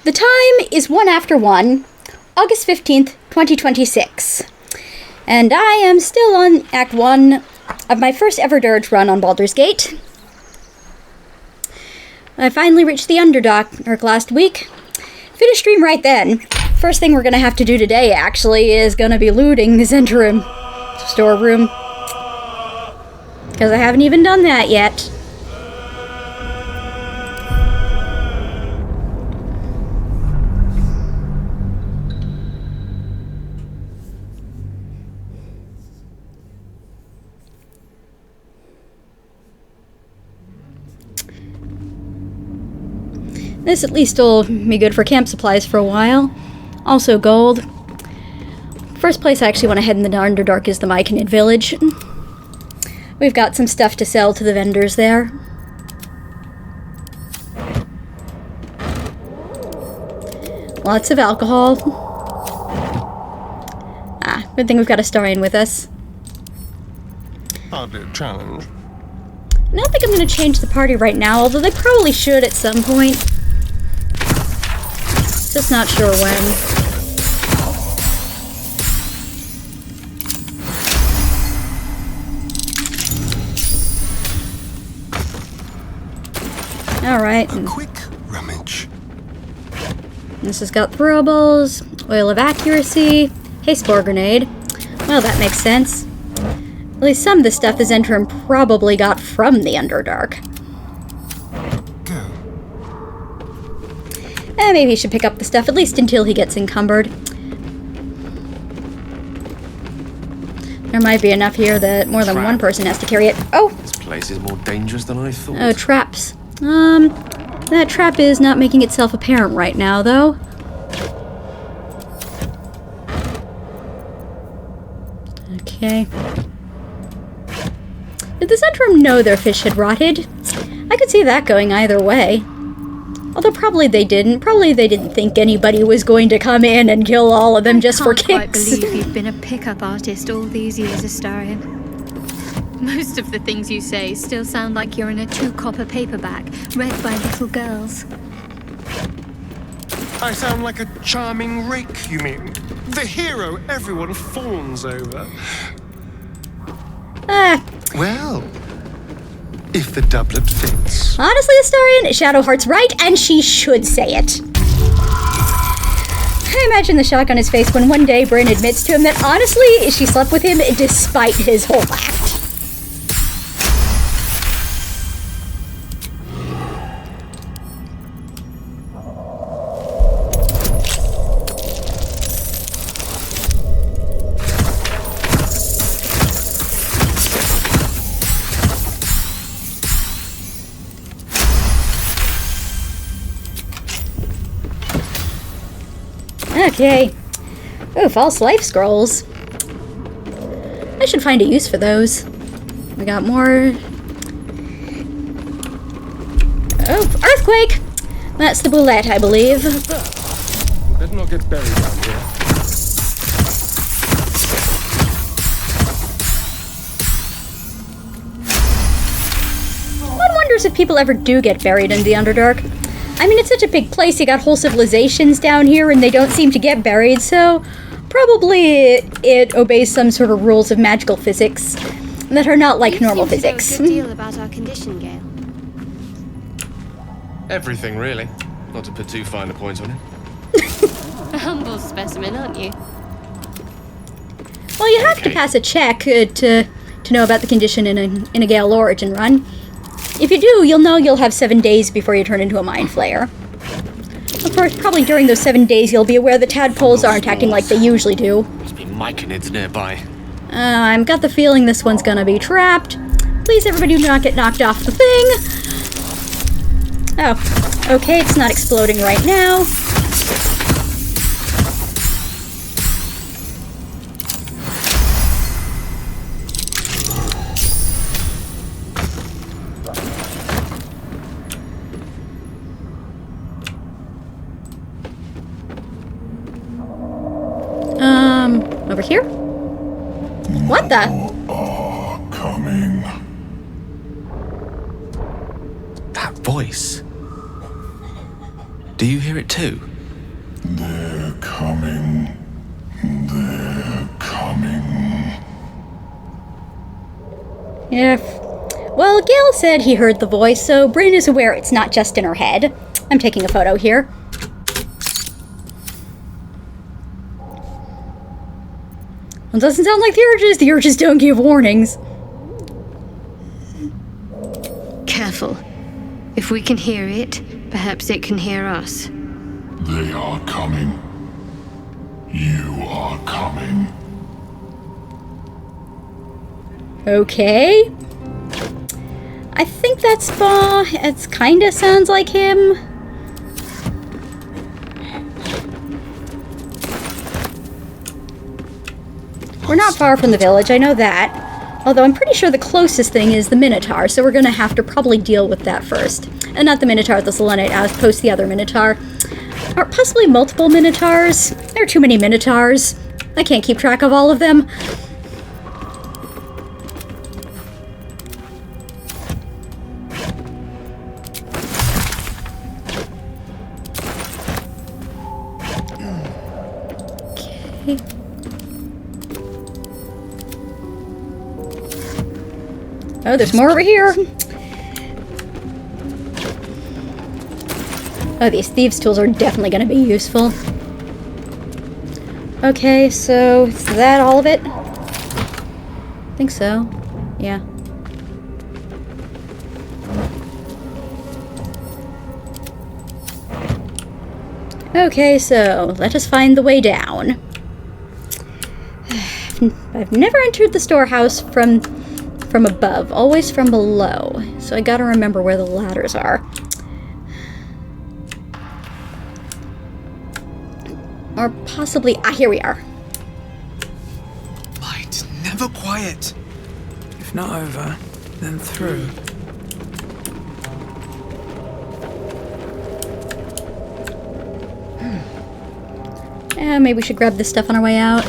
The time is 1 after 1, August 15th, 2026. And I am still on Act 1 of my first ever Durge run on Baldur's Gate. I finally reached the Underdark last week. Finished stream right then. First thing we're gonna have to do today, actually, is gonna be looting this interim storeroom. Because I haven't even done that yet. This at least will be good for camp supplies for a while. Also gold. First place I actually want to head in the Underdark is the Myconid village. We've got some stuff to sell to the vendors there. Lots of alcohol. Ah, good thing we've got a Starian with us. Hardly a challenge. I don't think I'm going to change the party right now, although they probably should at some point. Just not sure when. Alright. A quick rummage. This has got throwables, oil of accuracy, haste spore grenade. Well, that makes sense. At least some of the stuff this interim probably got from the Underdark. Maybe he should pick up the stuff, at least until he gets encumbered. There might be enough here that more than one person has to carry it. Oh! This place is more dangerous than I thought. Oh, traps. That trap is not making itself apparent right now, though. Okay. Did the Centrum know their fish had rotted? I could see that going either way. Although probably they didn't. Probably they didn't think anybody was going to come in and kill all of them just for kicks. I can't quite believe you've been a pickup artist all these years, Astarion. Most of the things you say still sound like you're in a 2-copper paperback, read by little girls. I sound like a charming rake, you mean? The hero everyone fawns over. Well, if the doublet fits. Honestly, Astarion, Shadowheart's right, and she should say it. I imagine the shock on his face when one day Bryn admits to him that honestly, she slept with him despite his whole act. Okay. Ooh, false life scrolls. I should find a use for those. We got more. Oh, earthquake! That's the boulette, I believe. Better not get buried down here. One wonders if people ever do get buried in the Underdark. I mean, it's such a big place, you got whole civilizations down here and they don't seem to get buried, so probably it obeys some sort of rules of magical physics that are not like normal physics. You seem to know a good deal about our condition, Gale. Everything, really. Not to put too fine a point on it. A humble specimen, aren't you? Well, you have to pass a check to know about the condition in a Gale Origin run. If you do, you'll know you'll have 7 days before you turn into a Mind Flayer. Of course, probably during those 7 days you'll be aware the tadpoles aren't acting like they usually do. Must be Myconids nearby. I've got the feeling this one's gonna be trapped. Please, everybody, do not get knocked off the thing. Oh, okay, it's not exploding right now. Over here? What the? Are coming. That voice. Do you hear it too? They're coming. They're coming. Well, Gale said he heard the voice, so Bryn is aware it's not just in her head. I'm taking a photo here. It doesn't sound like the urges. The urges don't give warnings. Careful. If we can hear it, perhaps it can hear us. They are coming. You are coming. Okay. I think that's Spa. It kinda sounds like him. We're not far from the village, I know that. Although I'm pretty sure the closest thing is the Minotaur, so we're gonna have to probably deal with that first. And not the Minotaur, the Selenite outpost, the other Minotaur. Or possibly multiple Minotaurs. There are too many Minotaurs. I can't keep track of all of them. Okay. Oh, there's more over here. Oh, these thieves' tools are definitely going to be useful. Okay, so is that all of it? I think so. Yeah. Okay, so let us find the way down. I've never entered the storehouse from above, always from below. So I gotta remember where the ladders are. Or possibly... Ah, here we are. Light, never quiet. If not over, then through. Yeah, maybe we should grab this stuff on our way out.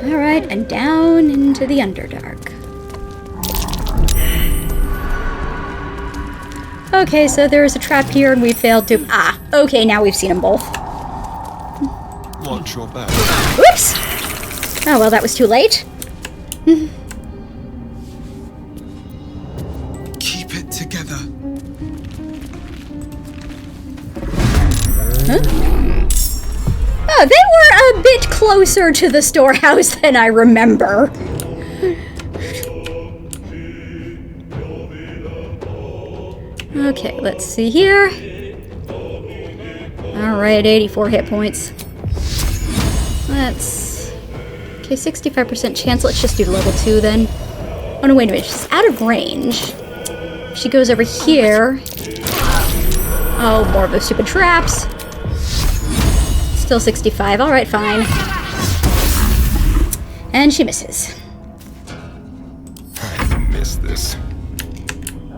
Alright, and down into the Underdark. Okay, so there is a trap here and we failed to... Ah, okay, now we've seen them both. Watch your back. Oops! Oh, well, that was too late. Keep it together. Huh? Oh, they were a bit closer to the storehouse than I remember. Okay, let's see here. Alright, 84 hit points. Let's... Okay, 65% chance. Let's just do level 2 then. Oh no, wait a minute. She's out of range. If she goes over here... Oh, more of those stupid traps. Still 65. Alright, fine. And she misses. I missed this.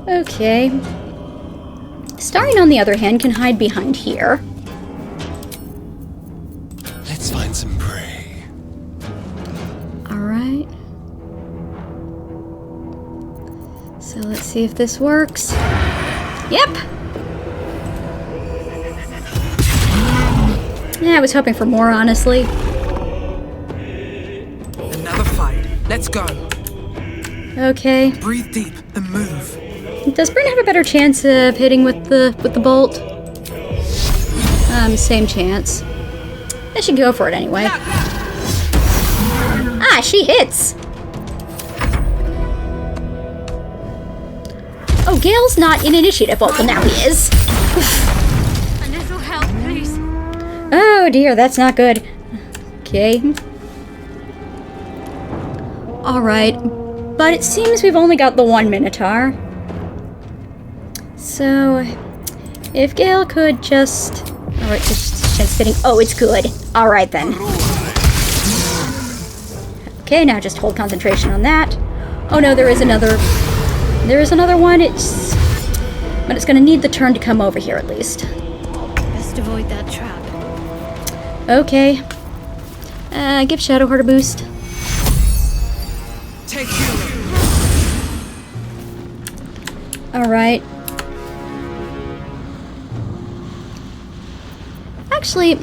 Okay. Starring, on the other hand, can hide behind here. Let's find some prey. Alright. So let's see if this works. Yep! Yeah, I was hoping for more, honestly. Another fight. Let's go. Okay. Breathe deep and move. Does Bryn have a better chance of hitting with the bolt? Same chance. I should go for it anyway. Ah, she hits! Oh, Gale's not in initiative. Oh, well, now he is. A little help, please. Oh dear, that's not good. Okay. Alright. But it seems we've only got the one Minotaur. So, if Gale could just... Alright, just fitting... Oh, it's good. Alright then. Okay, now just hold concentration on that. Oh no, there is another... There is another one. It's... But it's gonna need the turn to come over here at least. Best avoid that trap. Okay. Give Shadowheart a boost. take you. Alright. Actually,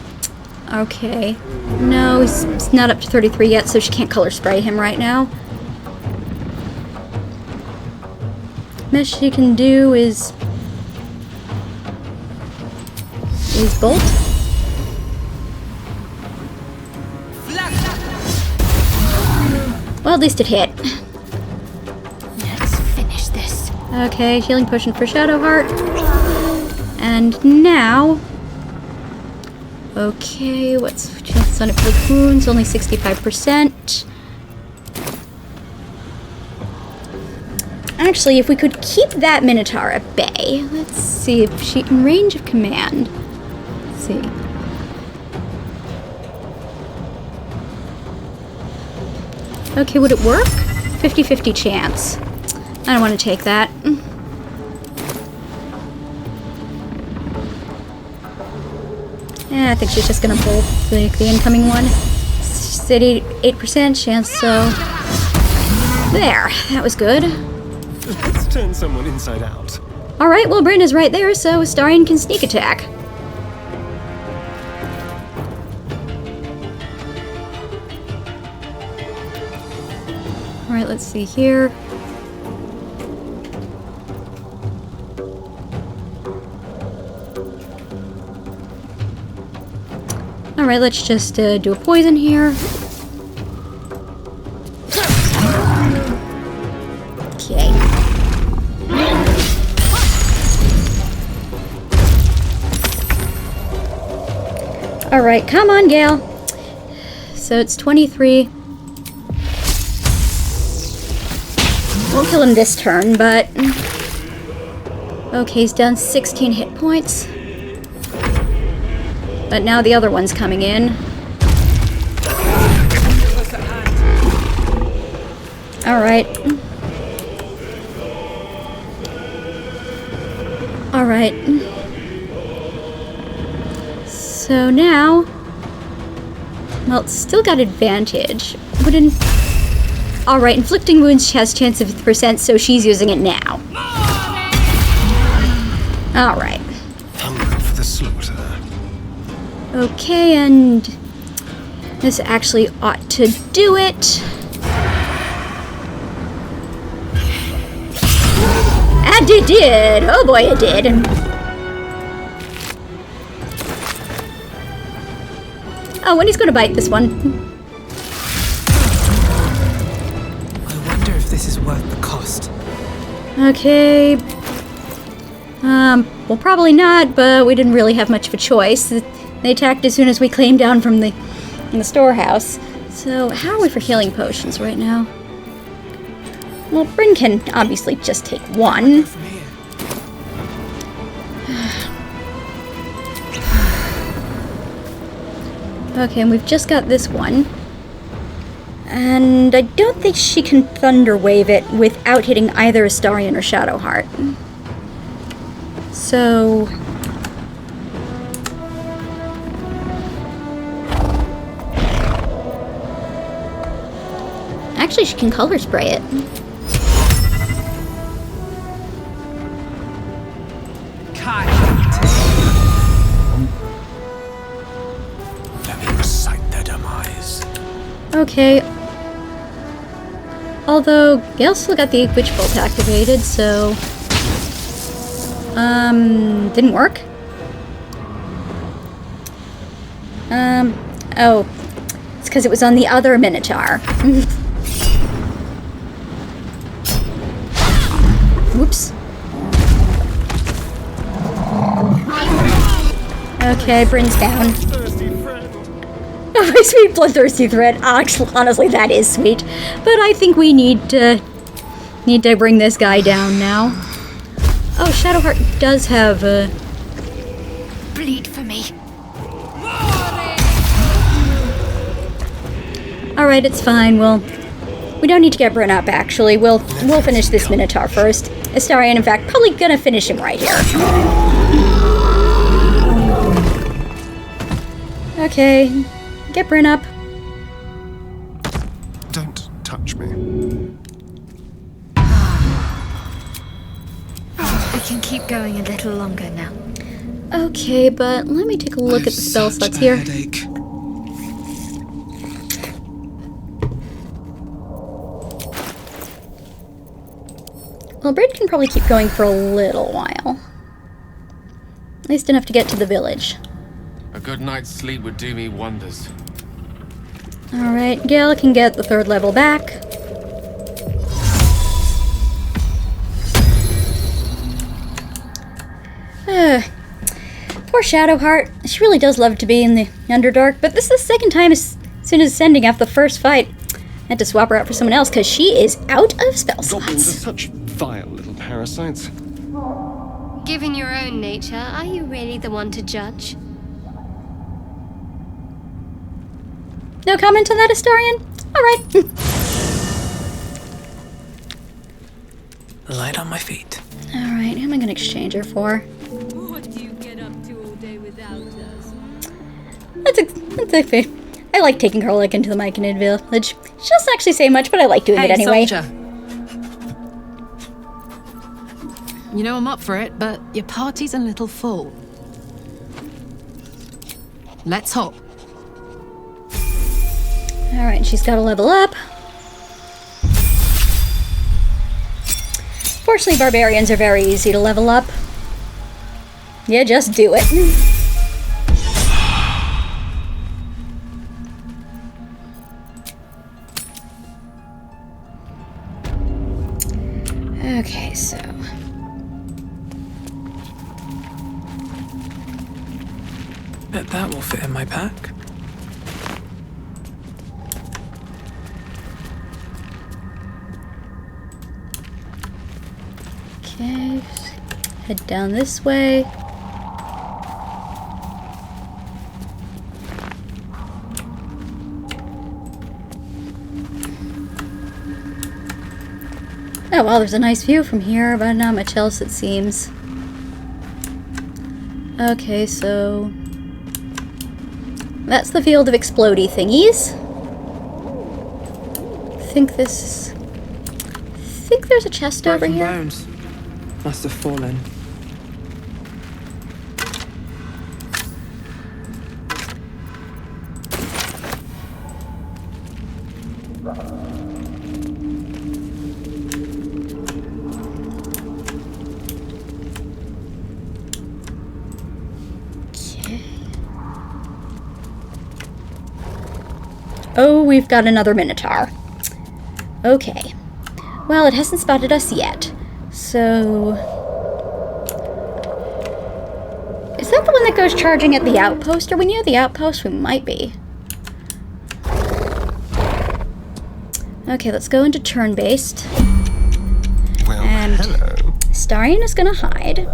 okay. No, he's not up to 33 yet, so she can't color spray him right now. Best she can do is bolt. Well, at least it hit. Let's finish this. Okay, healing potion for Shadowheart. And now... Okay, what's chance on it for the wounds? Only 65%. Actually, if we could keep that Minotaur at bay, let's see if she's in range of command. Let's see. Okay, would it work? 50-50 chance. I don't want to take that. Yeah, I think she's just gonna pull the incoming one. It's at 8% chance, so... There, that was good. Let's turn someone inside out. Alright, well, Brenda's right there, so Astarion can sneak attack. Alright, let's see here. Alright, let's just do a poison here. Okay. Alright, come on, Gale. So it's 23. Won't kill him this turn, but... Okay, he's down 16 hit points. But now the other one's coming in. Alright. Alright. So now... Well, it's still got advantage. Wouldn't... Alright, inflicting wounds has chance of 50%, so she's using it now. Alright. Hungry for the slaughter. Okay, and this actually ought to do it. And it did! Oh boy, it did. Oh, and he's gonna bite this one. I wonder if this is worth the cost. Okay. Well, probably not, but we didn't really have much of a choice. They attacked as soon as we came down from the storehouse. So, how are we for healing potions right now? Well, Bryn can obviously just take one. From here. Okay, and we've just got this one. And I don't think she can Thunder Wave it without hitting either Astarion or Shadowheart. So... Actually, she can color spray it. Let me recite their demise. Okay. Although, Gale still got the Witch Bolt activated, so... didn't work? Oh. It's because it was on the other Minotaur. Whoops. Okay, Bryn's down. Thirsty friend. Oh, my sweet bloodthirsty thread. Actually, honestly, that is sweet. But I think we need to bring this guy down now. Oh, Shadowheart does have Bleed for me. Alright, it's fine. We don't need to get Bryn up, actually. We'll finish this Minotaur first. Astarion, in fact, probably gonna finish him right here. Okay. Get Bryn up. Don't touch me. We can keep going a little longer now. Okay, but let me take a look at the spell slots here. Headache. Well, Braid can probably keep going for a little while. At least enough to get to the village. A good night's sleep would do me wonders. Alright, Gale can get the 3rd level back. Poor Shadowheart. She really does love to be in the Underdark, but this is the 2nd time as soon as ascending after the first fight. I had to swap her out for someone else because she is out of spell Goblins are slots. such vile little parasites. Given your own nature, are you really the one to judge? No comment on that, Astarion? Alright. Light on my feet. Alright, who am I going to exchange her for? What do you get up to all day without us? That's okay. I like taking Karlach into the Myconid village. She doesn't actually say much, but I like doing it anyway. Soldier. You know I'm up for it, but your party's a little full. Let's hop. Alright, she's got to level up. Fortunately, barbarians are very easy to level up. Yeah, just do it. Okay, so... Bet that will fit in my pack. Okay, head down this way. Oh, well, there's a nice view from here, but not much else, it seems. Okay, so... that's the field of explodey thingies. I think there's a chest over Broken here. bones. Must have fallen. Oh, we've got another minotaur. Okay. Well, it hasn't spotted us yet. So... is that the one that goes charging at the outpost? Are we near the outpost? We might be. Okay, let's go into turn-based. Well, And hello. Starion is gonna hide. Be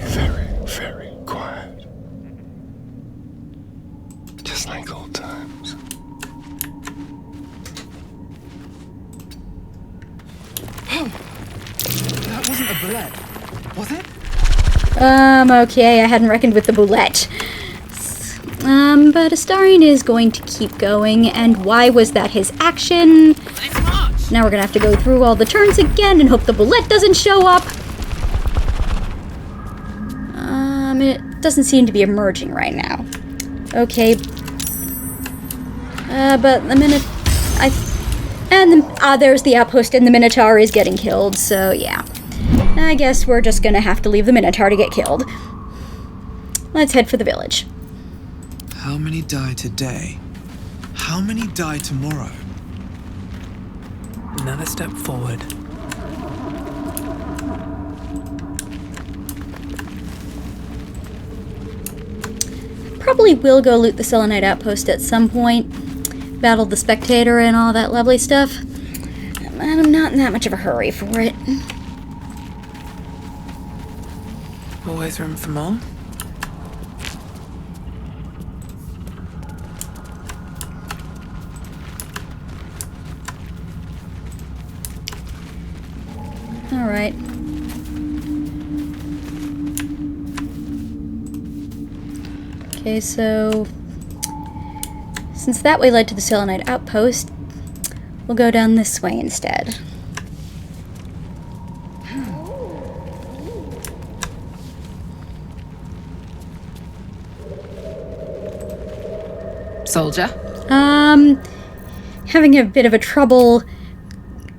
very, very quiet. Just like old times. That wasn't a bullet, was it? Okay, I hadn't reckoned with the boulette. But Astarion is going to keep going, and why was that his action? Now we're gonna have to go through all the turns again and hope the boulette doesn't show up. It doesn't seem to be emerging right now. Okay. But the minute there's the outpost and the Minotaur is getting killed, so yeah. I guess we're just gonna have to leave the Minotaur to get killed. Let's head for the village. How many die today? How many die tomorrow? Another step forward. Probably will go loot the Selenite outpost at some point. Battle the Spectator and all that lovely stuff. And I'm not in that much of a hurry for it. Always room for more? Alright. Okay, so... since that way led to the Selenite outpost, We'll go down this way instead. Soldier? Having a bit of a trouble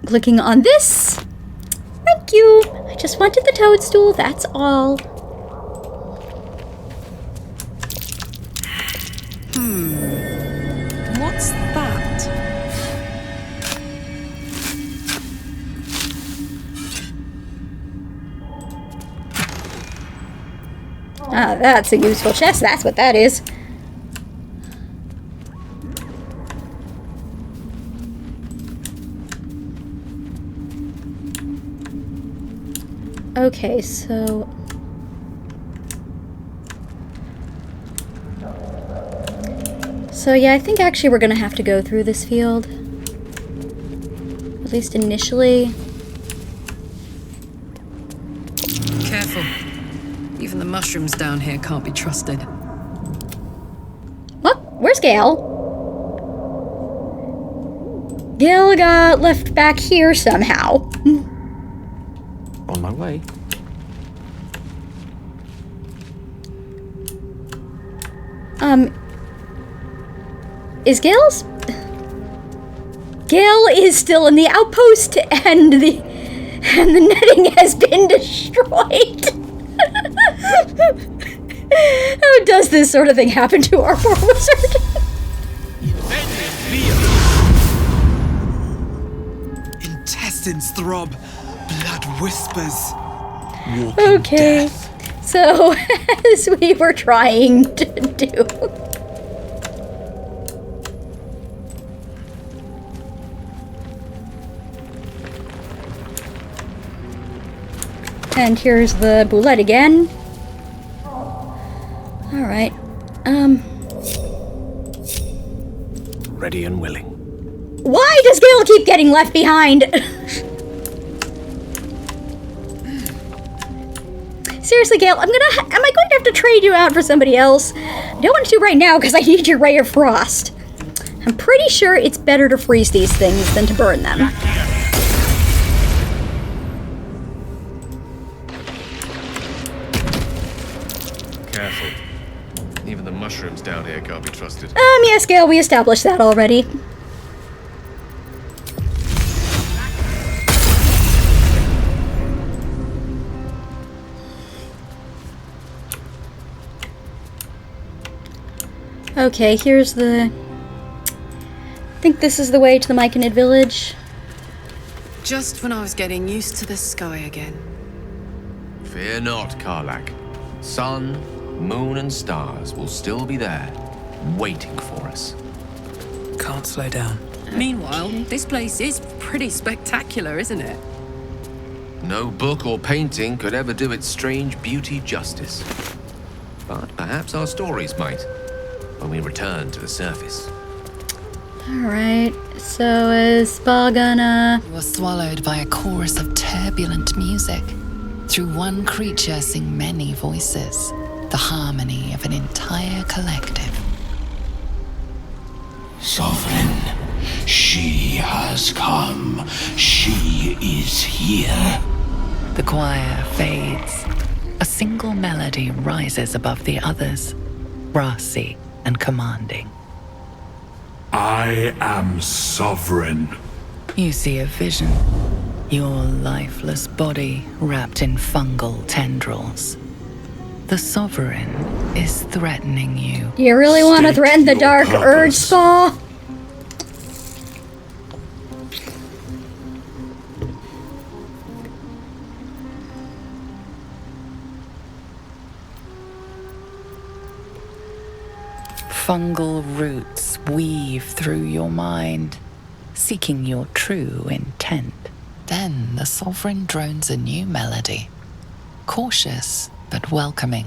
clicking on this. Thank you. I just wanted the toadstool, that's all. What's that? Ah, that's a useful chest, that's what that is. Okay, so... So yeah, I think actually we're gonna have to go through this field. At least initially. Careful. Even the mushrooms down here can't be trusted. What? Where's Gale? Gale got left back here somehow. On my way. Is Gale's... Gale is still in the outpost, and the netting has been destroyed. How does this sort of thing happen to our poor wizard? Intestines throb, blood whispers. Okay, so as we were trying to do... And here's the boulette again. Alright. Ready and willing. Why does Gale keep getting left behind? Seriously, Gale, am I going to have to trade you out for somebody else? I don't want to right now because I need your Ray of Frost. I'm pretty sure it's better to freeze these things than to burn them. Careful. Even the mushrooms down here can't be trusted. Yes, Gale, we established that already. Okay, here's the... I think this is the way to the Myconid village. Just when I was getting used to the sky again. Fear not, Karlak. Sun, moon, and stars will still be there, waiting for us. Can't slow down. Meanwhile, this place is pretty spectacular, isn't it? No book or painting could ever do its strange beauty justice. But perhaps our stories might, when we return to the surface. Alright, so is Spa gonna... You are swallowed by a chorus of turbulent music. Through one creature sing many voices, the harmony of an entire collective. Sovereign, she has come. She is here. The choir fades. A single melody rises above the others, brassy and commanding. I am sovereign. You see a vision. Your lifeless body wrapped in fungal tendrils. The Sovereign is threatening you. Do you really want to State threaten the your Dark purpose. Urge, Spa? Fungal roots weave through your mind, seeking your true intent. Then the Sovereign drones a new melody. Cautious, but welcoming.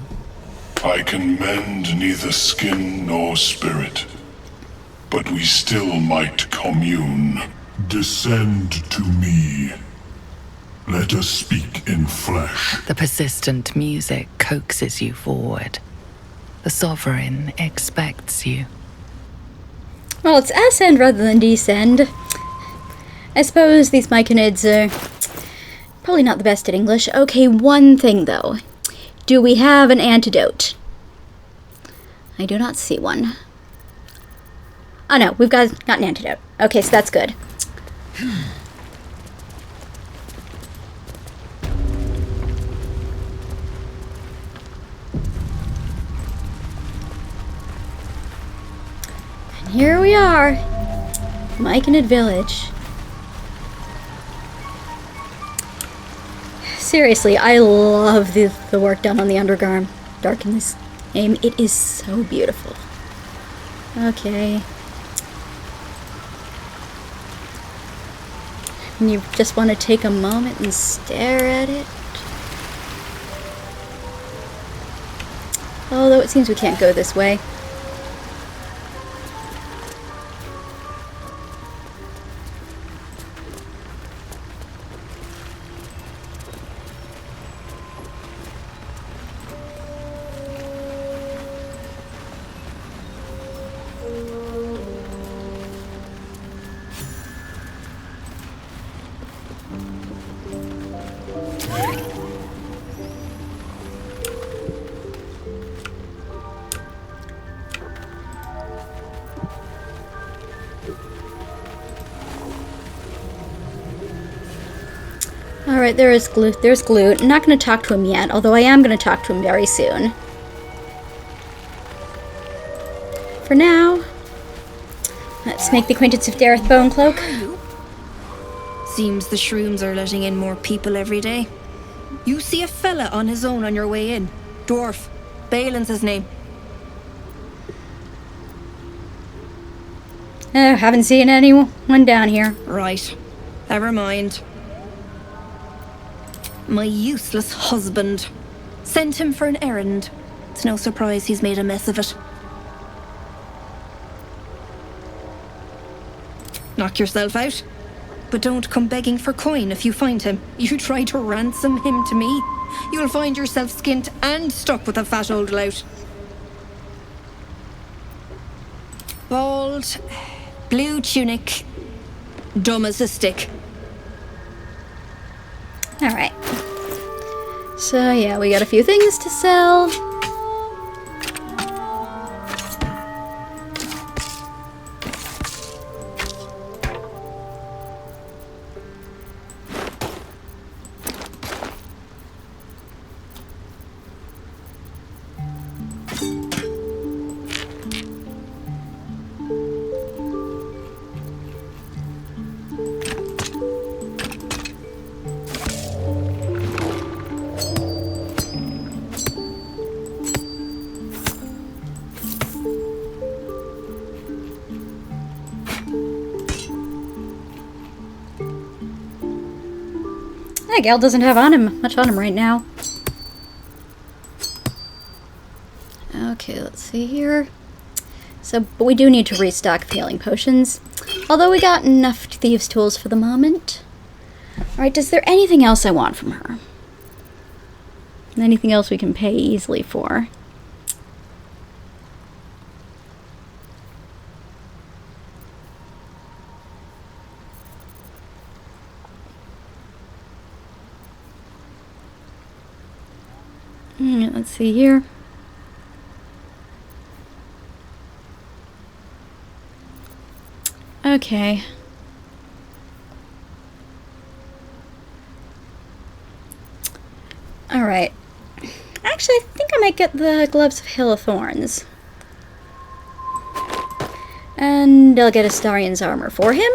I can mend neither skin nor spirit, but we still might commune. Descend to me. Let us speak in flesh. The persistent music coaxes you forward. The Sovereign expects you. Well, it's ascend rather than descend. I suppose these Myconids are probably not the best at English. Okay, one thing though. Do we have an antidote? I do not see one. Oh no, we've got an antidote. Okay, so that's good. And here we are. Myconid Village. Seriously, I love the work done on the Undergarm Dark in this game. It is so beautiful. Okay. And you just want to take a moment and stare at it. Although it seems we can't go this way. Alright, there's Glute. I'm not going to talk to him yet, although I am going to talk to him very soon. For now, let's make the acquaintance of Dareth Bonecloak. Seems the shrooms are letting in more people every day. You see a fella on his own on your way in. Dwarf. Balin's his name. Oh, haven't seen anyone down here. Right. Never mind. My useless husband. Sent him for an errand. It's no surprise he's made a mess of it. Knock yourself out. But don't come begging for coin if you find him. You try to ransom him to me, you'll find yourself skint and stuck with a fat old lout. Bald, blue tunic, dumb as a stick. Alright. So yeah, we got a few things to sell. Yeah, Gale doesn't have much on him right now. Okay, let's see here. So, but we do need to restock the healing potions. Although we got enough thieves' tools for the moment. Alright, is there anything else I want from her? Anything else we can pay easily for? Let's see here. Okay. Alright. Actually, I think I might get the Gloves of Hill of Thorns. And I'll get Astarion's armor for him.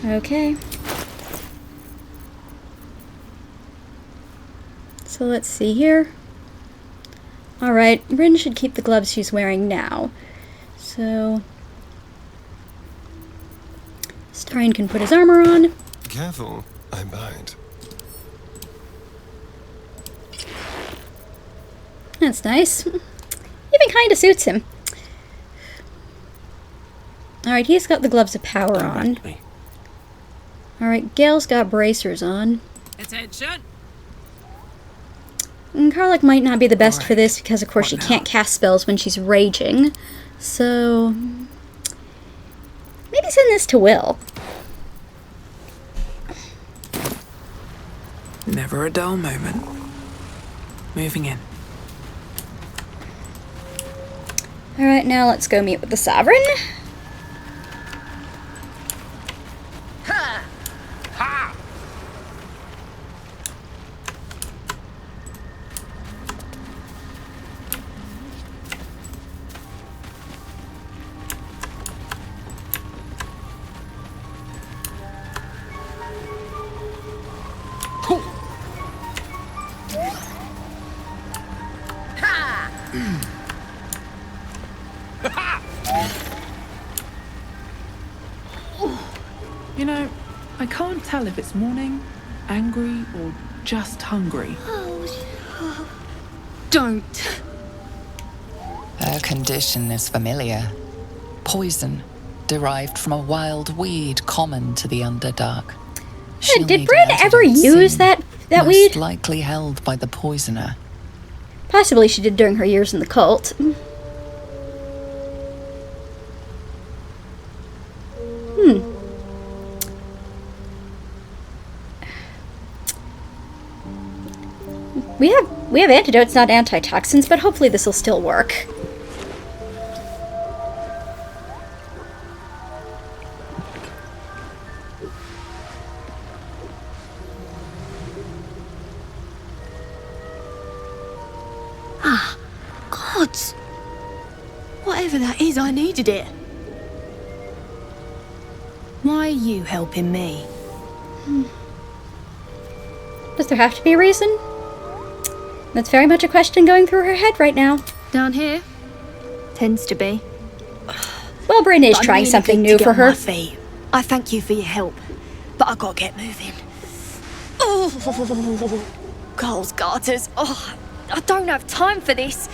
Okay. So let's see here. Alright, Rin should keep the gloves she's wearing now. So Starion can put his armor on. Careful, I bite. That's nice. Even kinda suits him. Alright, he's got the gloves of power on. Alright, Gale's got bracers on. Attention! And Karlach might not be the best for this because, of course, she can't cast spells when she's raging. So, maybe send this to Will. Never a dull moment. Moving in. Alright, now let's go meet with the Sovereign. Ha! Ha! You know, I can't tell if it's mourning, angry, or just hungry. Don't. Her condition is familiar. Poison, derived from a wild weed common to the Underdark. Did Bryn ever use that weed? Most likely held by the poisoner. Possibly she did during her years in the cult. We have antidotes, not antitoxins, but hopefully this will still work. Gods! Whatever that is, I needed it. Why are you helping me? Does there have to be a reason? That's very much a question going through her head right now. Down here? Tends to be. Well, Bryn is But I'm trying really something good new to get for on her. my feet. I thank you for your help, but I gotta get moving. Oh, Carl's garters. Oh, I don't have time for this.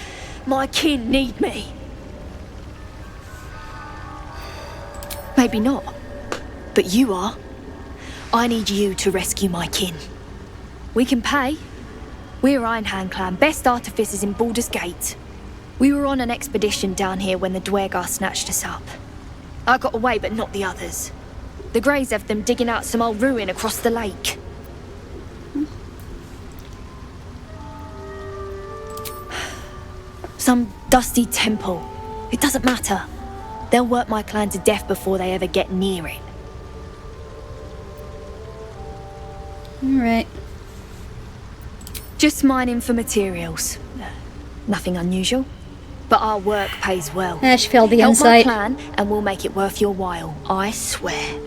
My kin need me. Maybe not, but you are. I need you to rescue my kin. We can pay. We're Ironhand Clan, best artificers in Baldur's Gate. We were on an expedition down here when the Duergar snatched us up. I got away, but not the others. The Greys have them digging out some old ruin across the lake. Some dusty temple. It doesn't matter. They'll work my clan to death before they ever get near it. Alright. Just mining for materials. Nothing unusual. But our work pays well. She failed the Help insight. my clan, and we'll make it worth your while. I swear.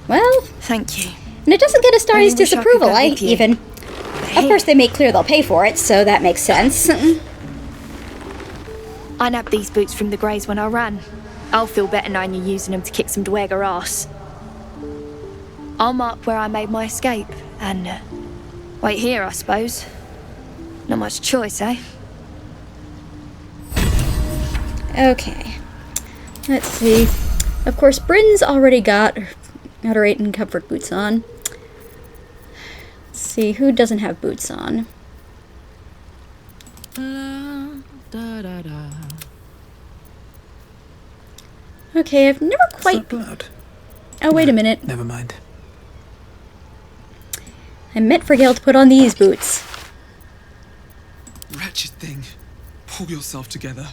Well, thank you. And it doesn't get a star's I wish I could disapproval, go with you. even. Of course, they make clear they'll pay for it, so that makes sense. I nabbed these boots from the Greys when I ran. I'll feel better knowing you're using them to kick some Duergar ass. I'll mark where I made my escape, and wait here, I suppose. Not much choice, eh? Okay. Let's see. Of course, Bryn's already got her 8 and comfort boots on. Let's see, who doesn't have boots on? Okay, I've never quite... blood? Oh, wait a minute. Never mind. I meant for Gale to put on these boots. Wretched thing. Pull yourself together.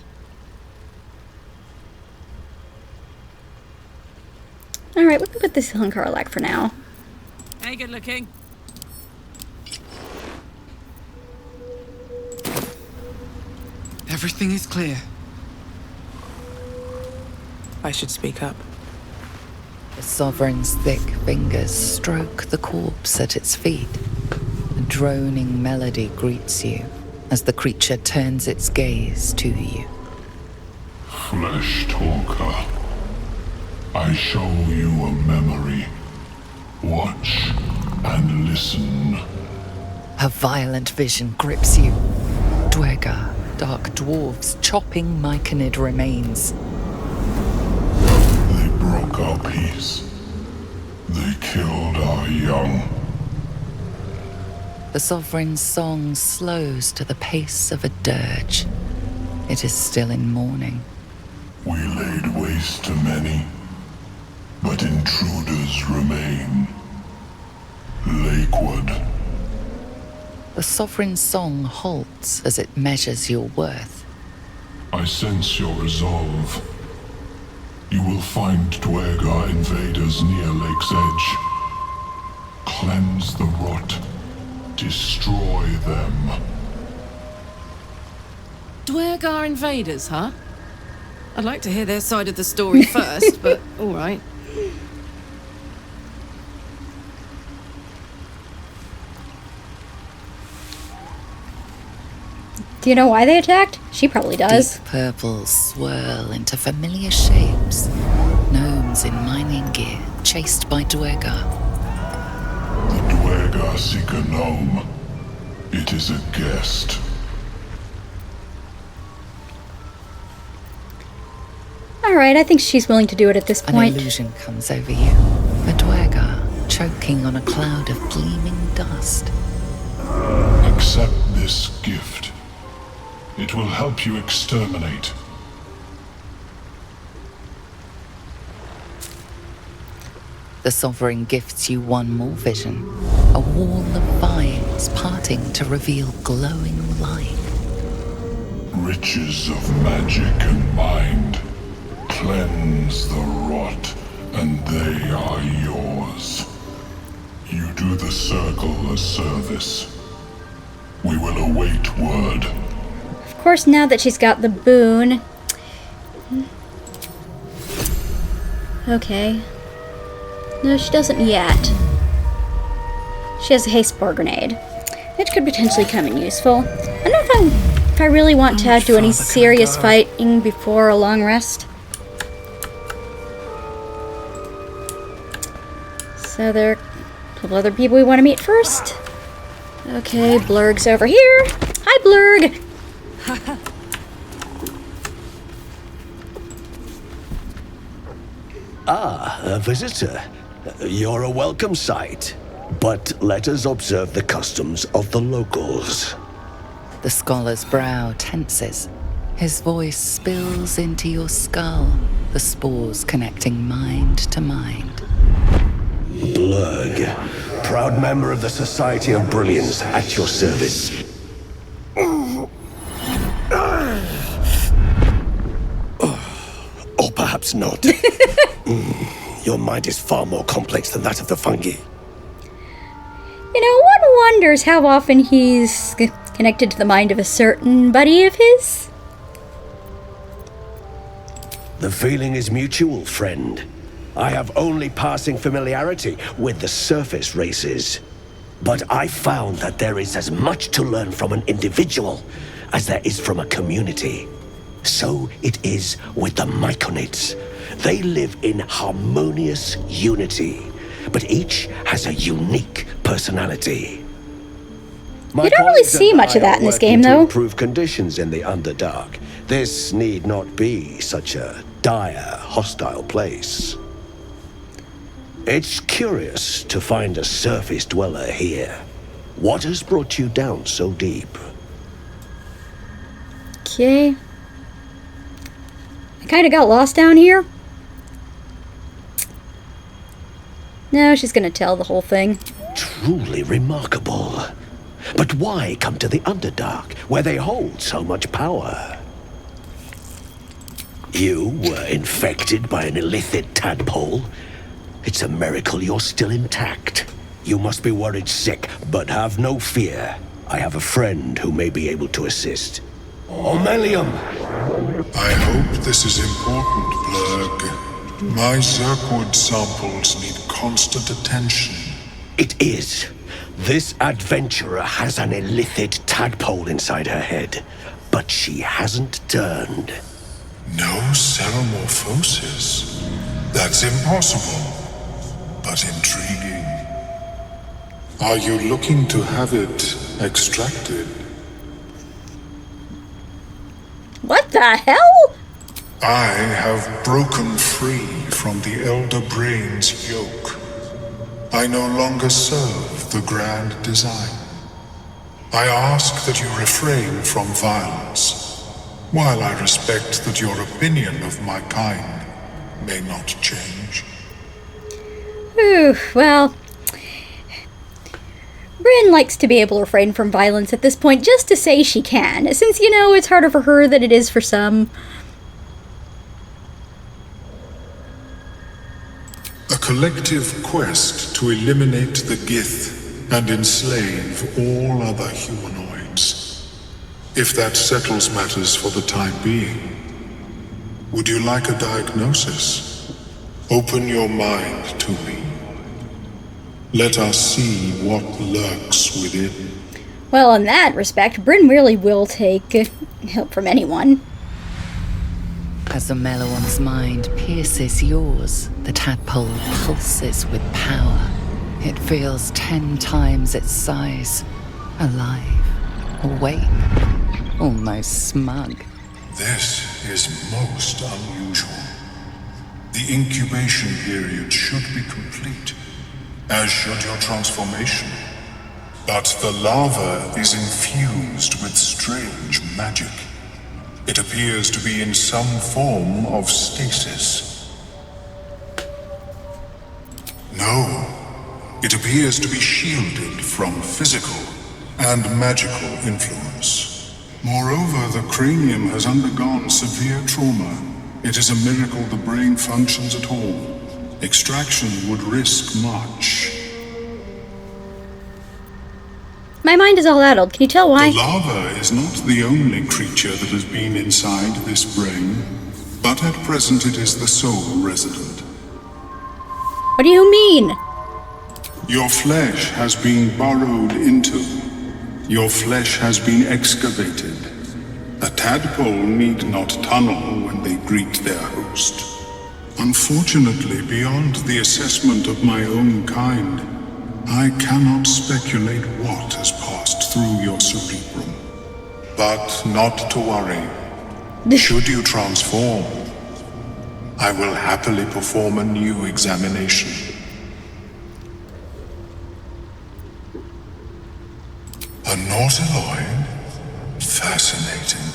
Alright, we can put this on Karlach for now. Hey, good looking. Everything is clear. I should speak up. The Sovereign's thick fingers stroke the corpse at its feet. A droning melody greets you as the creature turns its gaze to you. Flesh talker, I show you a memory. Watch and listen. A violent vision grips you. Duergar, dark dwarves chopping Myconid remains. They broke our peace. They killed our young. The sovereign's song slows to the pace of a dirge. It is still in mourning. We laid waste to many, but intruders remain. Lakewood. The sovereign's song halts as it measures your worth. I sense your resolve. You will find Duergar invaders near Lake's edge. Cleanse the rot. Destroy them. Duergar invaders, huh? I'd like to hear their side of the story first, but alright. Do you know why they attacked? She probably does. Deep purples swirl into familiar shapes. Gnomes in mining gear, chased by Duergar. The Duergar seek a gnome. It is a guest. Alright, I think she's willing to do it at this point. An illusion comes over you. A Duergar choking on a cloud of gleaming dust. Accept this gift. It will help you exterminate. The Sovereign gifts you one more vision. A wall of vines parting to reveal glowing light. Riches of magic and mind. Cleanse the rot, and they are yours. You do the circle a service. We will await word. Of course, now that she's got the boon. Okay. No, she doesn't yet. She has a haste spore grenade, which could potentially come in useful. I don't know if I really want to do any serious fighting before a long rest. So there are a couple other people we want to meet first. Okay, Blurg's over here. Hi, Blurg! Ah, a visitor. You're a welcome sight. But let us observe the customs of the locals. The scholar's brow tenses. His voice spills into your skull, the spores connecting mind to mind. Blurg, proud member of the Society of Brilliance, at your service. Or perhaps not. Your mind is far more complex than that of the fungi. You know, one wonders how often he's connected to the mind of a certain buddy of his. The feeling is mutual, friend. I have only passing familiarity with the surface races. But I found that there is as much to learn from an individual as there is from a community. So it is with the Myconids. They live in harmonious unity, but each has a unique personality. You don't really see much of that in this game, though. To improve conditions in the Underdark. This need not be such a dire, hostile place. It's curious to find a surface dweller here. What has brought you down so deep? Okay. I kind of got lost down here. No, she's gonna tell the whole thing. Truly remarkable. But why come to the Underdark, where they hold so much power? You were infected by an illithid tadpole? It's a miracle you're still intact. You must be worried sick, but have no fear. I have a friend who may be able to assist. Omelium! I hope this is important, Blurg. My Zerkwood samples need constant attention. It is. This adventurer has an illithid tadpole inside her head, but she hasn't turned. No cell morphosis. That's impossible, but intriguing. Are you looking to have it extracted? What the hell? I have broken free from the Elder Brain's yoke. I no longer serve the grand design. I ask that you refrain from violence, while I respect that your opinion of my kind may not change. Whew, well... Bryn likes to be able to refrain from violence at this point just to say she can, since, you know, it's harder for her than it is for some. A collective quest to eliminate the Gith and enslave all other humanoids. If that settles matters for the time being, would you like a diagnosis? Open your mind to me. Let us see what lurks within. Well, in that respect, Bryn really will take help from anyone. As the Meloan's mind pierces yours, the tadpole pulses with power. It feels 10 times its size. Alive, awake, almost smug. This is most unusual. The incubation period should be complete, as should your transformation. But the larva is infused with strange magic. It appears to be in some form of stasis. No, it appears to be shielded from physical and magical influence. Moreover, the cranium has undergone severe trauma. It is a miracle the brain functions at all. Extraction would risk much. My mind is all addled. Can you tell why? The larva is not the only creature that has been inside this brain, but at present it is the sole resident. What do you mean? Your flesh has been burrowed into. Your flesh has been excavated. A tadpole need not tunnel when they greet their host. Unfortunately, beyond the assessment of my own kind, I cannot speculate what has passed through your cerebrum. But not to worry. Should you transform, I will happily perform a new examination. A nautiloid? Fascinating.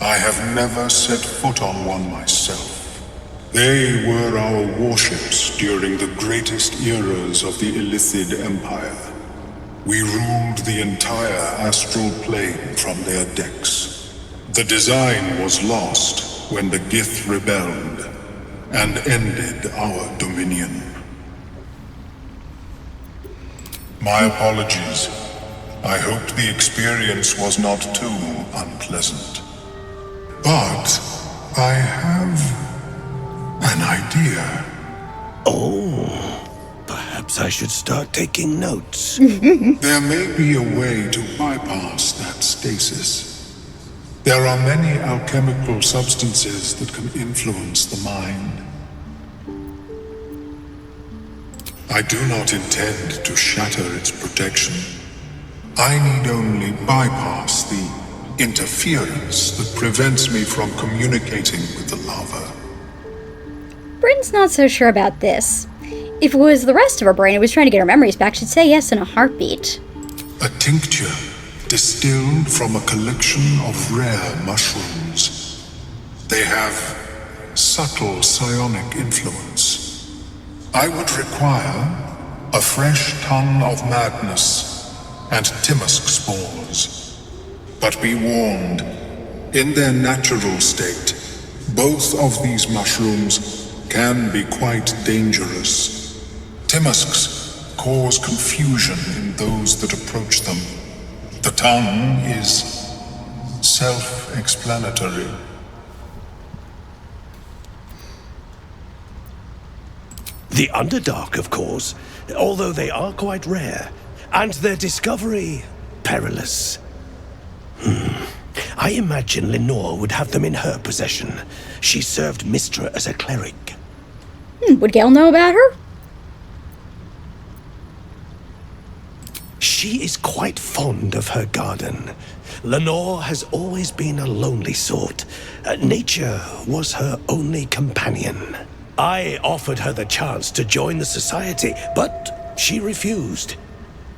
I have never set foot on one myself. They were our warships during the greatest eras of the Illithid Empire. We ruled the entire astral plane from their decks. The design was lost when the Gith rebelled and ended our dominion. My apologies. I hoped the experience was not too unpleasant. But I have an idea. Oh, perhaps I should start taking notes. There may be a way to bypass that stasis. There are many alchemical substances that can influence the mind. I do not intend to shatter its protection. I need only bypass the interference that prevents me from communicating with the larva. Bryn's not so sure about this. If it was the rest of her brain who was trying to get her memories back, she'd say yes in a heartbeat. A tincture distilled from a collection of rare mushrooms. They have subtle psionic influence. I would require a fresh ton of madness and Timosk spores. But be warned, in their natural state, both of these mushrooms can be quite dangerous. Timusks cause confusion in those that approach them. The tongue is self-explanatory. The Underdark, of course, although they are quite rare, and their discovery perilous. I imagine Lenore would have them in her possession. She served Mystra as a cleric. Would Gale know about her? She is quite fond of her garden. Lenore has always been a lonely sort. Nature was her only companion. I offered her the chance to join the society, but she refused.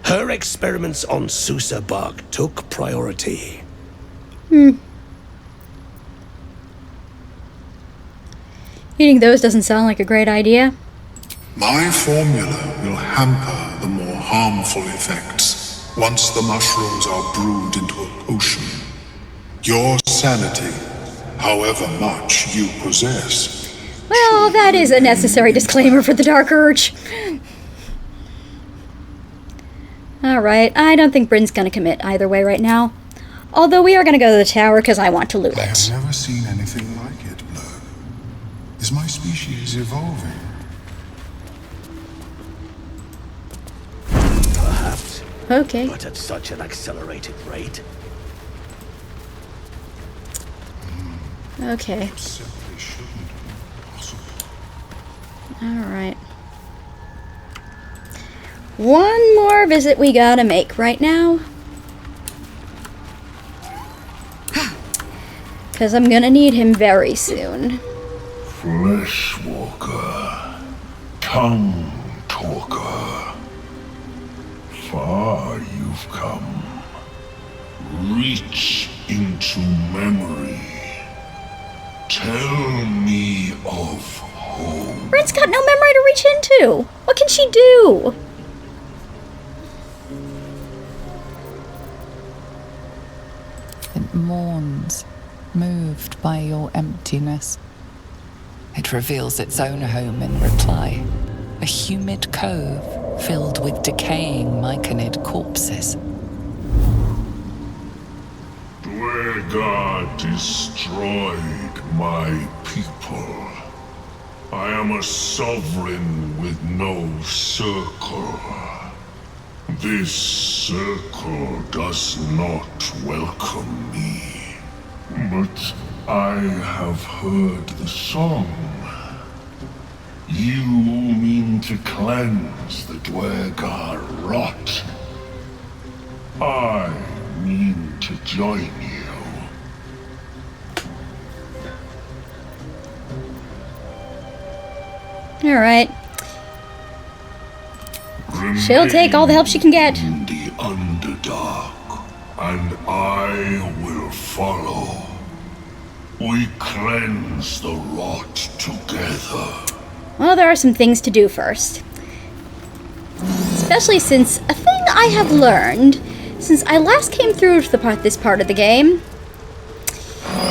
Her experiments on Susa bark took priority. Eating those doesn't sound like a great idea. My formula will hamper the more harmful effects once the mushrooms are brewed into a potion. Your sanity, however much you possess. Well, that is a necessary disclaimer for the Dark Urge. Alright, I don't think Bryn's gonna commit either way right now. Although we are gonna go to the tower because I want to loot I it. have never seen anything like it, Blur. Is my species evolving? Perhaps. Okay. But at such an accelerated rate. Okay. Simply shouldn't be possible. Alright. One more visit we gotta make right now. Because I'm gonna need him very soon. Fleshwalker, tongue talker. Far you've come. Reach into memory. Tell me of home. Bryn's got no memory to reach into. What can she do? It mourns, moved by your emptiness. It reveals its own home in reply. A humid cove filled with decaying Myconid corpses. Duergar destroyed my people. I am a sovereign with no circle. This circle does not welcome me. But I have heard the song. You mean to cleanse the Duergar rot. I mean to join you. Alright. She'll take all the help she can get. In the Underdark, and I will follow. We cleanse the rot together. Well, there are some things to do first. Especially since a thing I have learned since I last came through to this part of the game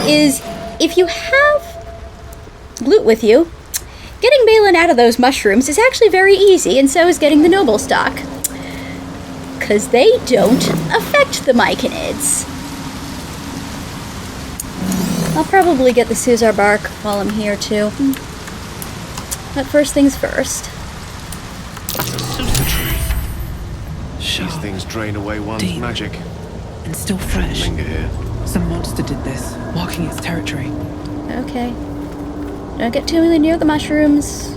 is if you have loot with you, getting Balin out of those mushrooms is actually very easy, and so is getting the noble stock. Because they don't affect the Myconids. I'll probably get the Suzar bark while I'm here too. But first things first. Susa tree. These things drain away one's Deep. magic. And still fresh. Linger here. Some monster did this, walking its territory. Okay. Don't get too near the mushrooms.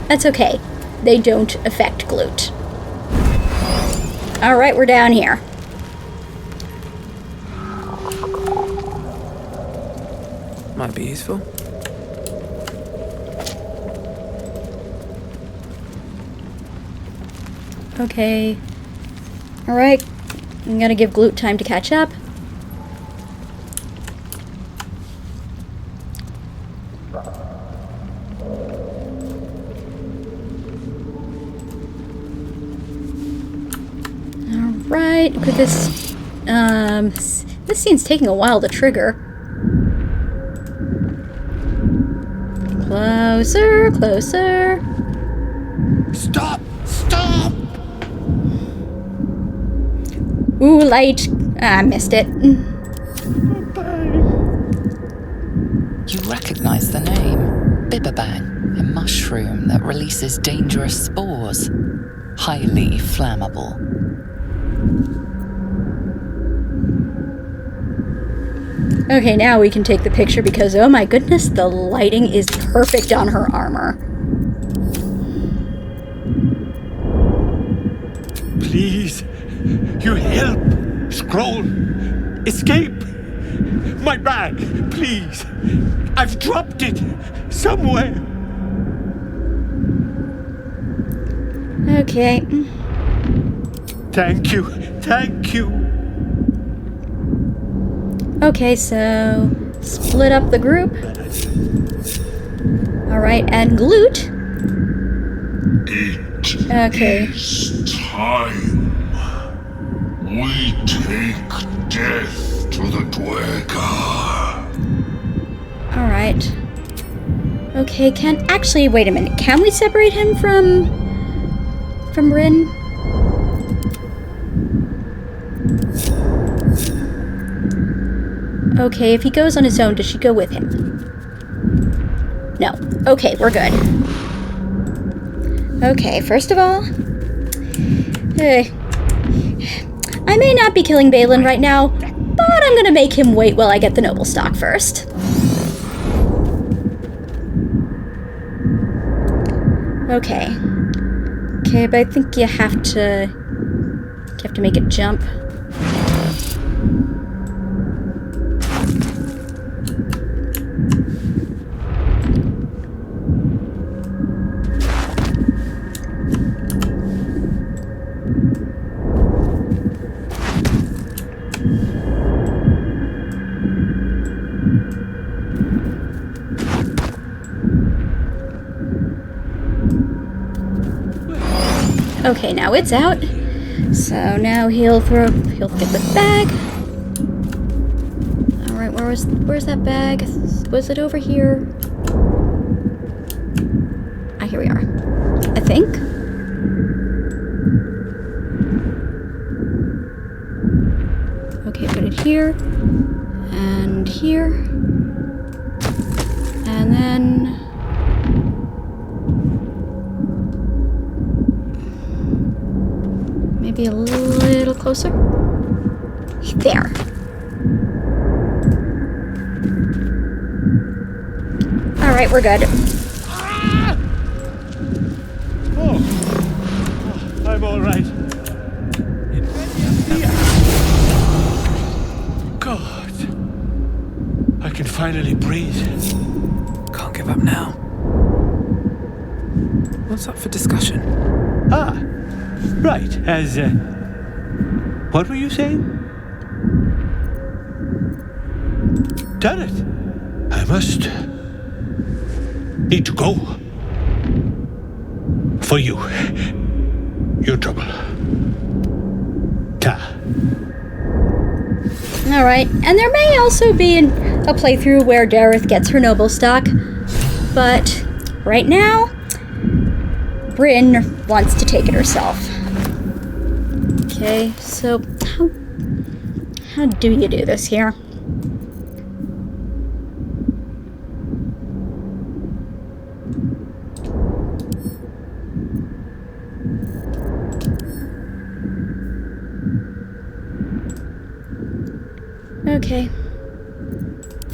That's okay. They don't affect glute. Alright, we're down here. Might be useful. Okay. Alright. I'm gonna give glute time to catch up. Alright, look at this. This scene's taking a while to trigger. Closer, closer. Stop! Stop! Ooh, light. I missed it. You recognize the name. Bibberbang, a mushroom that releases dangerous spores. Highly flammable. Okay, now we can take the picture because, oh my goodness, the lighting is perfect on her armor. Please, you help. Scroll. Escape. My bag, please. I've dropped it somewhere. Okay. Thank you. Thank you. Okay, so split up the group. Alright, and Glute. Okay. It's time. We take death to the Duergar. Alright. Okay, actually, wait a minute. Can we separate him from Rin? Okay, if he goes on his own, does she go with him? No. Okay, we're good. Okay, first of all, I may not be killing Balin right now, but I'm gonna make him wait while I get the noble stock first. Okay. Okay, but I think you have to make it jump. Okay, now it's out. So now he'll get the bag. Alright, where's that bag? Was it over here? Ah, here we are. I think. Okay, put it here. And here. And then maybe a little closer. There. Alright, we're good. Oh, I'm all right. God, I can finally breathe. Can't give up now. What's up for discussion? Ah, right. As what were you saying? Damn it! I must need to go. For you. Your trouble. Ta. Alright, and there may also be a playthrough where Dareth gets her noble stock, but right now, Bryn wants to take it herself. Okay, so how do you do this here? Okay.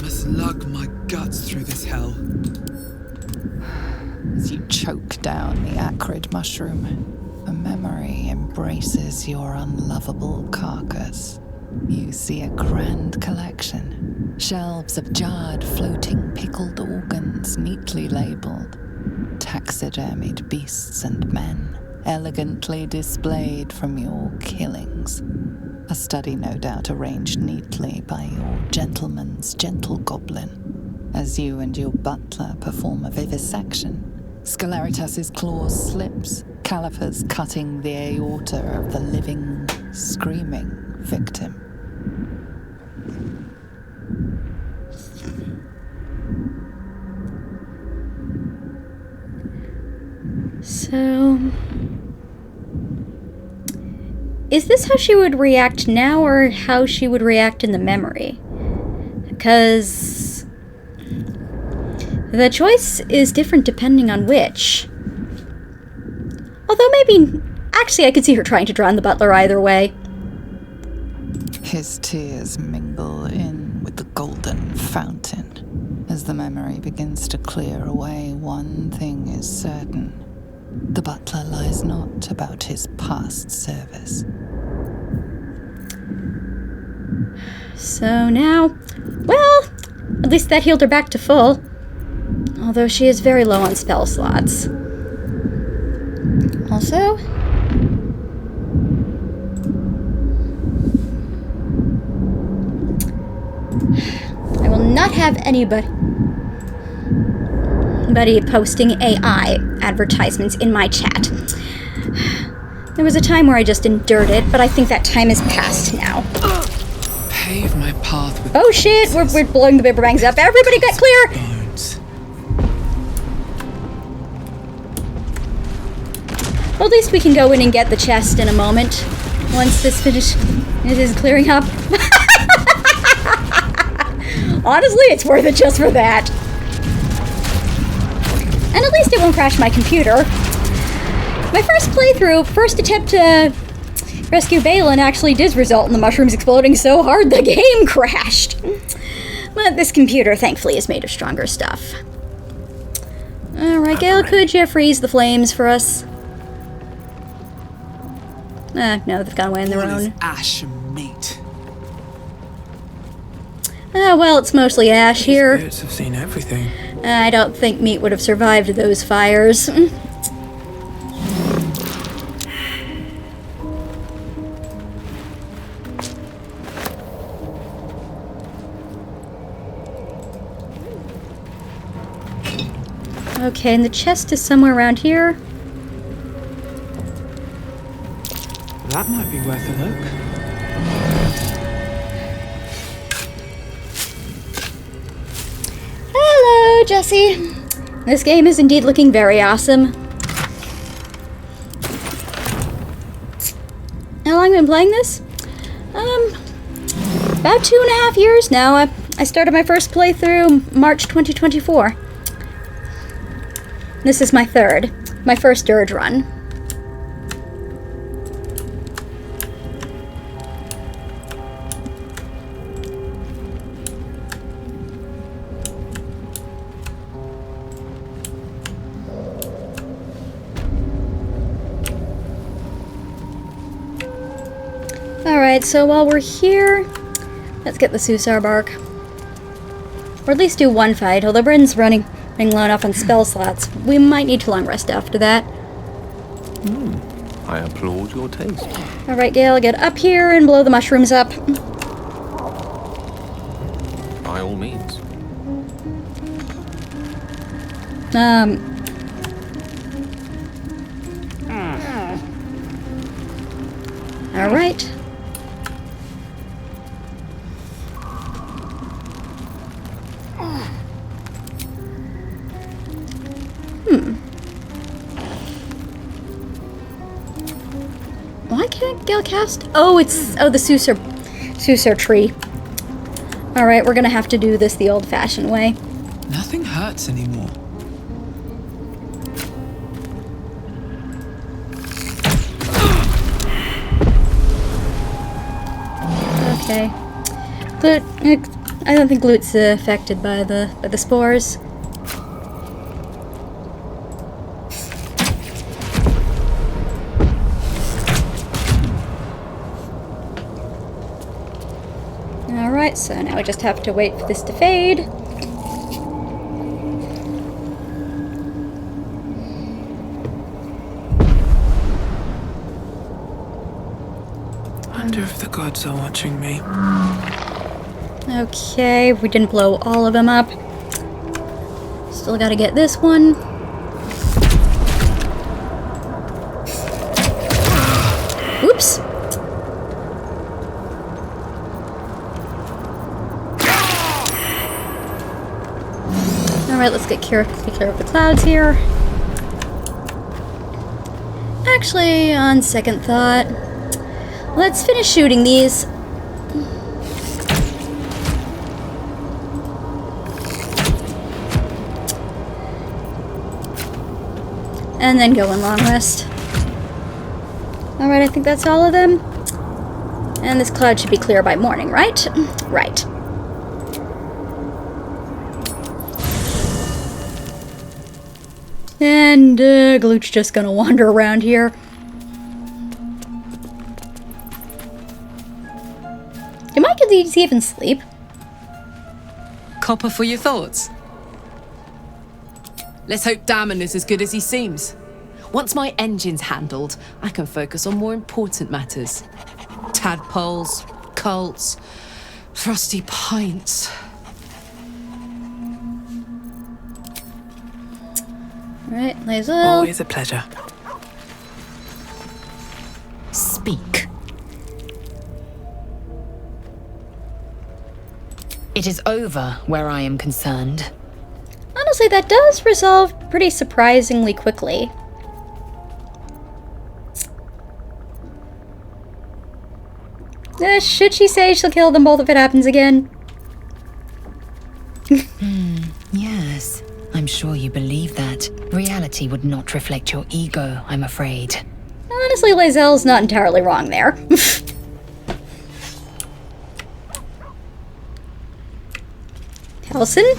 Must lug my guts through this hell. As you choke down the acrid mushroom, a memory embraces your unlovable carcass. You see a grand collection. Shelves of jarred, floating, pickled organs neatly labeled. Taxidermied beasts and men, elegantly displayed from your killings. A study no doubt arranged neatly by your gentleman's gentle goblin. As you and your butler perform a vivisection, Scalaritas's claws slips, calipers cutting the aorta of the living, screaming victim. So, is this how she would react now, or how she would react in the memory? Because the choice is different depending on which. Although maybe, actually I could see her trying to drown the butler either way. His tears mingle in with the golden fountain. As the memory begins to clear away, one thing is certain. The butler lies not about his past service. So now, well, at least that healed her back to full. Although she is very low on spell slots. Also, I will not have anybody posting AI advertisements in my chat. There was a time where I just endured it, but I think that time is past now. Pave my path with oh shit, we're blowing the paper bangs up. Everybody get clear! bones. Well, at least we can go in and get the chest in a moment. Once this is clearing up. Honestly, it's worth it just for that. And at least it won't crash my computer. My first attempt to rescue Balin actually did result in the mushrooms exploding so hard the game crashed. But this computer, thankfully, is made of stronger stuff. Alright, Gale, could you freeze the flames for us? No, they've gone away on their own. Ash and meat. Well, it's mostly ash here. Spirits have seen everything. I don't think meat would have survived those fires. Okay, and the chest is somewhere around here. That might be worth a look. Hello, Jesse. This game is indeed looking very awesome. How long have I been playing this? About 2.5 years now. I started my first playthrough March 2024. This is my first Durge run. Alright, so while we're here, let's get the Susar bark. Or at least do one fight, although Bryn's running low enough on spell slots. We might need to long rest after that. I applaud your taste. Alright, Gale, get up here and blow the mushrooms up. By all means. Alright. Why can't Gale cast? Oh, it's the Susar tree. Alright, we're gonna have to do this the old-fashioned way. Nothing hurts anymore. Okay. I don't think Glute's affected by the spores. Alright, so now we just have to wait for this to fade. I wonder if the gods are watching me. Okay, we didn't blow all of them up. Still gotta get this one. Oops. Alright, let's get clear of the clouds here. Actually, on second thought, let's finish shooting these. And then go in long rest. Alright, I think that's all of them. And this cloud should be clear by morning, right? Right. And Glute's just gonna wander around here. Do Myconids even sleep? Copper for your thoughts? Let's hope Damon is as good as he seems. Once my engine's handled, I can focus on more important matters. Tadpoles, cults, frosty pints. Right, Lae'zel. Always a pleasure. Speak. It is over where I am concerned. Honestly, that does resolve pretty surprisingly quickly. Should she say she'll kill them both if it happens again? Yes, I'm sure you believe that. Reality would not reflect your ego, I'm afraid. Honestly, Lae'zel's not entirely wrong there. Halsin?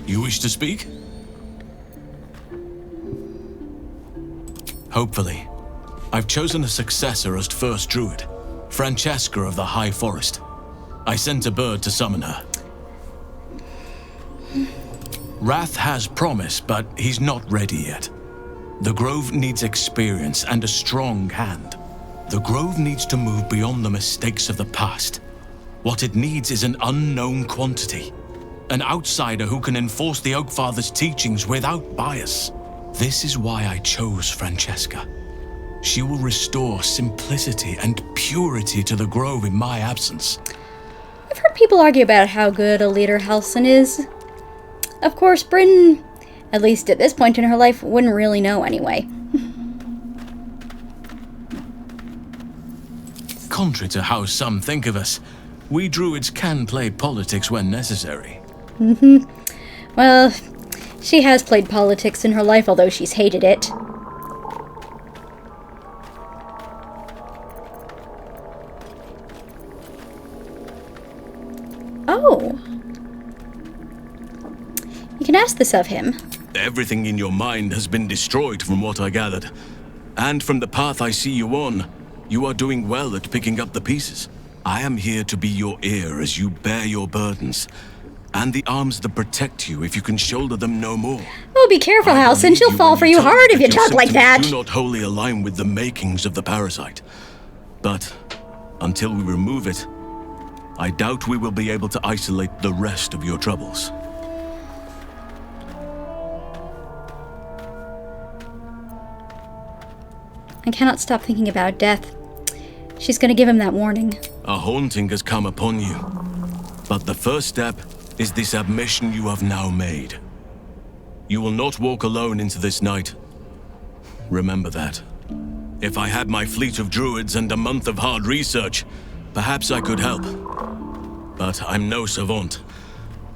You wish to speak? Hopefully. I've chosen a successor as first druid, Francesca of the High Forest. I sent a bird to summon her. Wrath has promise, but he's not ready yet. The Grove needs experience and a strong hand. The Grove needs to move beyond the mistakes of the past. What it needs is an unknown quantity. An outsider who can enforce the Oakfather's teachings without bias. This is why I chose Francesca. She will restore simplicity and purity to the Grove in my absence. I've heard people argue about how good a leader Halsin is. Of course, Bryn, at least at this point in her life, wouldn't really know anyway. Contrary to how some think of us, we druids can play politics when necessary. Well, she has played politics in her life, although she's hated it. Oh. You can ask this of him. Everything in your mind has been destroyed from what I gathered. And from the path I see you on, you are doing well at picking up the pieces. I am here to be your ear as you bear your burdens, and the arms that protect you if you can shoulder them no more. Oh, be careful, Halsin. She'll fall for you hard if you talk like that. Do not wholly align with the makings of the parasite. But until we remove it, I doubt we will be able to isolate the rest of your troubles. I cannot stop thinking about death. She's gonna give him that warning. A haunting has come upon you. But the first step is this admission you have now made. You will not walk alone into this night. Remember that. If I had my fleet of druids and a month of hard research, perhaps I could help. But I'm no savant.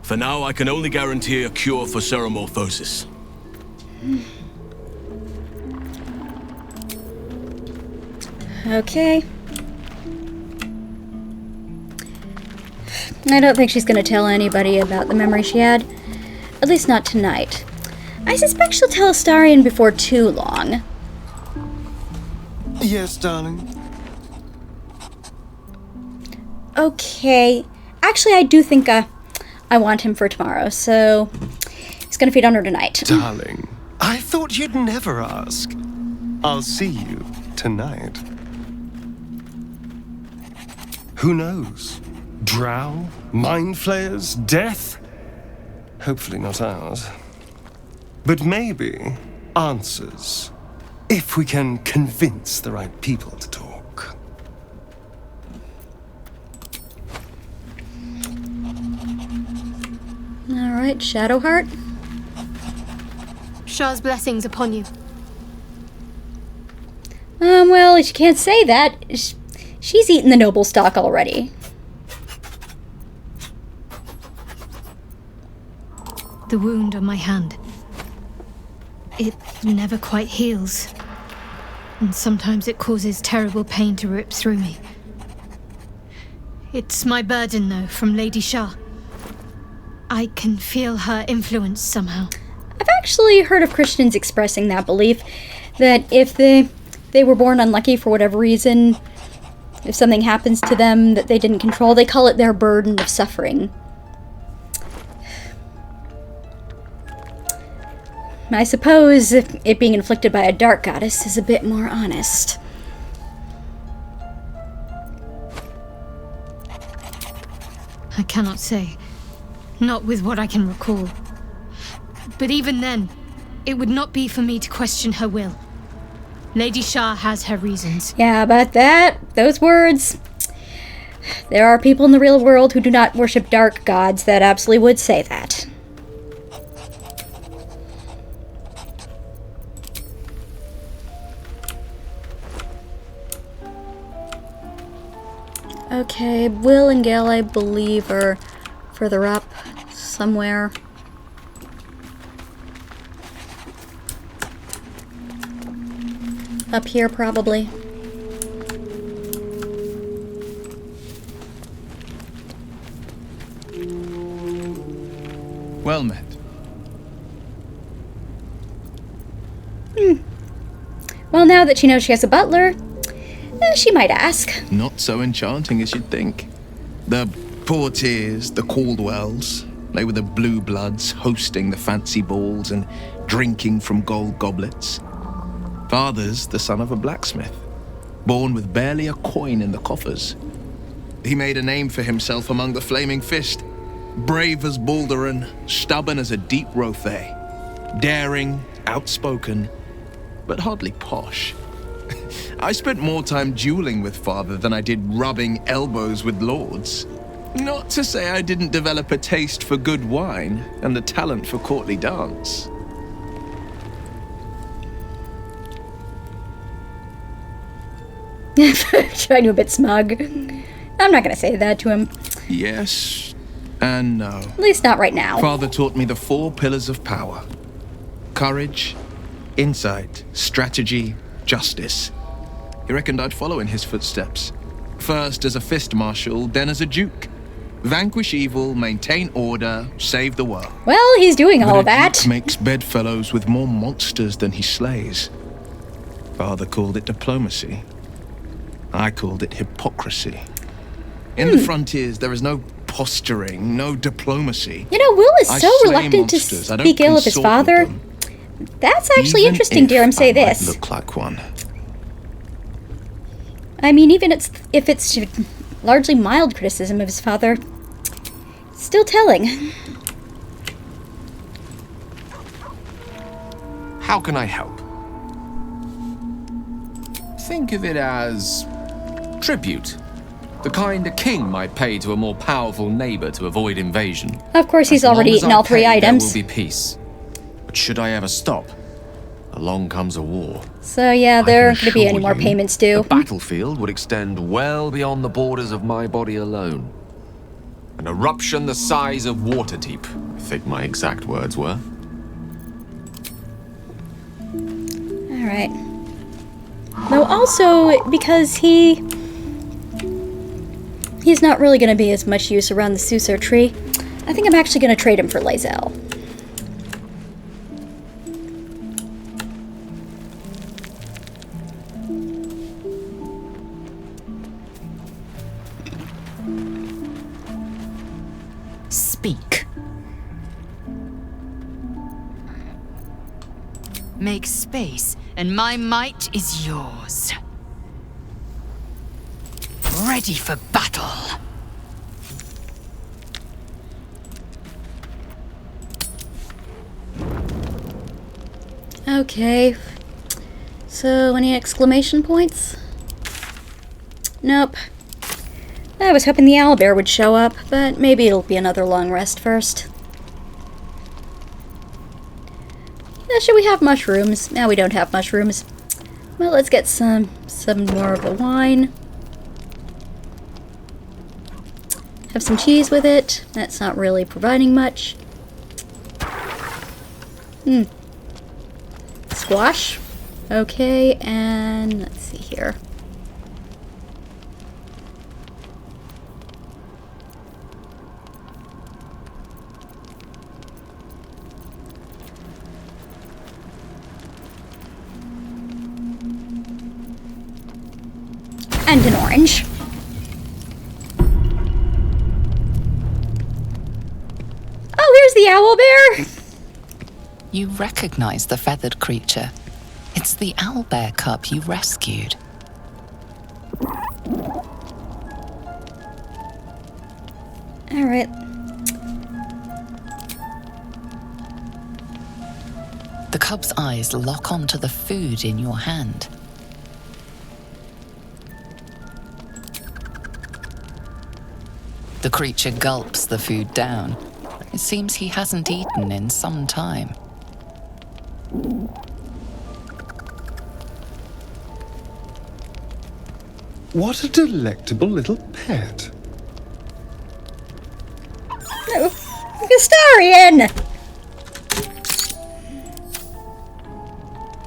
For now, I can only guarantee a cure for ceremorphosis. Okay. I don't think she's gonna tell anybody about the memory she had. At least not tonight. I suspect she'll tell Astarion before too long. Yes, darling. Okay. Actually, I do think I want him for tomorrow, so he's gonna feed on her tonight. Darling, I thought you'd never ask. I'll see you tonight. Who knows? Drow? Mind flayers? Death? Hopefully not ours. But maybe answers. If we can convince the right people to talk. Alright, Shadowheart. Shah's blessings upon you. Well, you can't say that. She's eaten the noble stock already. The wound on my hand. It never quite heals. And sometimes it causes terrible pain to rip through me. It's my burden, though, from Lady Shah. I can feel her influence somehow. I've actually heard of Christians expressing that belief, that if they were born unlucky for whatever reason, if something happens to them that they didn't control, they call it their burden of suffering. I suppose it being inflicted by a dark goddess is a bit more honest. I cannot say. Not with what I can recall. But even then, it would not be for me to question her will. Lady Shah has her reasons. Yeah, but those words... There are people in the real world who do not worship dark gods that absolutely would say that. Okay, Will and Gale, I believe, are further up somewhere. Up here, probably. Well met. Well, now that she knows she has a butler, she might ask. Not so enchanting as you'd think. The Portiers, the Caldwells, they were the blue bloods hosting the fancy balls and drinking from gold goblets. Father's the son of a blacksmith, born with barely a coin in the coffers. He made a name for himself among the Flaming Fist. Brave as Balduran, stubborn as a deep Rothay, daring, outspoken, but hardly posh. I spent more time dueling with Father than I did rubbing elbows with lords. Not to say I didn't develop a taste for good wine and the talent for courtly dance. Trying to a bit smug. I'm not gonna say that to him. Yes and no. At least not right now. Father taught me the 4 pillars of power. Courage, insight, strategy, justice. He reckoned I'd follow in his footsteps. First as a fist marshal, then as a duke. Vanquish evil, maintain order, save the world. Well, he's doing all of But a that. duke makes bedfellows with more monsters than he slays. Father called it diplomacy. I called it hypocrisy. In the frontiers, there is no posturing, no diplomacy. You know, Will is I so slay reluctant to monsters, I don't speak ill of his consort with father. them. That's actually Even interesting, if dear him say I might this. look like one. I mean, even if it's largely mild criticism of his father, still telling. How can I help? Think of it as tribute. The kind a king might pay to a more powerful neighbor to avoid invasion. Of course, he's As long already as eaten I all 3 pay, items. There will be peace. But should I ever stop, along comes a war. So yeah, there aren't going to be any more payments due. The battlefield would extend well beyond the borders of my body alone. An eruption the size of Waterdeep, I think my exact words were. Alright. Though also, because he's not really going to be as much use around the Susur tree, I think I'm actually going to trade him for Lae'zel. Speak. Make space, and my might is yours. Ready for battle. Okay. So, any exclamation points? Nope. I was hoping the owlbear would show up, but maybe it'll be another long rest first. Should we have mushrooms? No, we don't have mushrooms. Well, let's get some more of the wine. Have some cheese with it. That's not really providing much. Squash. Okay, and let's see here. And an orange. Oh, here's the owlbear! You recognize the feathered creature. It's the owlbear cub you rescued. All right. The cub's eyes lock onto the food in your hand. The creature gulps the food down. It seems he hasn't eaten in some time. What a delectable little pet. No, Gastarian!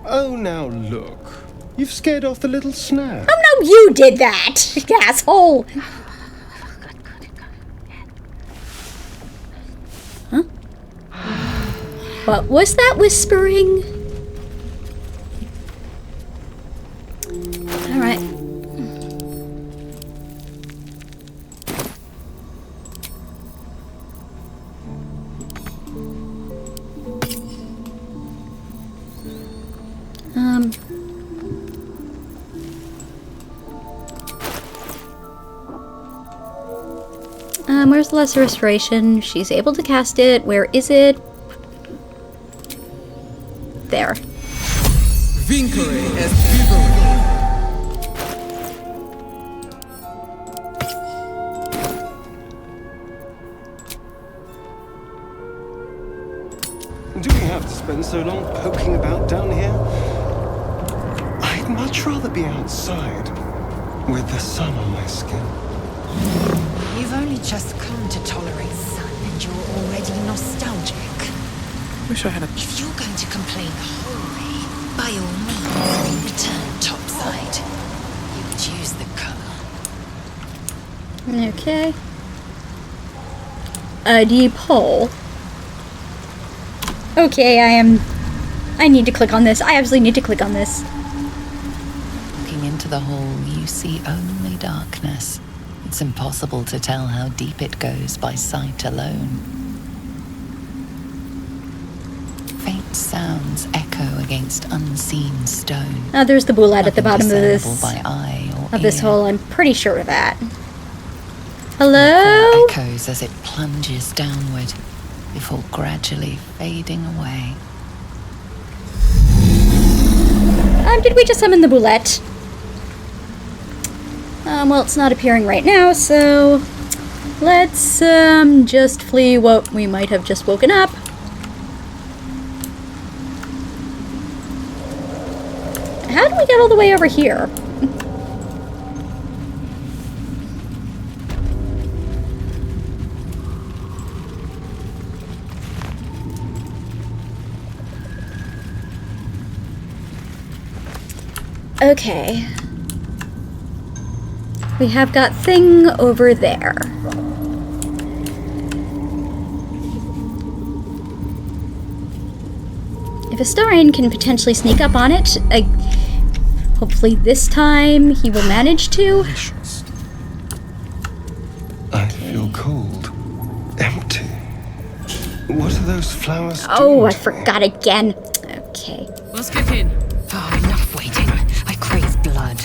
Oh, now look. You've scared off the little snap. Oh no, you did that, you asshole! Huh? What was that whispering? Alright. Where's the Lesser Restoration? She's able to cast it. Where is it? There. Vincere est vivere. Do we have to spend so long poking about down here? I'd much rather be outside, with the sun on my skin. You've only just come to tolerate sun and you're already nostalgic. Wish I had a... If you're going to complain the whole way, by all means, return topside. You could use the cover. Okay. A deep hole. Okay, I need to click on this. I absolutely need to click on this. Looking into the hole, you see only darkness. It's impossible to tell how deep it goes by sight alone. Faint sounds echo against unseen stone. Oh, there's the bullet at the bottom of Discernible by eye or this ear. hole. I'm pretty sure of that. Hello? Echoes as it plunges downward before gradually fading away. Did we just summon the boulette? Well, it's not appearing right now, so let's just flee what we might have just woken up. How do we get all the way over here? Okay. We have got thing over there. If Astarion can potentially sneak up on it, hopefully this time he will manage to. I feel cold. Empty. What are those flowers doing? Oh, I forgot again. Okay. Let's kick in. Oh, enough waiting. I crave blood.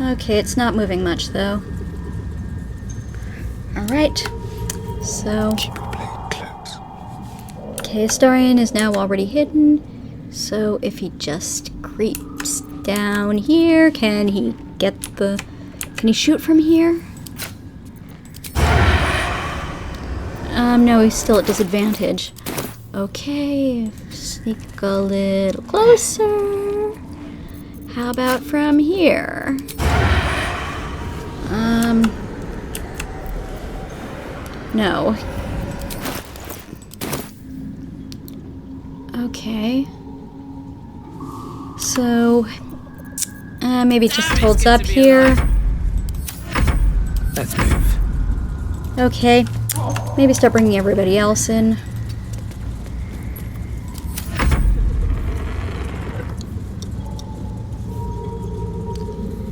Okay, it's not moving much though. Alright. So. Okay, Astarion is now already hidden. So if he just creeps down here, can he get the... Can he shoot from here? No, he's still at disadvantage. Okay, sneak a little closer. How about from here? No. Okay. So, maybe it just holds up here. Let's move. Okay. Maybe start bringing everybody else in.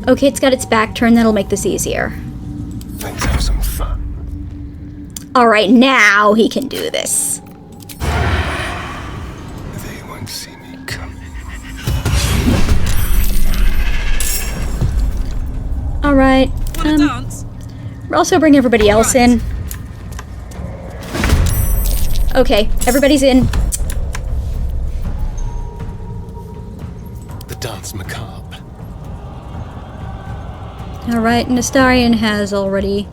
Okay, it's got its back turned. That'll make this easier. Let's have some fun. Alright, now he can do this. They won't see me coming. Alright. Also bring everybody else in. Okay, everybody's in. The dance macabre. Alright, Nestarian has already.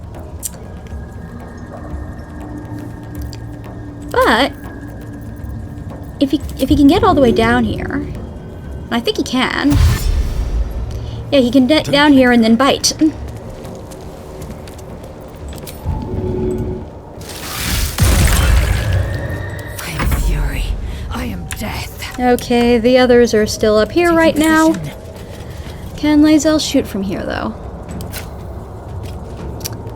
But if he can get all the way down here, and I think he can. Yeah, he can get down here and then bite. I am fury. I am death. Okay, the others are still up here right now. Can Lae'zel shoot from here, though?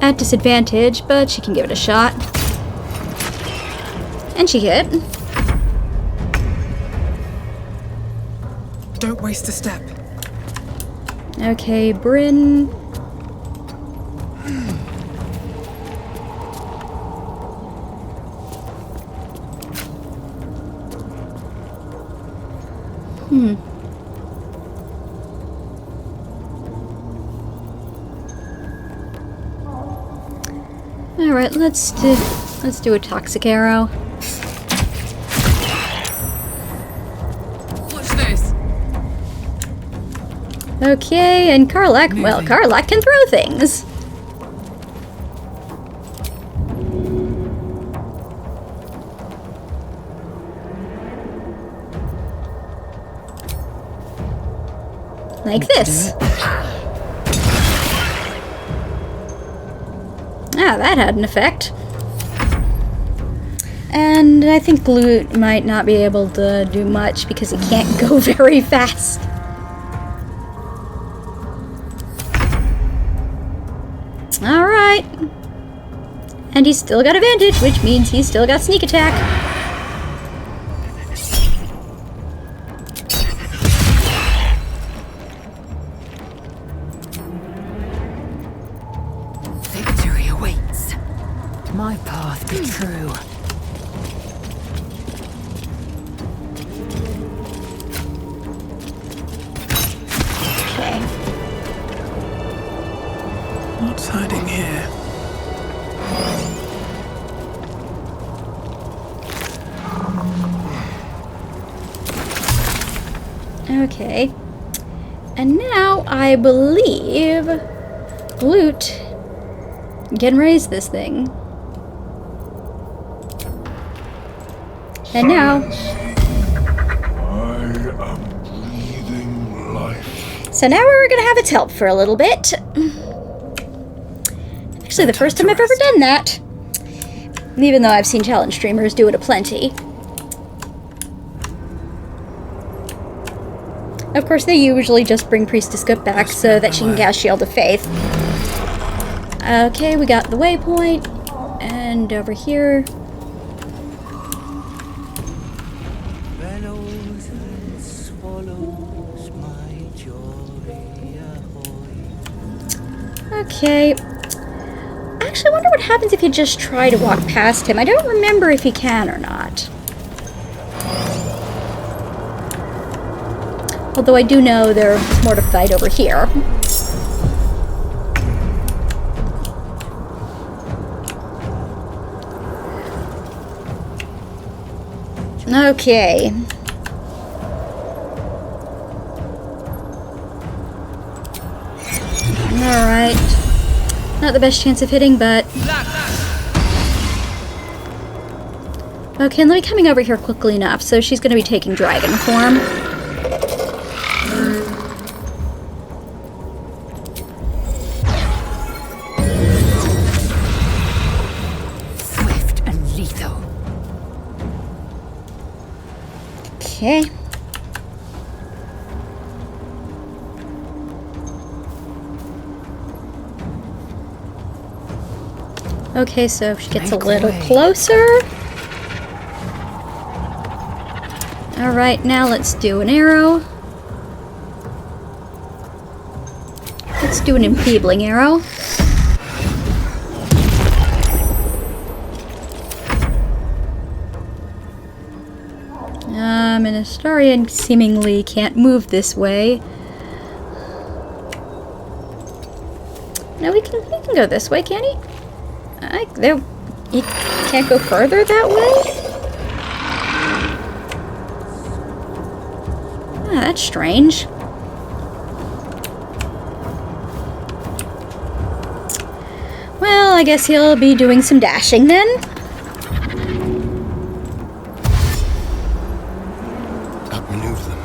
At disadvantage, but she can give it a shot. And she hit. Don't waste a step. Okay, Bryn. Alright, let's do a toxic arrow. Watch this. Okay, and Karlak, well, Karlak can throw things. Like this. Ah, that had an effect. And I think Glute might not be able to do much because he can't go very fast. Alright. And he's still got advantage, which means he's still got sneak attack. Victory awaits. My path be true. Okay. What's hiding here? Okay. And now I believe Glute can raise this thing. And now. I am breathing life. So now we're gonna have its help for a little bit. Actually, the first time I've ever done that. Even though I've seen challenge streamers do it aplenty. Of course, they usually just bring Priestess Scoop back so that she can cast Shield of Faith. Okay, we got the waypoint. And over here. Okay. Actually, I wonder what happens if you just try to walk past him. I don't remember if he can or not. Although I do know there's more to fight over here. Okay. Alright. Not the best chance of hitting, but... Okay, and let me coming over here quickly enough, so she's going to be taking dragon form. Swift and lethal. Okay. Okay, so if she gets a little closer. Alright, now let's do an arrow. Let's do an enfeebling arrow. an Astarian seemingly can't move this way. No, he can go this way, can he? He can't go further that way? Ah, that's strange. Well, I guess he'll be doing some dashing then. Outmaneuver them.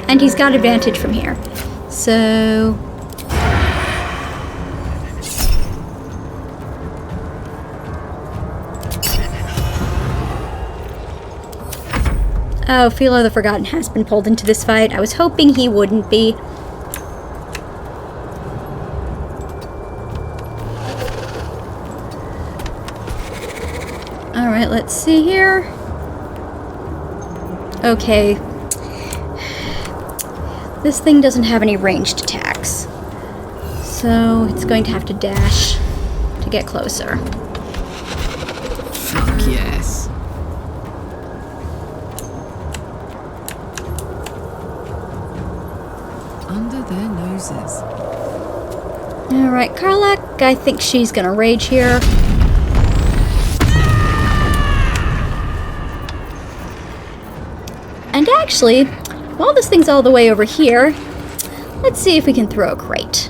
And he's got advantage from here. So... Oh, Philo the Forgotten has been pulled into this fight. I was hoping he wouldn't be. Alright, let's see here. Okay. This thing doesn't have any ranged attacks. So it's going to have to dash to get closer. Fuck yes. Under their noses. Alright, Karlak, I think she's gonna rage here. And actually, while this thing's all the way over here, let's see if we can throw a crate.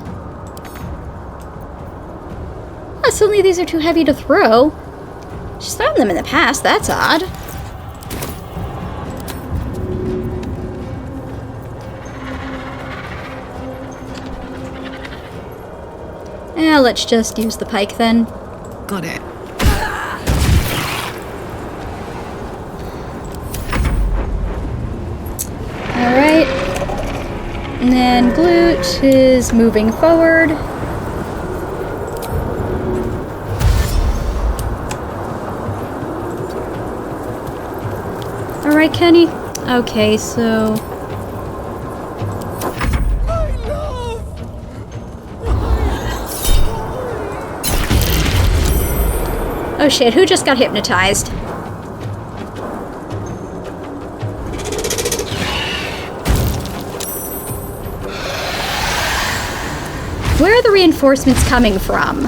Oh, suddenly these are too heavy to throw. She's thrown them in the past, that's odd. Yeah, let's just use the pike then. Got it. Alright. And then Glute is moving forward. Alright, Kenny. Okay, so... Oh shit, who just got hypnotized? Where are the reinforcements coming from?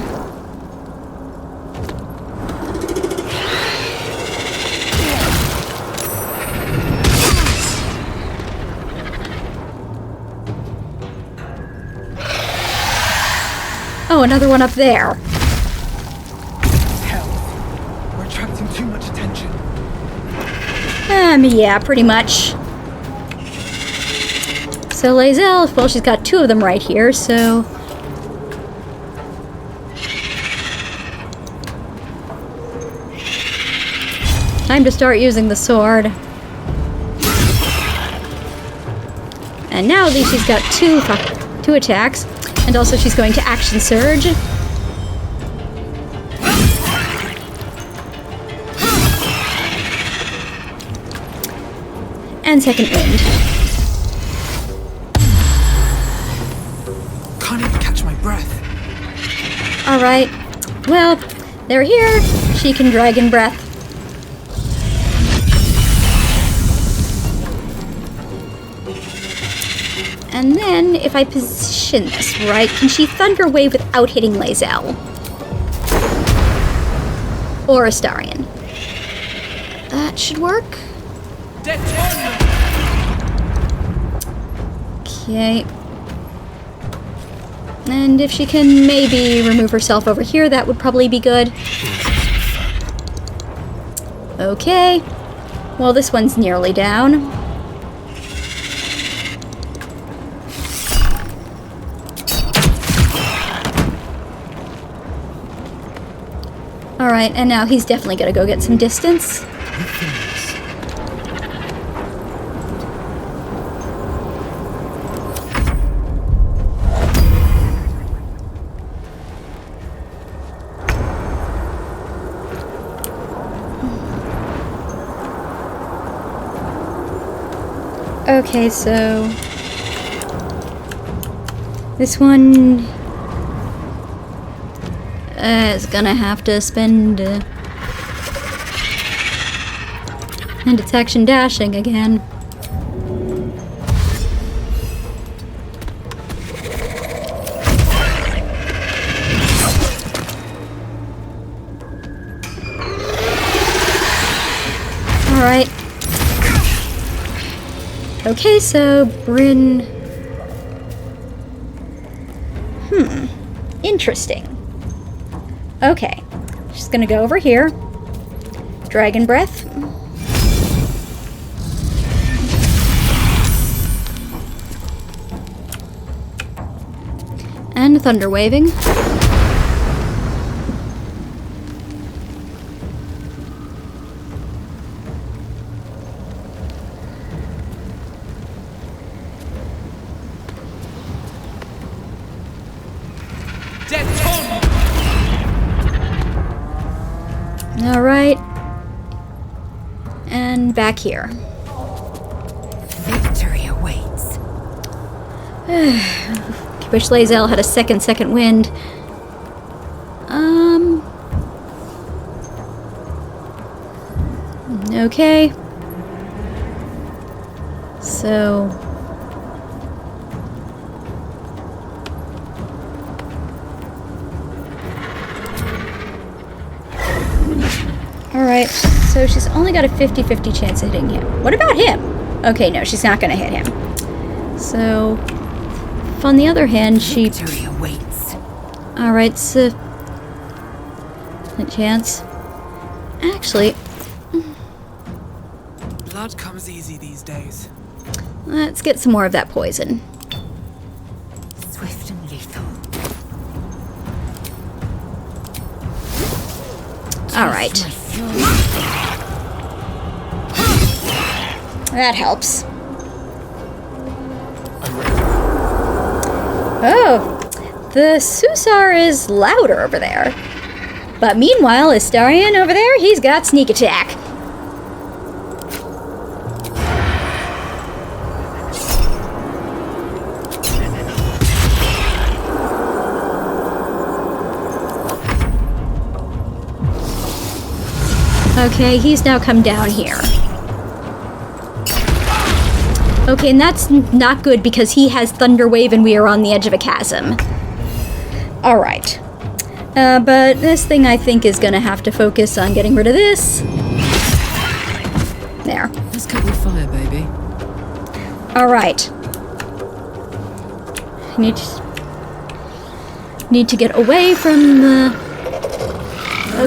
Oh, another one up there. We're attracting too much attention. Yeah, pretty much. So Lae'zel, well, she's got two of them right here, so... Time to start using the sword. And now at least she's got two attacks, and also she's going to action surge. And second wind. Can't even catch my breath. Alright. Well, they're here. She can dragon breath. And then, if I position this right, can she Thunder Wave without hitting Lae'zel? Or Astarian? That should work. Okay. And if she can maybe remove herself over here, that would probably be good. Okay. Well, this one's nearly down. Alright, and now he's definitely gonna go get some distance. Okay, so... this one... Is gonna have to spend and it's action dashing again. All right. Okay, so Bryn. Interesting. Okay, she's gonna go over here. Dragon breath. And thunder waving. All right. And back here. Victory awaits. Wish Lae'zel had a second wind. Okay. So. Alright, so she's only got a 50-50 chance of hitting him. What about him? Okay, no, she's not gonna hit him. So, if on the other hand, she... Victory awaits. Alright, so... a chance. Actually... Blood comes easy these days. Let's get some more of that poison. Swift and lethal. Alright. That helps. Oh, the Susar is louder over there. But meanwhile, Astarion over there, he's got sneak attack. Okay, he's now come down here. Okay, and that's not good because he has Thunder Wave and we are on the edge of a chasm. Alright. But this thing I think is gonna have to focus on getting rid of this. There. Let's cut your fire, baby. Alright. Need to get away from the...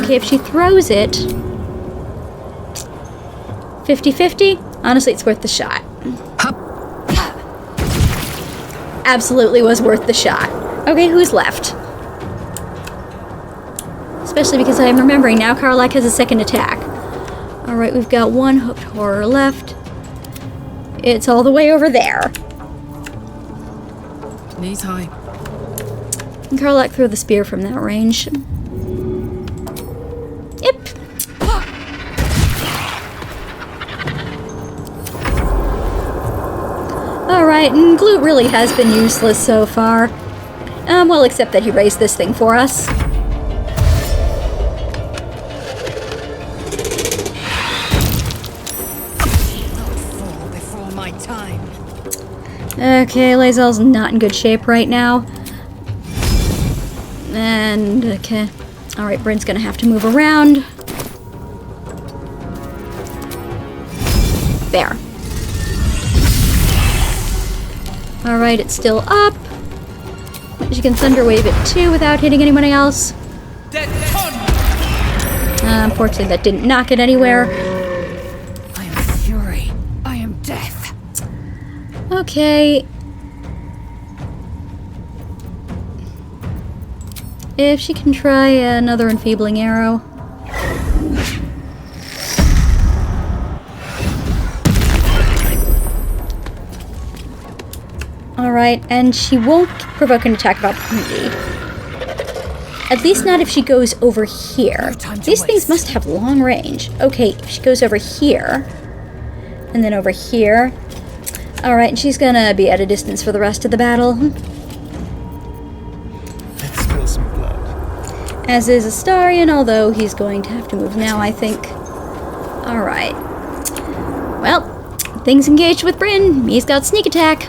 Okay, if she throws it... 50-50? Honestly, it's worth the shot. Absolutely was worth the shot. Okay, who's left? Especially because I'm remembering now Karlach has a second attack. Alright, we've got one hooked horror left. It's all the way over there. Knees high. And Karlach threw the spear from that range. Yep. Alright, and Glute really has been useless so far. Well, except that he raised this thing for us. Okay, Lae'zel's not in good shape right now. And, okay. Alright, Bryn's gonna have to move around. There. Alright, it's still up. She can Thunder Wave it too without hitting anyone else. Unfortunately, that didn't knock it anywhere. I am fury. I am death. Okay. If she can try another enfeebling arrow. Alright, and she won't provoke an attack of opportunity. At least not if she goes over here. These things must have long range. Okay, if she goes over here, and then over here. Alright, and she's gonna be at a distance for the rest of the battle. Let's spill some blood. As is Astarion, although he's going to have to move now, I think. Alright. Well, things engaged with Bryn. He's got sneak attack.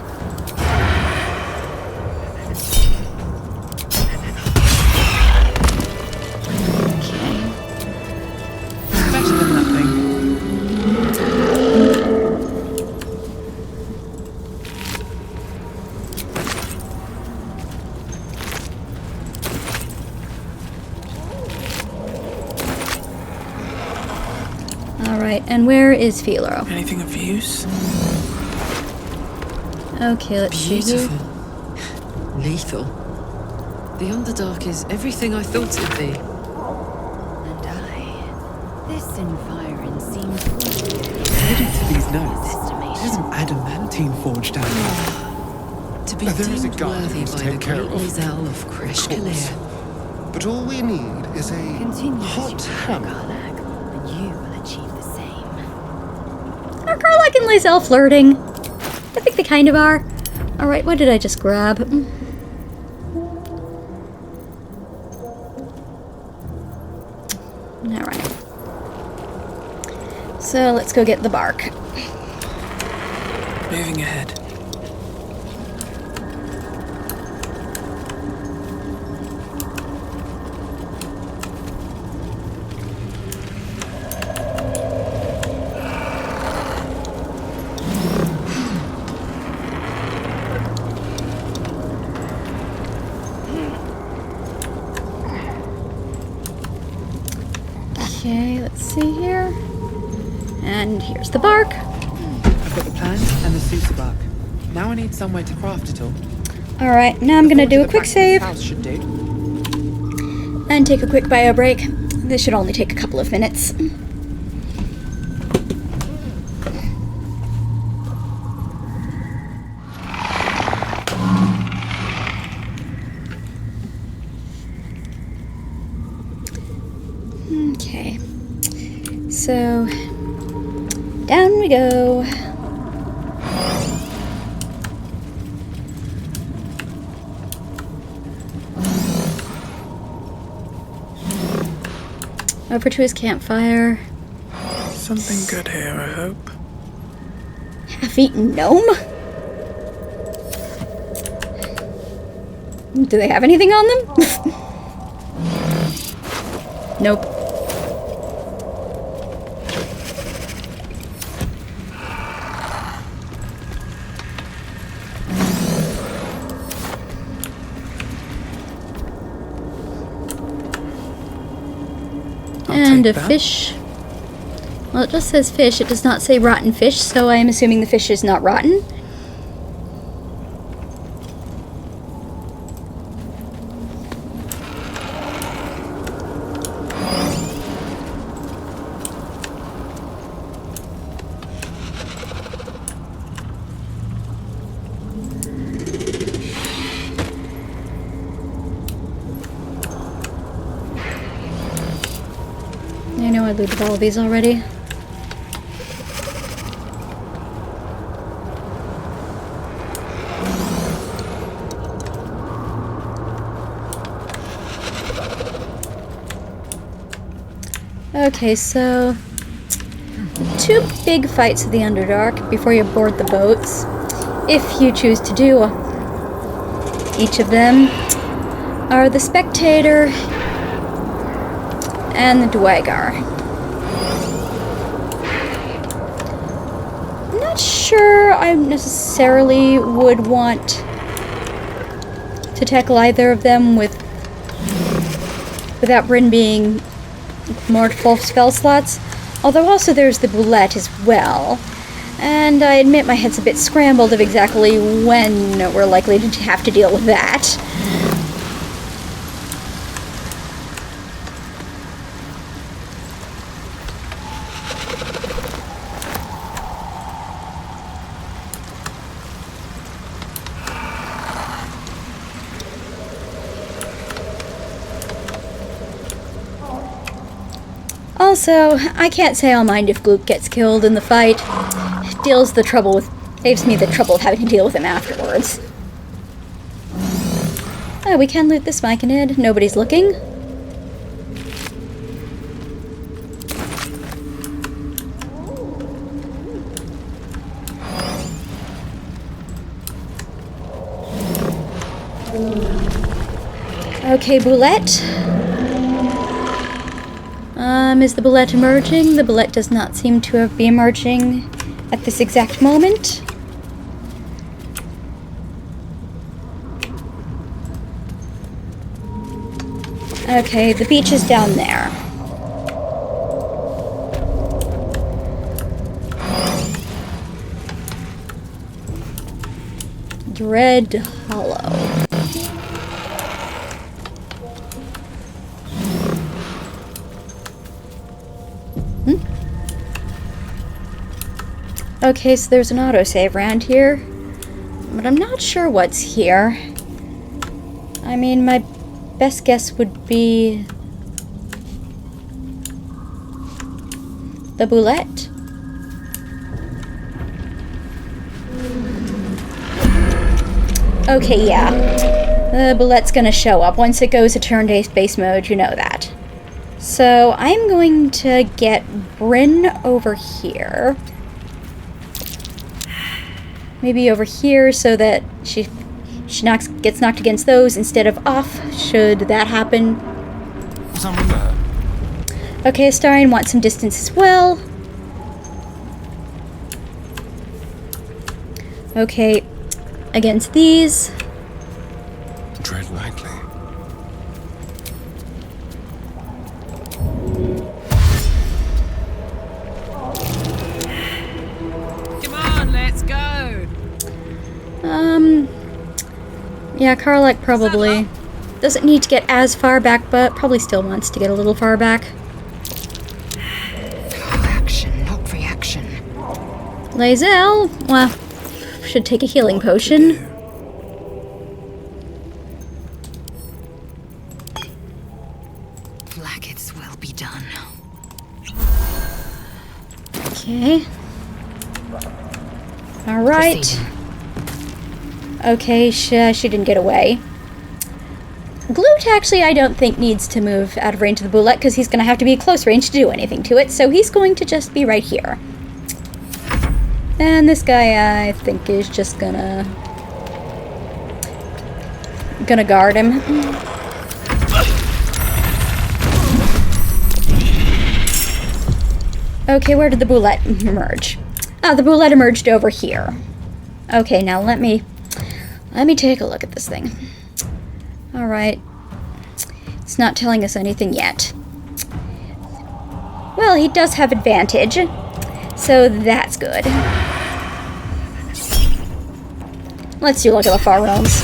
Alright, and where is Philo? Anything of use? Okay, let's see here. Beautiful. Lethal. The Underdark is everything I thought it'd be. This environ seems According to these notes, there's an adamantine forge down there. To be There is a deemed guard worthy who's by take the care great of. Lizelle of Kreshkalir. But all we need is a hot hammer. and you will achieve the same. Are Karlach and Lysel flirting? I think they kind of are. Alright, what did I just grab? Alright. So let's go get the bark. Moving ahead. Okay, let's see here. And here's the bark. I've got the plant and the Sousa bark. Now I need somewhere to craft it all. Alright, now I'm gonna do a quick save. House should do. And take a quick bio break. This should only take a couple of minutes. Okay. So, down we go. Over to his campfire. Something good here, I hope. Half-eaten gnome? Do they have anything on them? Nope. And a fish. Well, it just says fish. It does not say rotten fish, so I am assuming the fish is not rotten. I know I looted all of these already. Okay, so two big fights of the Underdark before you board the boats, if you choose to do each of them, are the Spectator and the Duergar. I'm not sure I necessarily would want to tackle either of them without Bryn being more full spell slots, although also there's the Boulette as well. And I admit my head's a bit scrambled of exactly when we're likely to have to deal with that. Also, I can't say I'll mind if Gloop gets killed in the fight. Saves me the trouble of having to deal with him afterwards. Oh, we can loot this Myconid. Nobody's looking. Okay, Boulette. Is the Boulette emerging? The Boulette does not seem to be emerging at this exact moment. Okay, the beach is down there. Dread Hollow. Okay, so there's an autosave around here, but I'm not sure what's here. I mean, my best guess would be the Boulette. Okay, yeah. The Boulette's gonna show up. Once it goes to turn-based base mode, you know that. So, I'm going to get Bryn over here. Maybe over here so that she gets knocked against those instead of off, should that happen. What's up with that? Okay, Astarion wants some distance as well. Okay, against these. Tread lightly. Come on, let's go. Yeah, Karlak probably doesn't need to get as far back, but probably still wants to get a little far back. Action, not reaction. Lae'zel, well, should take a healing potion. Blackets will be done. Okay. Alright. Okay, she didn't get away. Gloot actually I don't think needs to move out of range of the Boulette because he's going to have to be close range to do anything to it, so he's going to just be right here. And this guy I think is just gonna guard him. Okay, where did the Boulette emerge? Ah, the Boulette emerged over here. Okay, now let me take a look at this thing. Alright. It's not telling us anything yet. Well, he does have advantage, so that's good. Let's do a look at the far realms.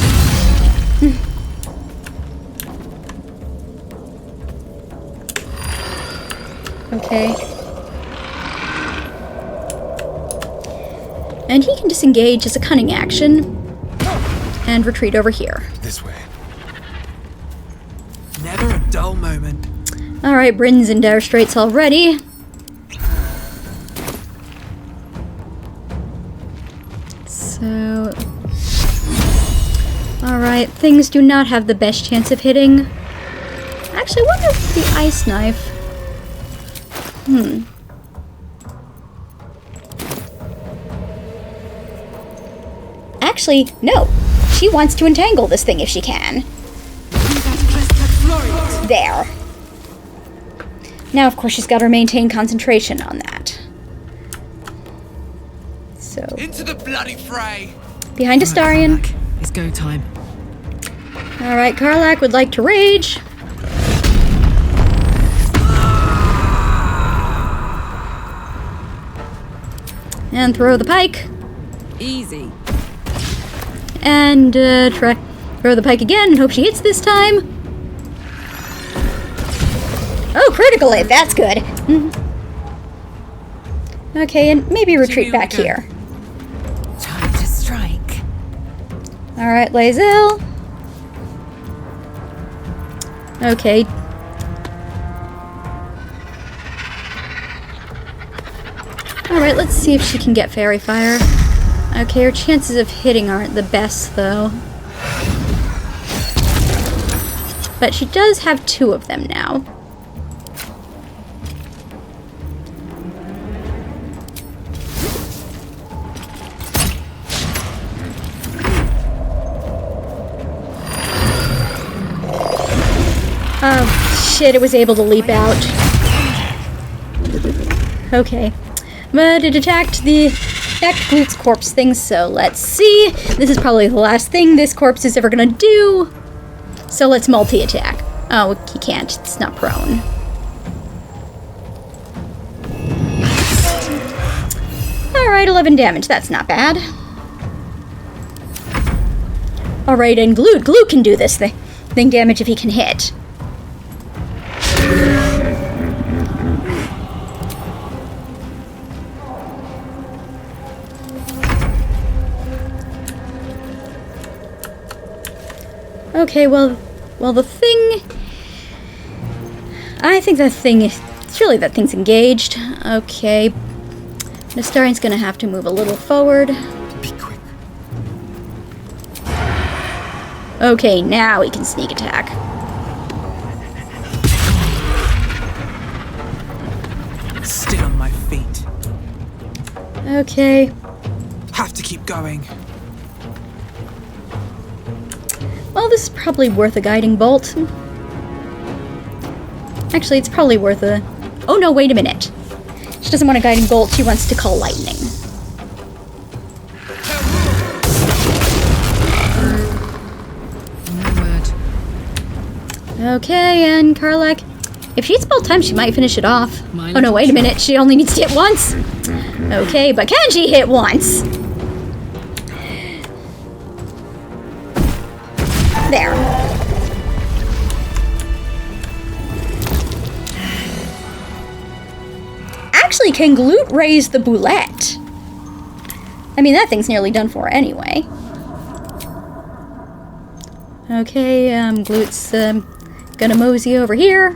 Okay. And he can disengage as a cunning action and retreat over here. This way. Never a dull moment. Alright, Bryn's in dire straits already. So... Alright, things do not have the best chance of hitting. Actually, I wonder if the ice knife... Actually, no. She wants to entangle this thing if she can. There. Now, of course, she's got to maintain concentration on that. So... Into the bloody fray! Behind Astarion. It's go time. Alright, Karlak would like to rage. And throw the pike. Easy. And try throw the pike again and hope she hits this time. Oh, critical hit. That's good. Okay, and maybe retreat back here. Time to strike. Alright, Lae'zel. Okay. Alright, let's see if she can get Fairy Fire. Okay, her chances of hitting aren't the best, though. But she does have 2 of them now. Oh, shit, it was able to leap out. Okay. But it attacked Glute's corpse thing, so let's see. This is probably the last thing this corpse is ever gonna do. So let's multi-attack. Oh, he can't. It's not prone. Alright, 11 damage. That's not bad. Alright, and Glute. Glute can do this thing damage if he can hit. Okay, well, the thing... I think that thing is... Surely that thing's engaged. Okay. Nestarian's gonna have to move a little forward. Be quick. Okay, now he can sneak attack. Still on my feet. Okay. Have to keep going. Well, this is probably worth a guiding bolt. Actually, it's probably worth a... Oh no, wait a minute. She doesn't want a guiding bolt, she wants to call lightning. Okay, and Karlak. If she hits both times, she might finish it off. Oh no, wait a minute. She only needs to hit once. Okay, but can she hit once? There. Actually, can Glute raise the boulette? I mean, that thing's nearly done for anyway. Okay, Glute's gonna mosey over here.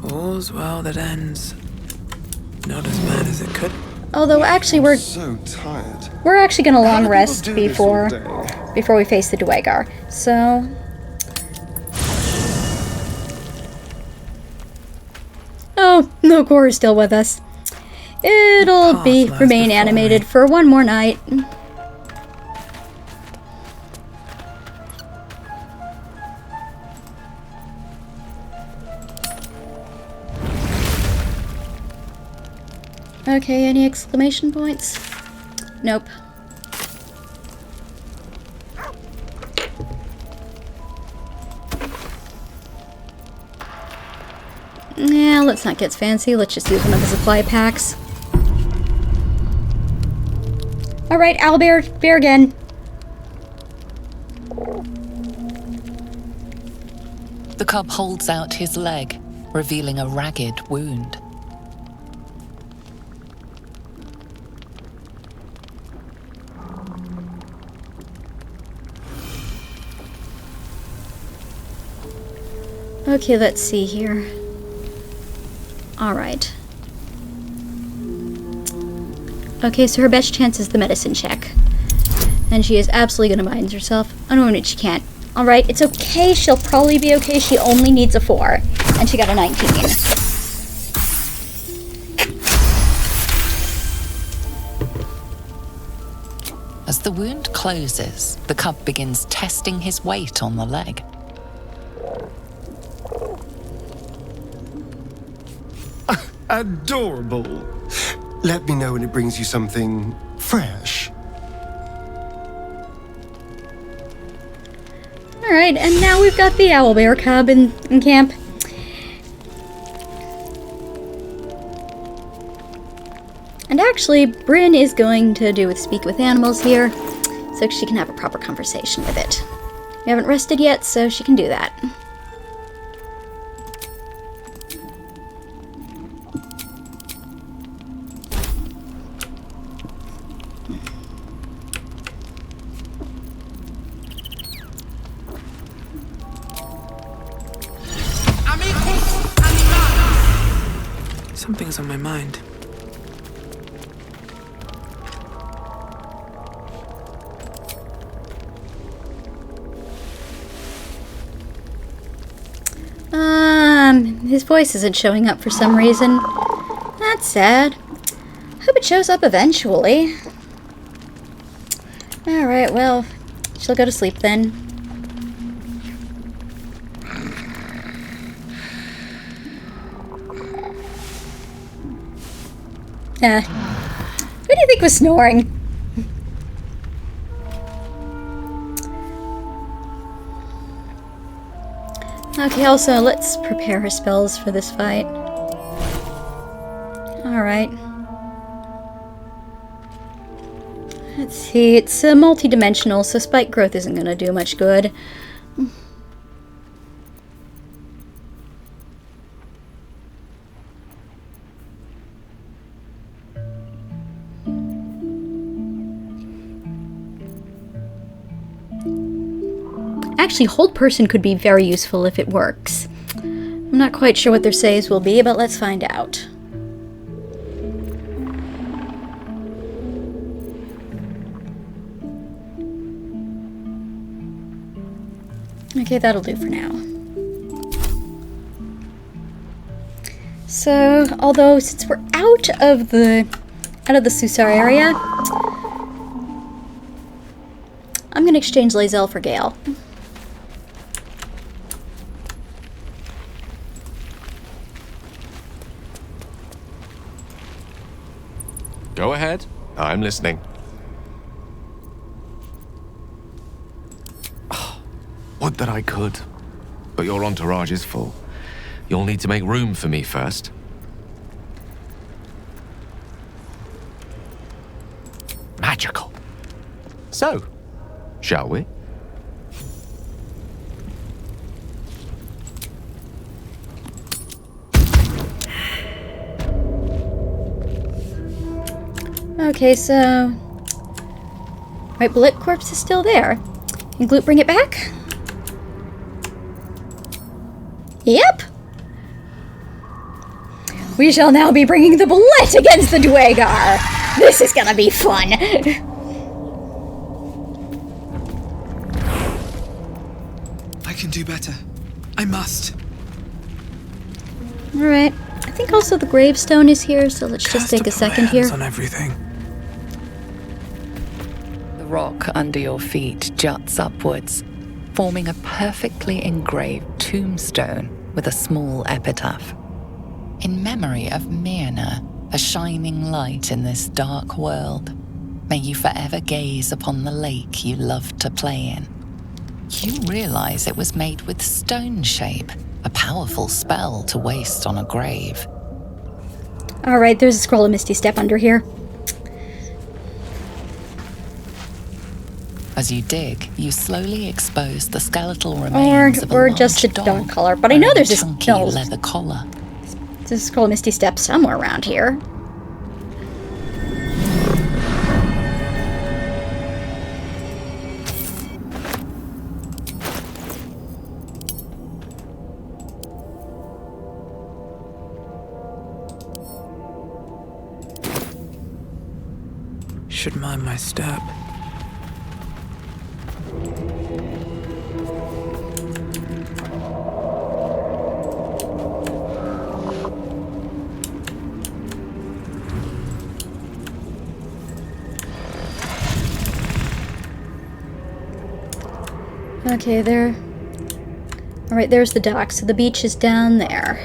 All's well that ends. Not as bad as it could. Although, actually, we're so tired. We're actually gonna long rest do this before all day? we face the Duergar. So. Oh, no, Core is still with us. It'll remain animated for one more night. Okay, any exclamation points? Nope. Yeah, let's not get fancy. Let's just use one of the supply packs. Alright, Owlbear, bear again. The cub holds out his leg, revealing a ragged wound. Okay, let's see here. Alright. Okay, so her best chance is the medicine check. And she is absolutely gonna bind herself. Oh no, she can't. Alright, it's okay. She'll probably be okay. She only needs a 4. And she got a 19. As the wound closes, the cub begins testing his weight on the leg. Adorable. Let me know when it brings you something fresh. Alright, and now we've got the owlbear cub in camp. And actually, Bryn is going to do Speak with Animals here, so she can have a proper conversation with it. We haven't rested yet, so she can do that. Something's on my mind. His voice isn't showing up for some reason. That's sad. Hope it shows up eventually. Alright, well, she'll go to sleep then. Who do you think was snoring? Okay, also, let's prepare her spells for this fight. Alright. Let's see, it's multi-dimensional, so spike growth isn't going to do much good. Actually, hold person could be very useful if it works. I'm not quite sure what their saves will be, but let's find out. Okay, that'll do for now. So, although since we're out of the Susar area, I'm gonna exchange Lae'zel for Gale. Go ahead. I'm listening. Would that I could. But your entourage is full. You'll need to make room for me first. Magical. So, shall we? Okay, so... Right, Bullet Corpse is still there. Can Gloop bring it back? Yep! We shall now be bringing the bullet against the Duergar! This is gonna be fun! I can do better. I must. Alright. I think also the gravestone is here, so let's just take a second here. On everything. The rock under your feet juts upwards, forming a perfectly engraved tombstone with a small epitaph. In memory of Myrna, a shining light in this dark world, may you forever gaze upon the lake you loved to play in. You realize it was made with stone shape, a powerful spell to waste on a grave. Alright, there's a scroll of Misty Step under here. As you dig, you slowly expose the skeletal remains of a Or large just a dog dog collar, but I know there's this chunky leather collar. There's a scroll of Misty Step somewhere around here. Should mind my step. Okay, there. Alright, there's the dock, so the beach is down there.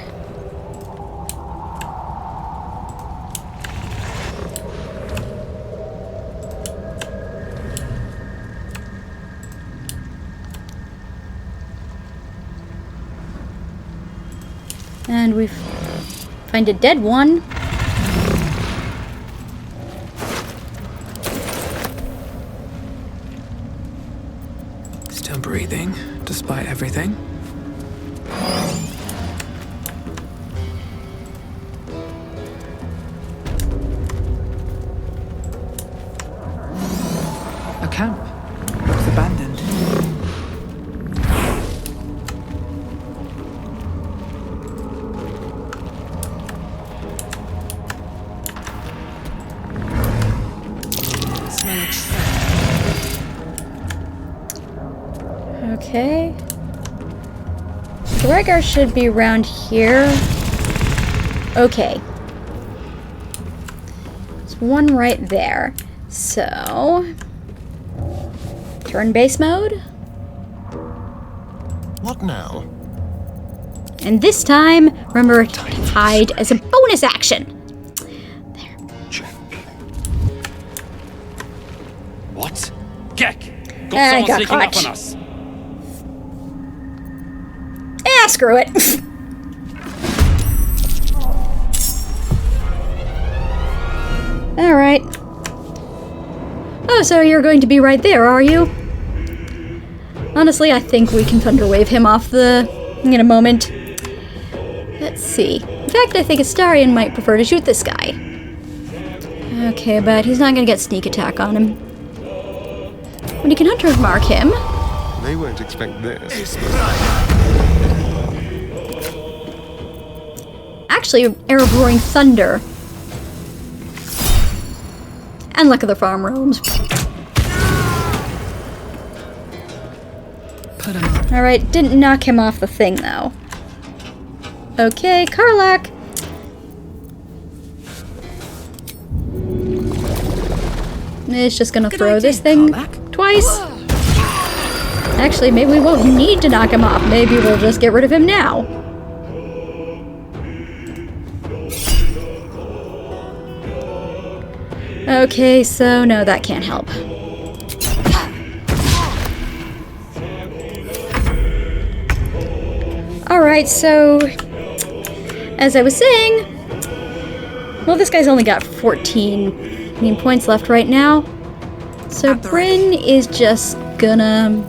And we find a dead one. Still breathing, despite everything. A camp. Looks abandoned. Okay. Duergar should be around here. Okay. There's one right there. So... turn-based mode. What now? And this time, remember to hide as a bonus action. What? Gek! I Got got someone sneaking up caught. on us. Screw it. Alright. Oh, so you're going to be right there, are you? Honestly, I think we can Thunderwave him off in a moment. Let's see. In fact, I think Astarion might prefer to shoot this guy. Okay, but he's not going to get sneak attack on him. When you can Hunter Mark him... They won't expect this. Actually, Air of Roaring Thunder. And Luck of the Farm Roams. Alright, didn't knock him off the thing, though. Okay, Karlak. It's just gonna throw this thing twice. Actually, maybe we won't need to knock him off. Maybe we'll just get rid of him now. Okay, so no, that can't help. Alright, so as I was saying, well, this guy's only got 14 points left right now. So Bryn is just gonna...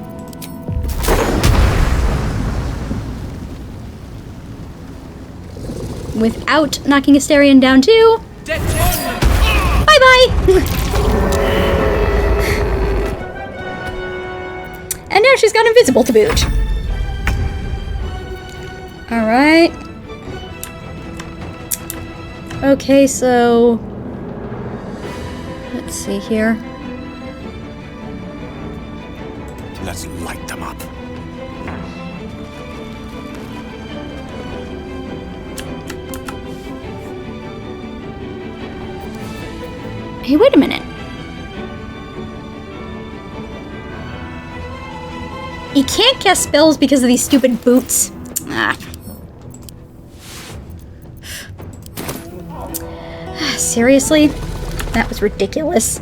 without knocking Astarion down too. Bye-bye! And now she's got invisible to boot. Alright. Okay, so... let's see here. Let's light them up. Hey, wait a minute. He can't cast spells because of these stupid boots. Ah. Seriously? That was ridiculous.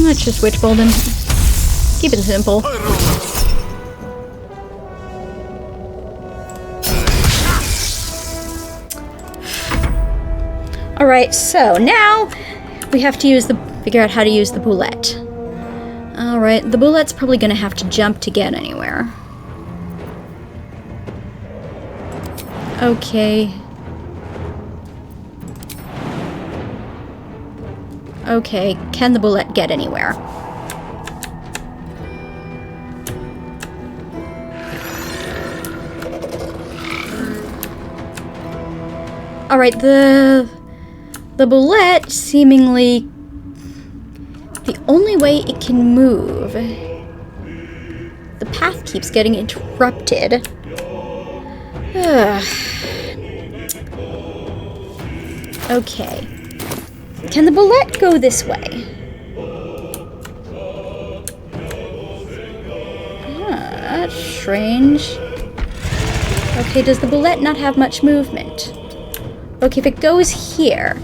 Let's just Witchbolt him. Keep it simple. Alright, so now we have to figure out how to use the boulette. Alright, the boulette's probably gonna have to jump to get anywhere. Okay. Okay, can the boulette get anywhere? Alright, the boulette seemingly the only way it can move. The path keeps getting interrupted. Okay. Can the boulette go this way? That's strange. Okay, does the boulette not have much movement? Okay, if it goes here...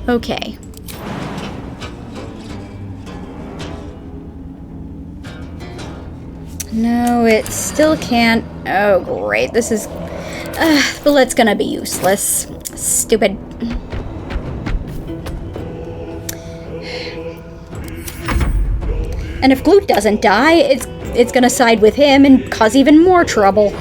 Okay. No, it still can't. Oh, great. This is... Bullet's gonna be useless. Stupid. And if Glute doesn't die, it's gonna side with him and cause even more trouble.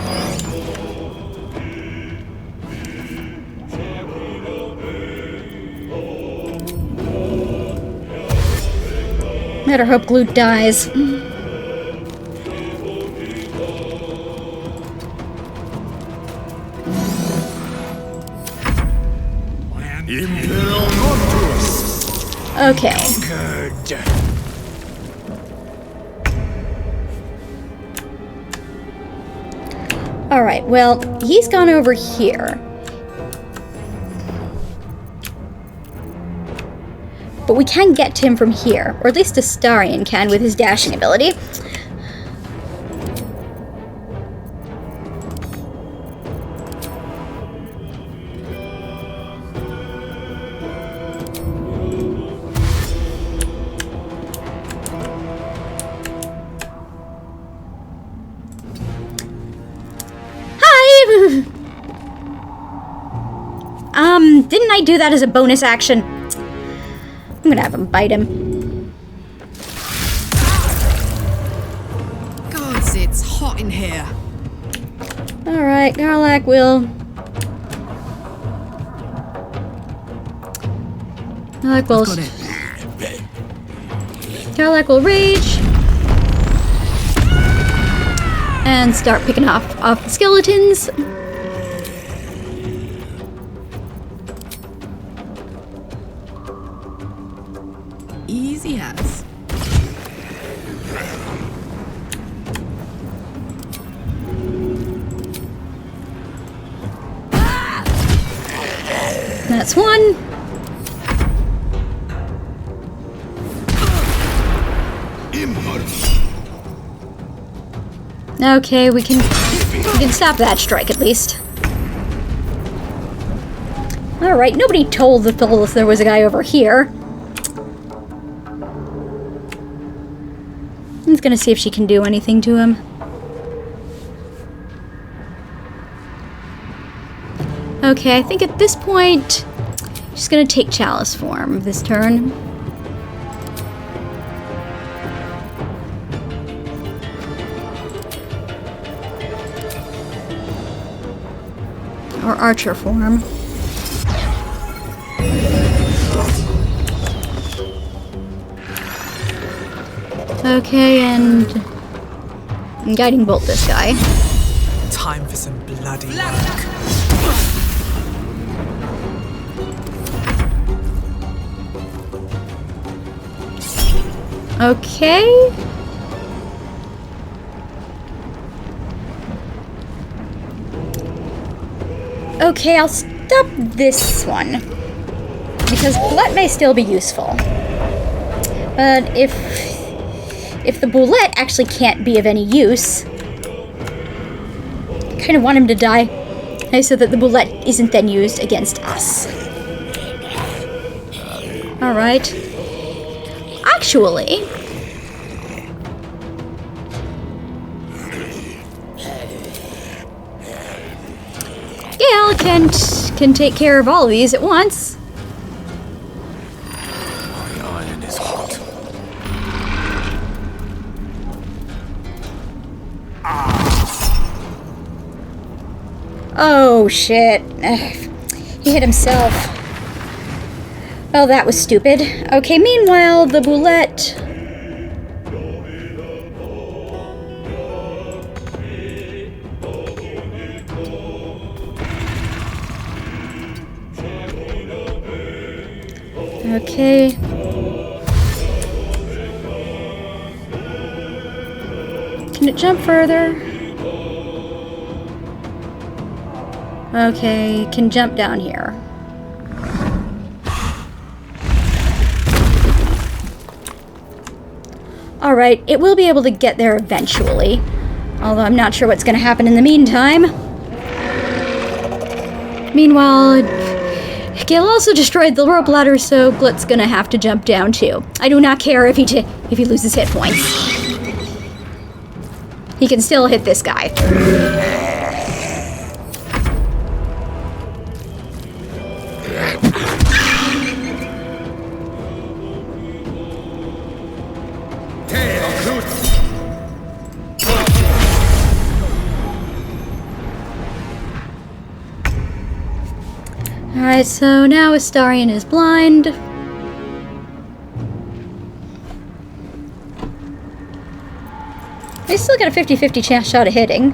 Better hope Glute dies. Okay. Alright, well, he's gone over here. But we can get to him from here, or at least Astarion can with his dashing ability. Hi! Didn't I do that as a bonus action? I'm gonna have him bite him. Gods, it's hot in here. Alright, Garlac will... Garlac will rage. And start picking off the skeletons. Easy as. That's one. Okay, we can stop that strike at least. Alright, nobody told us there was a guy over here. I'm just gonna see if she can do anything to him. Okay, I think at this point, she's gonna take Chalice form this turn. Or Archer form. Okay, and Guiding Bolt this guy. Time for some bloody work. Okay. Okay, I'll stop this one. Because Boulette may still be useful. But if the Boulette actually can't be of any use, I kind of want him to die so that the Boulette isn't then used against us. Alright. Actually... Gale can take care of all of these at once. My iron is hot. Oh shit. He hit himself. Well, that was stupid. Okay, meanwhile, the Boulette... Okay. Can it jump further? Okay, can jump down here. Alright, it will be able to get there eventually. Although I'm not sure what's going to happen in the meantime. Meanwhile, Gale also destroyed the rope ladder, so Glit's going to have to jump down too. I do not care if he loses hit points. He can still hit this guy. Alright, so now Astarion is blind. He's still got a 50-50 shot of hitting.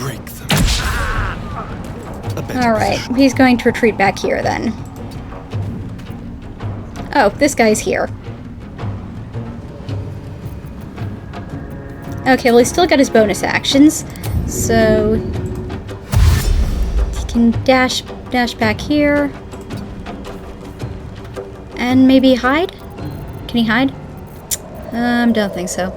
Break them. Alright, he's going to retreat back here then. Oh, this guy's here. Okay, well, he's still got his bonus actions, so he can dash back here. And maybe hide? Can he hide? Don't think so.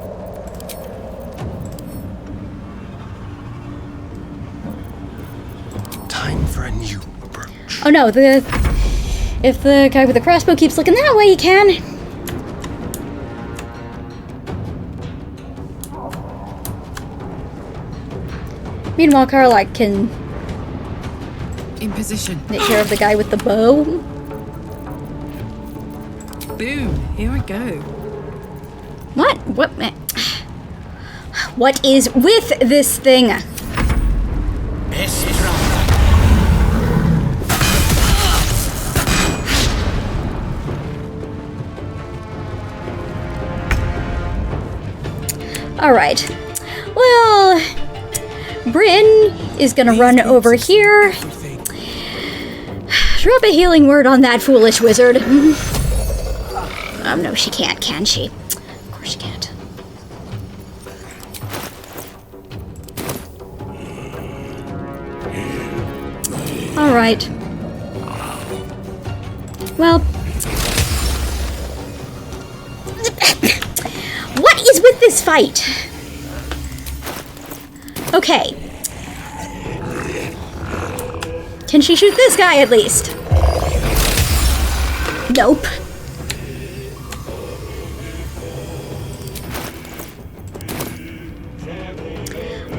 Time for a new approach. Oh no, if the guy with the crossbow keeps looking that way, he can. Meanwhile, Carlac can In position. take care of the guy with the bow. Boom. Here I go. What? What is with this thing? Alright. Well, Bryn is gonna run over here. Drop a healing word on that foolish wizard. No, she can't, can she? Of course she can't. Alright. Well. What is with this fight? Okay. Can she shoot this guy at least? Nope.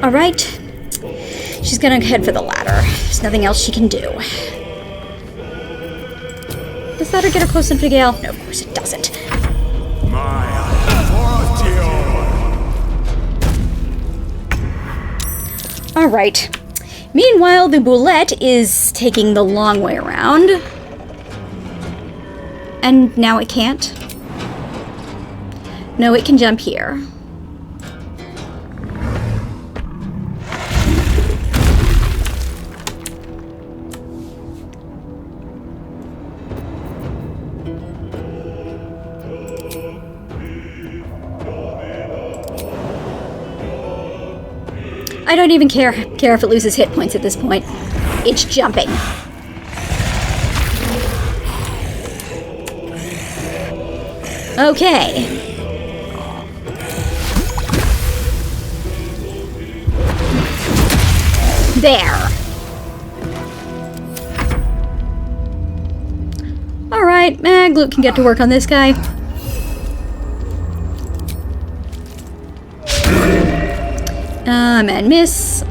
Alright. She's gonna head for the ladder. There's nothing else she can do. Does ladder get her close enough to Gale? No, of course it doesn't. Alright. Meanwhile, the boulette is taking the long way around. And now it can't. No, it can jump here. I don't even care if it loses hit points at this point. It's jumping. Okay. There. Alright, Glute can get to work on this guy. And miss.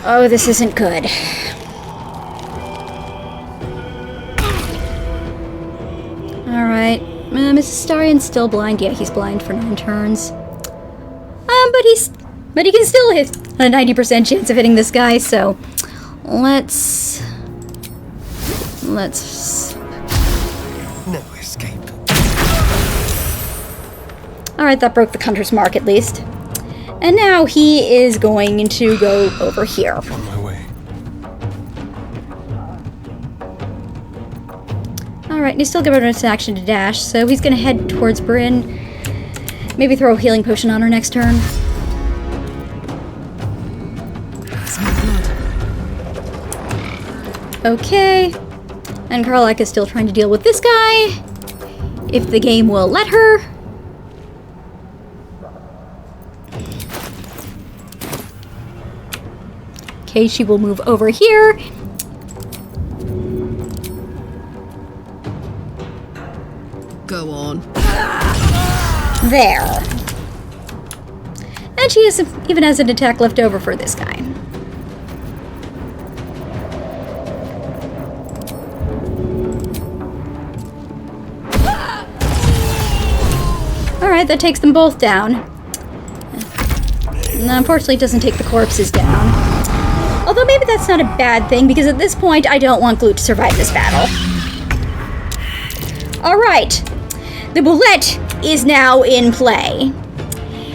Oh, this isn't good. Alright. Mrs. Starian's still blind. Yeah, he's blind for 9 turns. But he can still hit a 90% chance of hitting this guy, so let's No escape. Alright, that broke the hunter's mark at least. And now he is going to go over here. On my way. Alright, and he's still given us an action to dash, so he's gonna head towards Bryn. Maybe throw a healing potion on her next turn. Okay. And Karlak is still trying to deal with this guy. If the game will let her. Okay, she will move over here. Go on. There. And she even has an attack left over for this guy. Alright, that takes them both down. And unfortunately, it doesn't take the corpses down. Although maybe that's not a bad thing, because at this point, I don't want Glute to survive this battle. Alright. The bullet is now in play.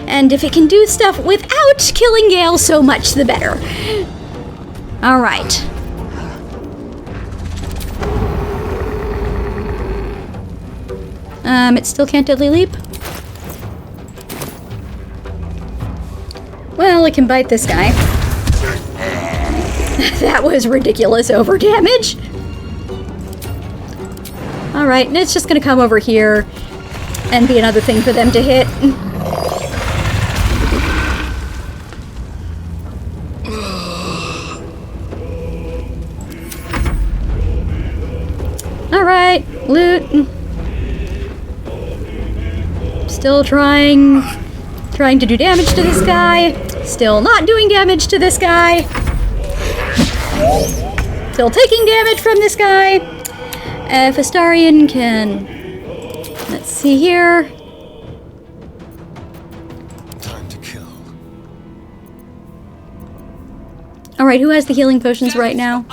And if it can do stuff without killing Gale, so much the better. Alright. It still can't deadly leap? Well, it can bite this guy. That was ridiculous over damage. Alright, and it's just gonna come over here and be another thing for them to hit. Alright, loot. Still trying to do damage to this guy. Still not doing damage to this guy. Still taking damage from this guy. If Astarion can... Let's see here. Time to kill. Alright, who has the healing potions right now?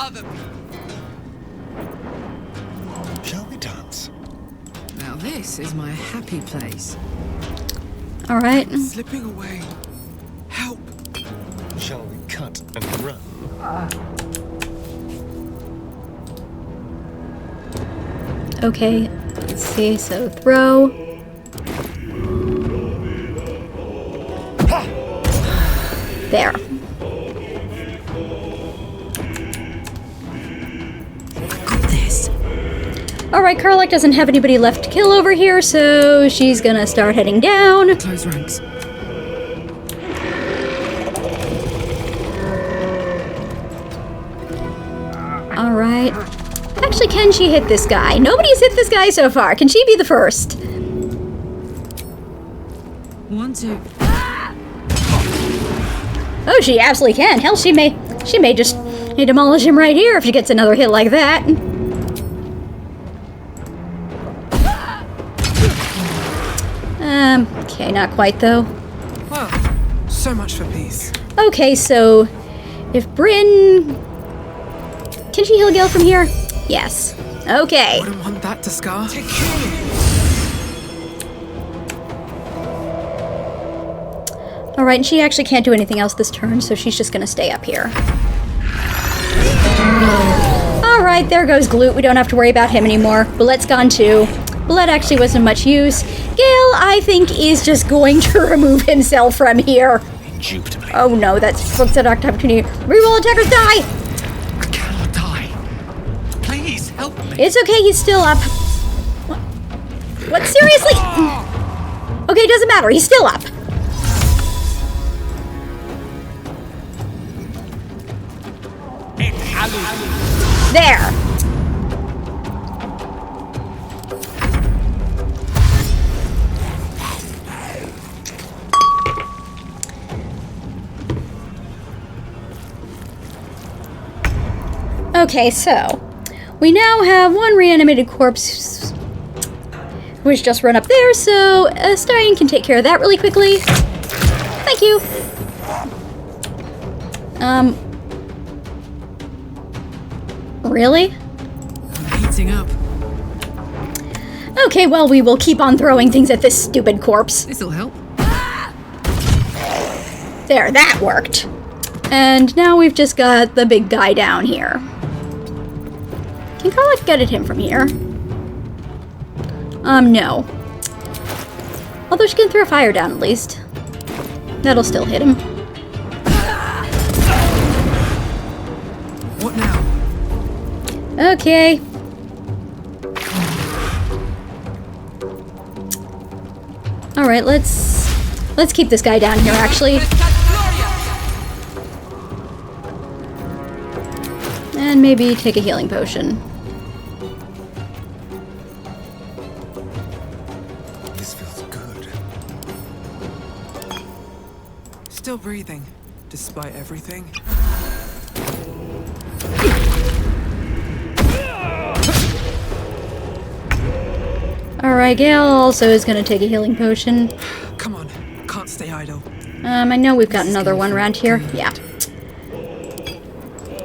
Shall we dance? Now this is my happy place. Alright. Slipping away. Help. Shall we cut and run? Okay, let's see, so throw. There. Alright, Karlach doesn't have anybody left to kill over here, so she's gonna start heading down. Close ranks. Alright. Actually, can she hit this guy? Nobody's hit this guy so far. Can she be the first? 1, 2. Oh, she absolutely can. Hell, she may just demolish him right here if she gets another hit like that. Okay, not quite though. Well, so much for peace. Okay, so if Bryn... Can she heal Gale from here? Yes. Okay. Wouldn't want that to scar. Alright, and she actually can't do anything else this turn, so she's just gonna stay up here. Alright, there goes Glute. We don't have to worry about him anymore. Bullet's gone too. Bullet actually wasn't much use. Gale, I think, is just going to remove himself from here. Indubitably. Oh no, that's looks at opportunity. Reroll attackers die! I cannot die. Please help me. It's okay, he's still up. What? Seriously? Okay, doesn't matter, he's still up. There. Okay, so we now have one reanimated corpse who's just run up there, so Astarion can take care of that really quickly. Thank you. Really? I'm heating up. Okay, well, we will keep on throwing things at this stupid corpse. This'll help. There, that worked. And now we've just got the big guy down here. Can Karlach get at him from here? No. Although she can throw fire down at least. That'll still hit him. What now? Okay. Alright, let's keep this guy down here, actually. And maybe take a healing potion. This feels good. Still breathing, despite everything. Alright, Gale also is going to take a healing potion. Come on, can't stay idle. I know we've got another one around here. Yeah.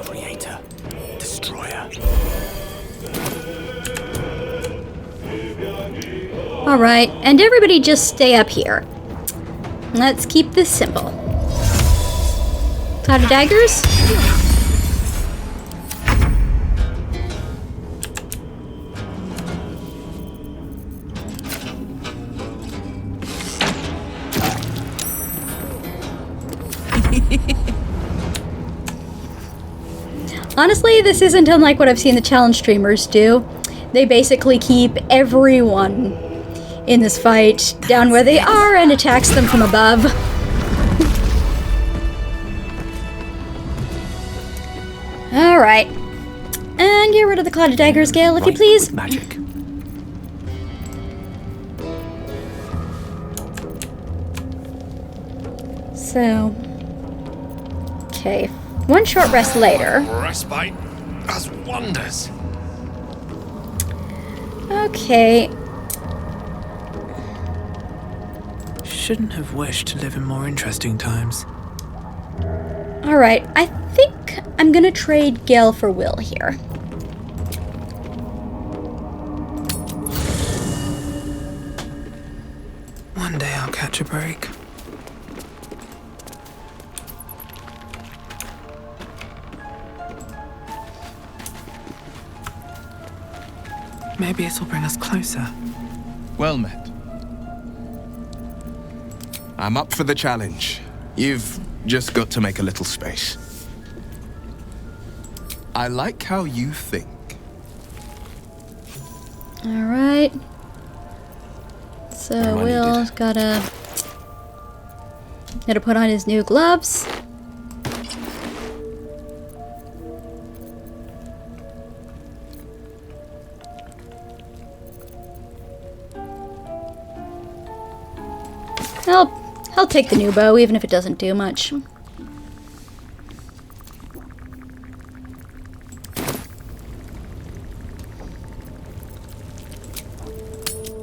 Creator. Destroyer. Alright, and everybody just stay up here. Let's keep this simple. Cloud of daggers? Honestly, this isn't unlike what I've seen the challenge streamers do. They basically keep everyone in this fight down where they are and attacks them from above. Alright. And get rid of the Cloud of Daggers, Gale, if you please. Magic. So... okay. One short rest later. Respite does wonders. Okay. Shouldn't have wished to live in more interesting times. Alright, I think I'm gonna trade Gale for Will here. One day I'll catch a break. Maybe it'll bring us closer. Well met. I'm up for the challenge. You've just got to make a little space. I like how you think. Alright. So Will's gotta put on his new gloves. I'll take the new bow, even if it doesn't do much.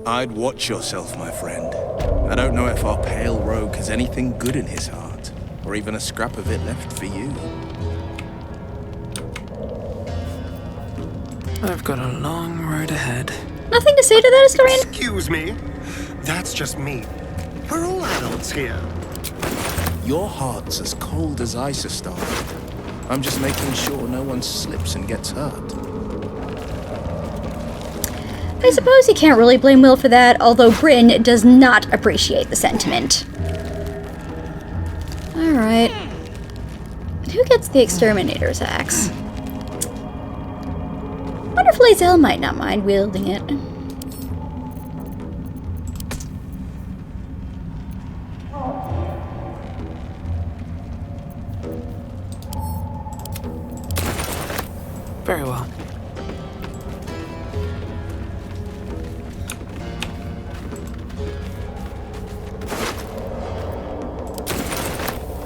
I'd watch yourself, my friend. I don't know if our pale rogue has anything good in his heart, or even a scrap of it left for you. I've got a long road ahead. Nothing to say to that, historian? Excuse me? That's just me. We're all adults here. Your heart's as cold as ice, Star. I'm just making sure no one slips and gets hurt. I suppose you can't really blame Will for that, although Bryn does not appreciate the sentiment. Alright. Who gets the Exterminator's axe? Wonder if Lae'zel might not mind wielding it. Very well.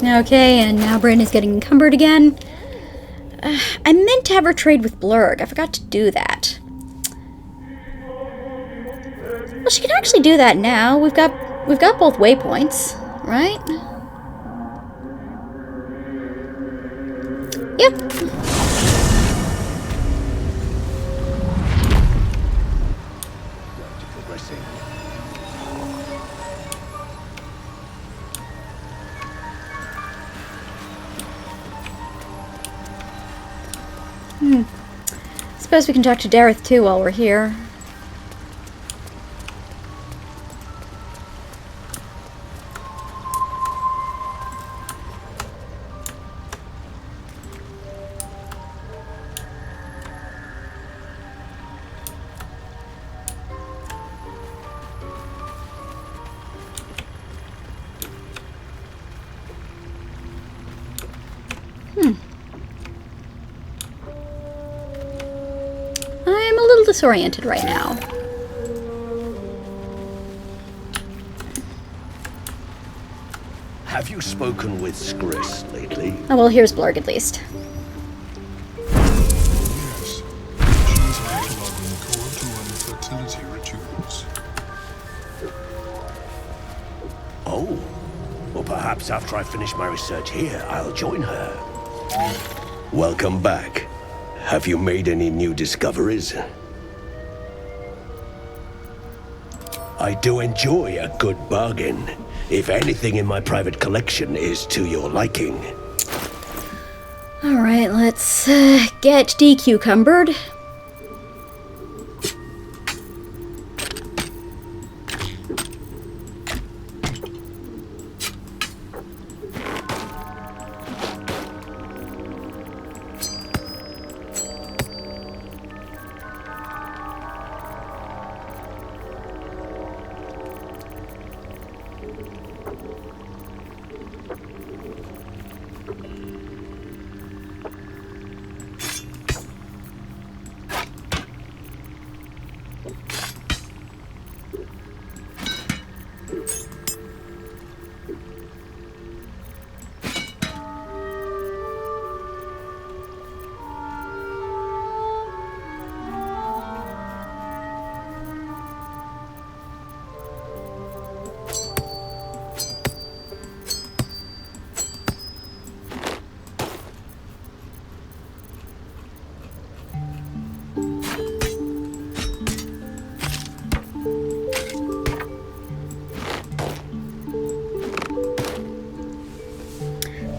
Okay, and now Bryn is getting encumbered again. I meant to have her trade with Blurg. I forgot to do that. Well, she can actually do that now. We've got both waypoints, right? Yep. Suppose we can talk to Dareth too while we're here. I'm a little disoriented right now. Have you spoken with Skris lately? Oh, well, here's Blurg at least. Yes. She's cataloging Corduan fertility rituals. Oh. Well, perhaps after I finish my research here, I'll join her. Welcome back. Have you made any new discoveries? I do enjoy a good bargain. If anything in my private collection is to your liking. Alright, let's get decucumbered.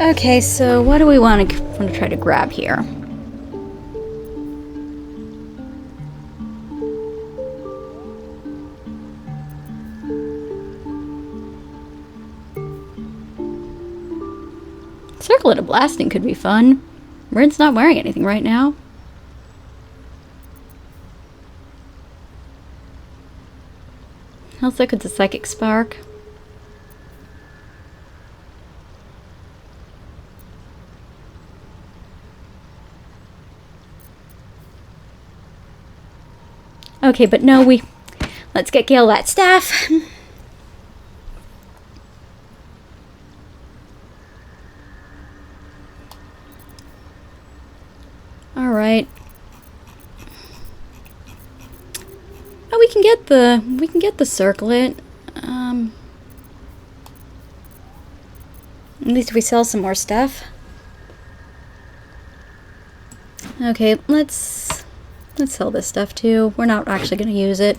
Okay, so what do we want to try to grab here? Circlet of Blasting could be fun. Rin's not wearing anything right now. Health Liquid's a Psychic Spark. Okay, but no, let's get Gale that staff. All right. Oh, we can get the circlet. At least we sell some more stuff. Okay, let's sell this stuff too. We're not actually going to use it.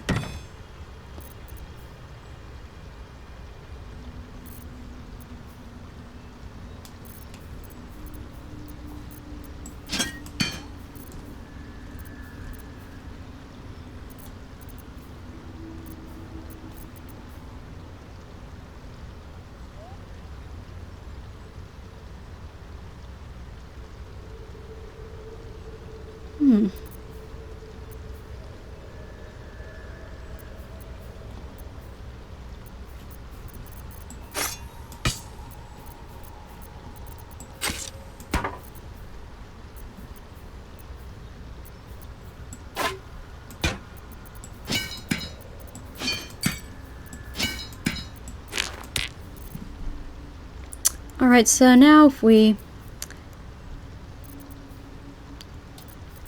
Alright, so now if we...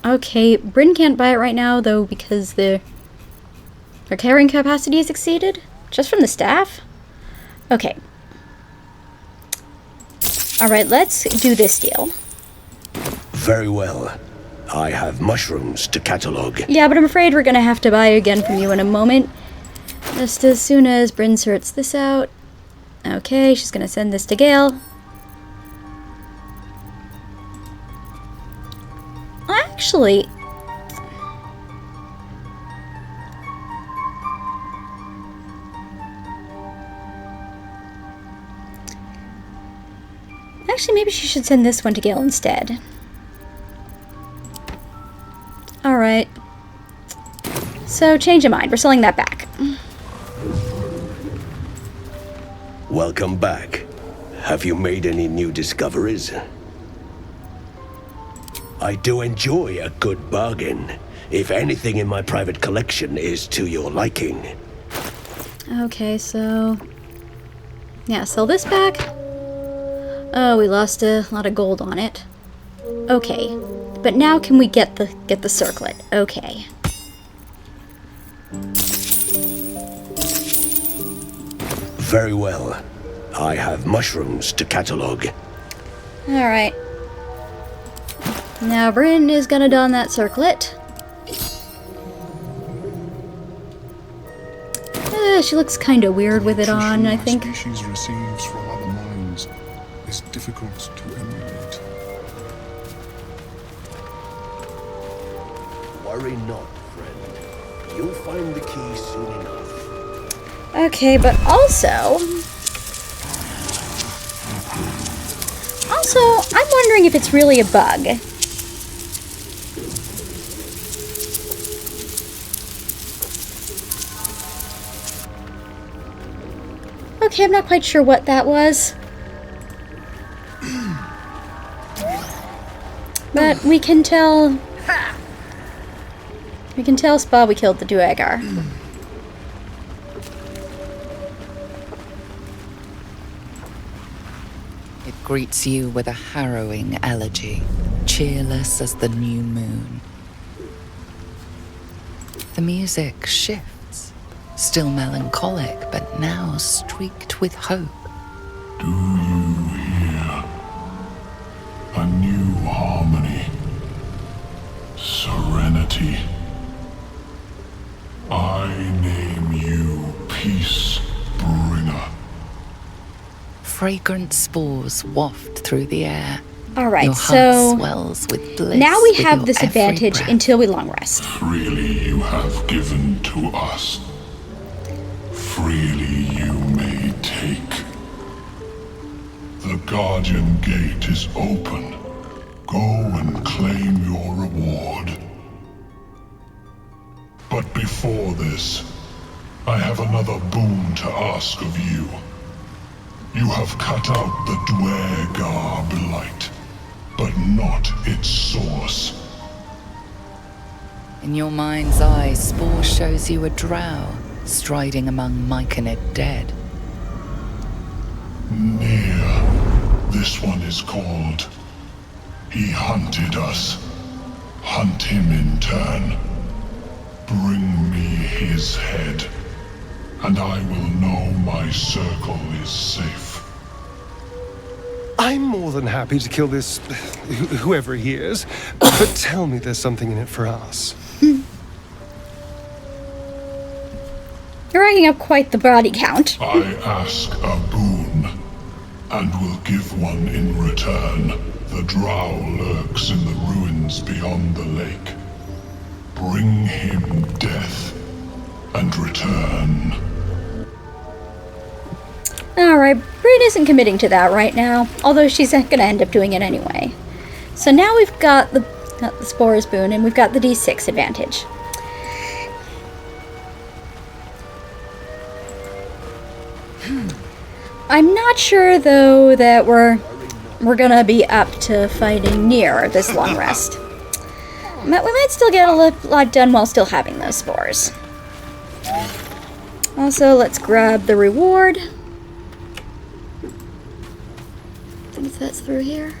Okay, Bryn can't buy it right now, though, because her carrying capacity is exceeded? Just from the staff? Okay. Alright, let's do this deal. Very well. I have mushrooms to catalog. Yeah, but I'm afraid we're gonna have to buy again from you in a moment. Just as soon as Bryn sorts this out. Okay, she's gonna send this to Gale. Actually... maybe she should send this one to Gale instead. Alright. So, change of mind. We're selling that back. Welcome back. Have you made any new discoveries? I do enjoy a good bargain. If anything in my private collection is to your liking. Okay, so... yeah, sell this back. Oh, we lost a lot of gold on it. Okay, but now can we get the circlet? Okay. Very well. I have mushrooms to catalog. Alright. Now Bryn is gonna don that circlet. She looks kind of weird with it on, I think. Species receives from other minds is difficult to emulate. Worry not, friend. You'll find the key soon enough. Okay, but also, I'm wondering if it's really a bug. Okay, I'm not quite sure what that was. But we can tell... We can tell Spa we killed the Duergar. It greets you with a harrowing elegy, cheerless as the new moon. The music shifts, still melancholic, but now streaked with hope. Do you hear? A new harmony. Serenity. I name you Peace Bringer. Fragrant spores waft through the air. Alright, your so heart swells with bliss. Now we with have your this every advantage breath. until we long rest. Freely you have given to us. Freely you may take. The Guardian Gate is open. Go and claim your reward. But before this, I have another boon to ask of you. You have cut out the Duergar blight, but not its source. In your mind's eye, Spore shows you a drow striding among Myconid dead. Near. This one is called. He hunted us. Hunt him in turn. Bring me his head, and I will know my circle is safe. I'm more than happy to kill this... whoever he is, but tell me there's something in it for us. You're racking up quite the body count. I ask a boon, and will give one in return. The drow lurks in the ruins beyond the lake. Bring him death, and return. Alright, Breen isn't committing to that right now, although she's gonna end up doing it anyway. So now we've got the Spores boon, and we've got the D6 advantage. I'm not sure, though, that we're gonna be up to fighting near this long rest. But we might still get a lot done while still having those spores. Also, let's grab the reward. I think that's through here.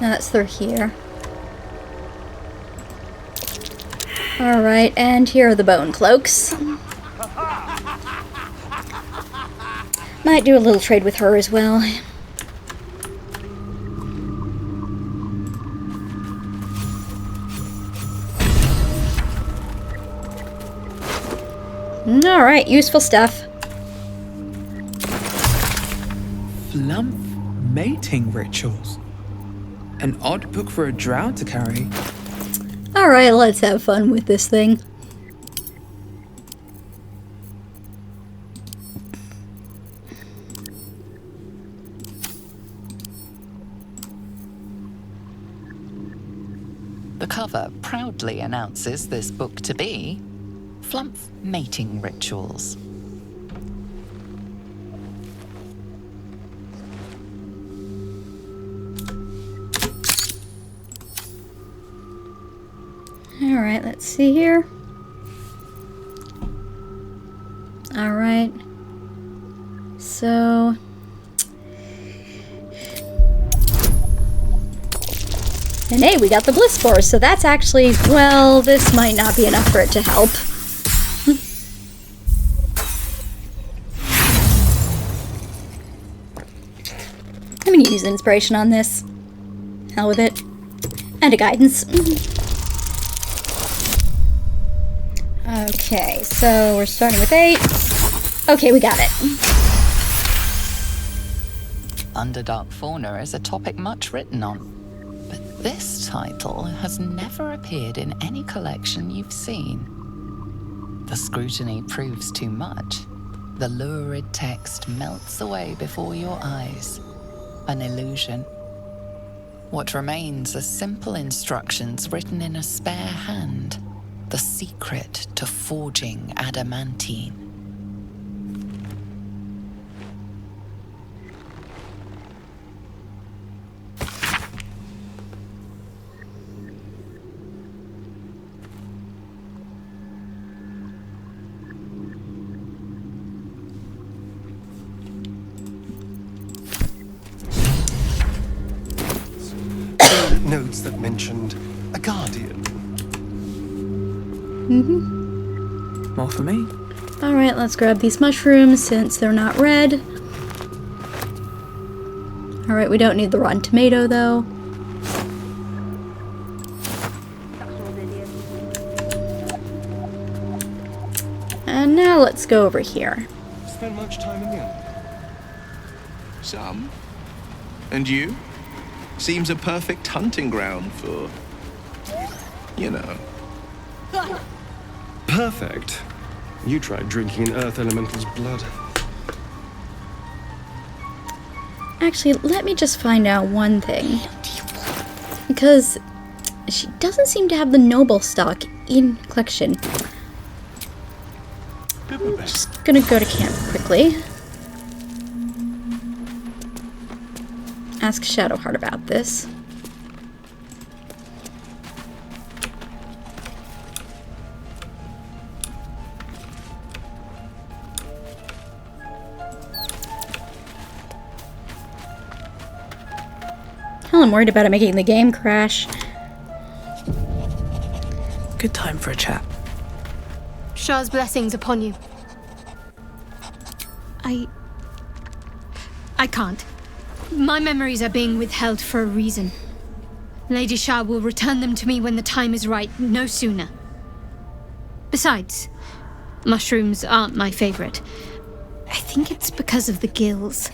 No, that's through here. Alright, and here are the bone cloaks. Might do a little trade with her as well. Alright, useful stuff. Flump mating rituals. An odd book for a drow to carry. Alright, let's have fun with this thing. The cover proudly announces this book to be Flump Mating Rituals. Alright, let's see here. Alright. So... And hey, we got the bliss spores, so that's actually... Well, this might not be enough for it to help. I gonna use an inspiration on this. Hell with it. And a guidance. Okay, so we're starting with 8. Okay, we got it. Underdark fauna is a topic much written on, but this title has never appeared in any collection you've seen. The scrutiny proves too much. The lurid text melts away before your eyes. An illusion. What remains are simple instructions written in a spare hand. The secret to forging adamantine. Notes that mentioned a guardian. Mm-hmm. More for me. Alright, let's grab these mushrooms since they're not red. Alright, we don't need the rotten tomato though. And now let's go over here. Spend much time in the underdark? Some. And you? Seems a perfect hunting ground for, you know. Perfect. You tried drinking an earth elemental's blood. Actually, let me just find out one thing. Because she doesn't seem to have the noble stock in collection. Just gonna go to camp quickly. Ask Shadowheart about this. Hell, I'm worried about it making the game crash. Good time for a chat. Shah's blessings upon you. I can't. My memories are being withheld for a reason. Lady Shah will return them to me when the time is right, no sooner. Besides, mushrooms aren't my favorite. I think it's because of the gills.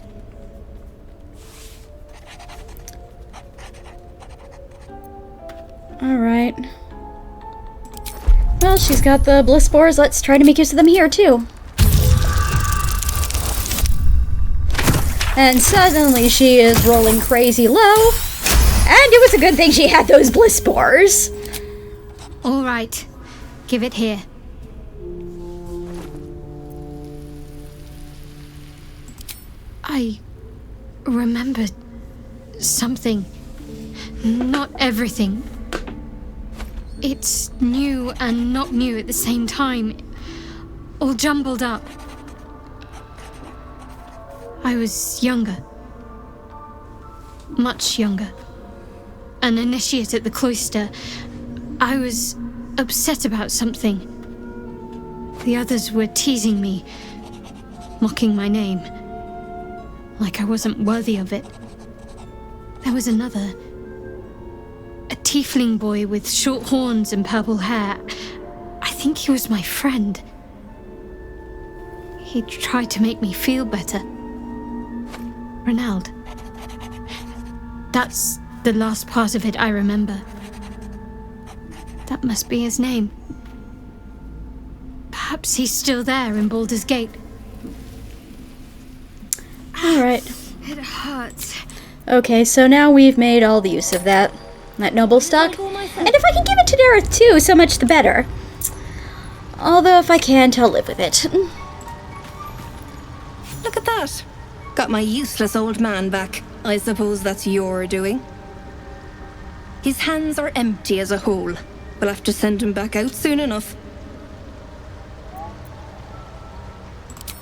Alright. Well, she's got the bliss spores. Let's try to make use of them here, too. And suddenly she is rolling crazy low. And it was a good thing she had those bliss spores. All right. Give it here. I remembered something. Not everything. It's new and not new at the same time. All jumbled up. I was younger. Much younger. An initiate at the cloister. I was upset about something. The others were teasing me, mocking my name, like I wasn't worthy of it. There was another. A tiefling boy with short horns and purple hair. I think he was my friend. He tried to make me feel better. Renald. That's the last part of it I remember. That must be his name. Perhaps he's still there in Baldur's Gate. Alright. It hurts. Okay, so now we've made all the use of that noble stock. And if I can give it to Dareth too, so much the better. Although if I can't, I'll live with it. Look at that. Got my useless old man back. I suppose that's your doing. His hands are empty as a whole. We'll have to send him back out soon enough.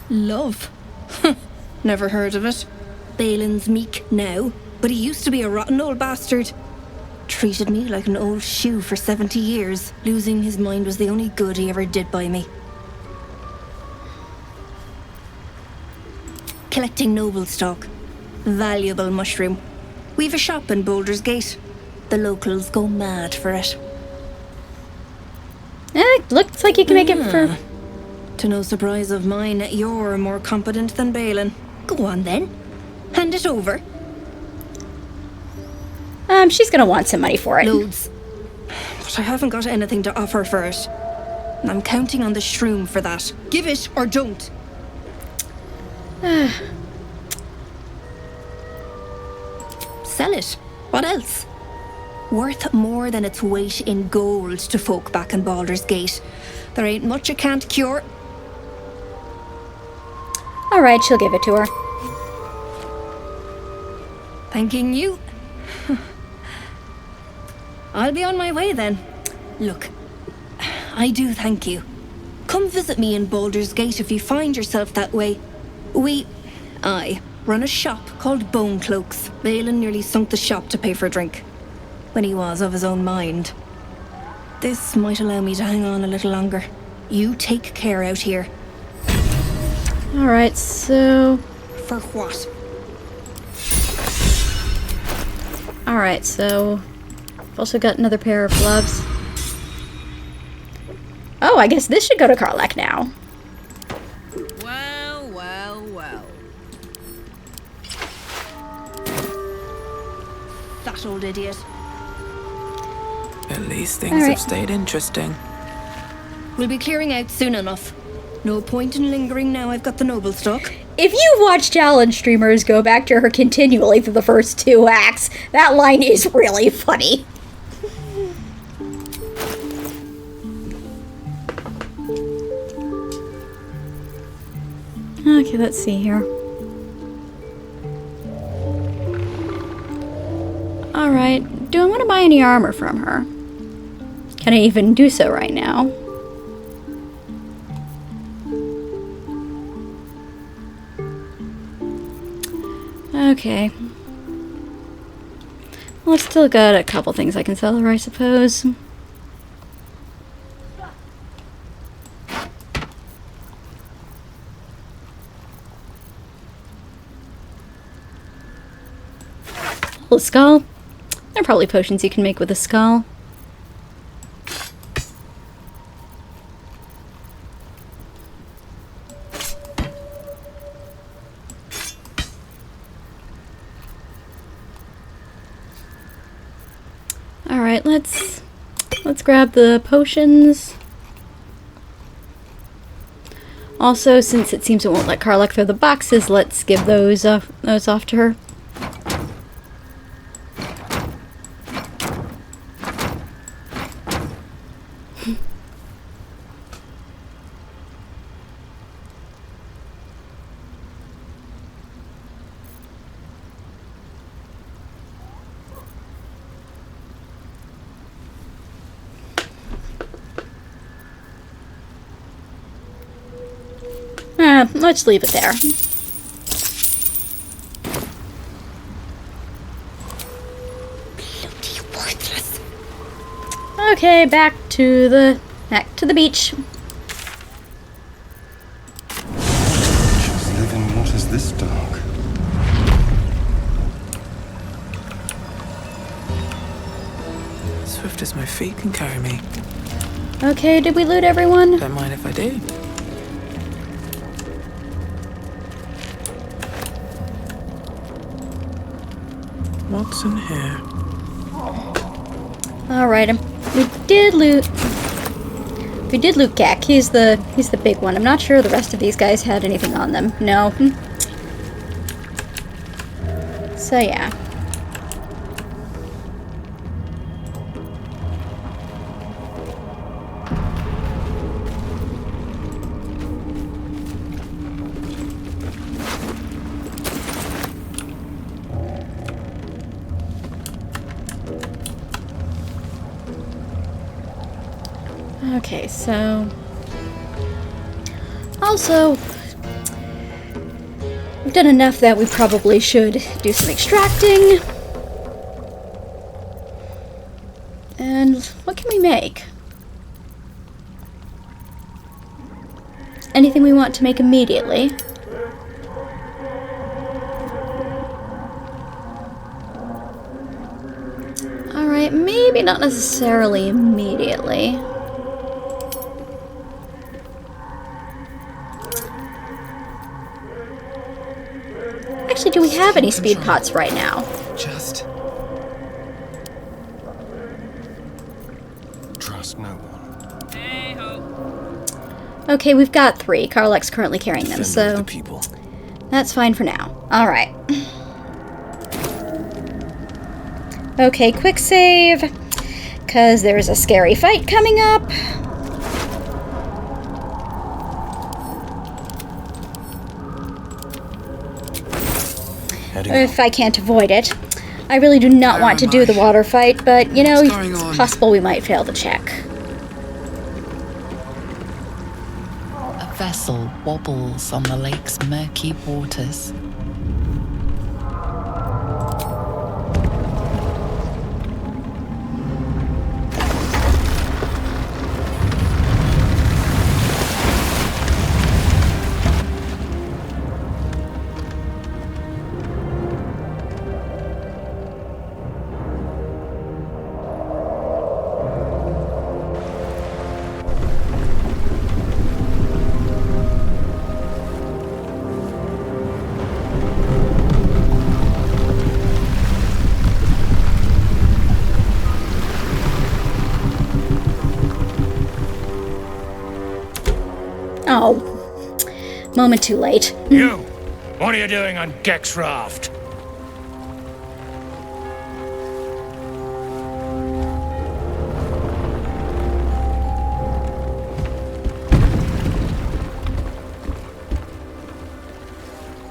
Love? Never heard of it. Balin's meek now, but he used to be a rotten old bastard. Treated me like an old shoe for 70 years. Losing his mind was the only good he ever did by me. Collecting noble stock. Valuable mushroom. We've a shop in Baldur's Gate. The locals go mad for it. Looks like you can make it for... To no surprise of mine, you're more competent than Balin. Go on then. Hand it over. She's gonna want some money for it. Loads. But I haven't got anything to offer for it. And I'm counting on the shroom for that. Give it or don't. Sell it. What else? Worth more than its weight in gold to folk back in Baldur's Gate. There ain't much it can't cure. Alright, she'll give it to her. Thanking you. I'll be on my way then. Look, I do thank you. Come visit me in Baldur's Gate if you find yourself that way. I run a shop called Bone Cloaks. Balin nearly sunk the shop to pay for a drink. When he was of his own mind. This might allow me to hang on a little longer. You take care out here. Alright, so... For what? Alright, so... I've also got another pair of gloves. Oh, I guess this should go to Karlach now. Well, well, well. That old idiot. At least things have stayed interesting. We'll be clearing out soon enough. No point in lingering now I've got the noble stock. If you've watched challenge streamers, go back to her continually through the first 2 acts. That line is really funny. Okay, let's see here. Alright, do I want to buy any armor from her? Can I even do so right now? Okay. Well, I've still got a couple things I can sell her, I suppose. A skull? There are probably potions you can make with a skull. Alright, let's grab the potions. Also, since it seems it won't let Karlach throw the boxes, let's give those off to her. Let's leave it there. Bloody worthless. Okay, back to the beach. She's living waters this dark. Swift as my feet can carry me. Okay, did we loot everyone? Don't mind if I do. What's in here? Alright, we did loot Gek. He's the big one. I'm not sure the rest of these guys had anything on them. No. So yeah. Okay, so... Also, we've done enough that we probably should do some extracting. And what can we make? Anything we want to make immediately. maybe not necessarily immediately. Actually, do we have any speed pots right now? Just trust no one. Okay, we've got 3. Karlak's currently carrying them, so that's fine for now. Alright. Okay, quick save, because there's a scary fight coming up. If I can't avoid it. I really do not want to do the water fight, but, you know, it's possible we might fail the check. A vessel wobbles on the lake's murky waters. Oh, moment too late. You! What are you doing on Gek's raft?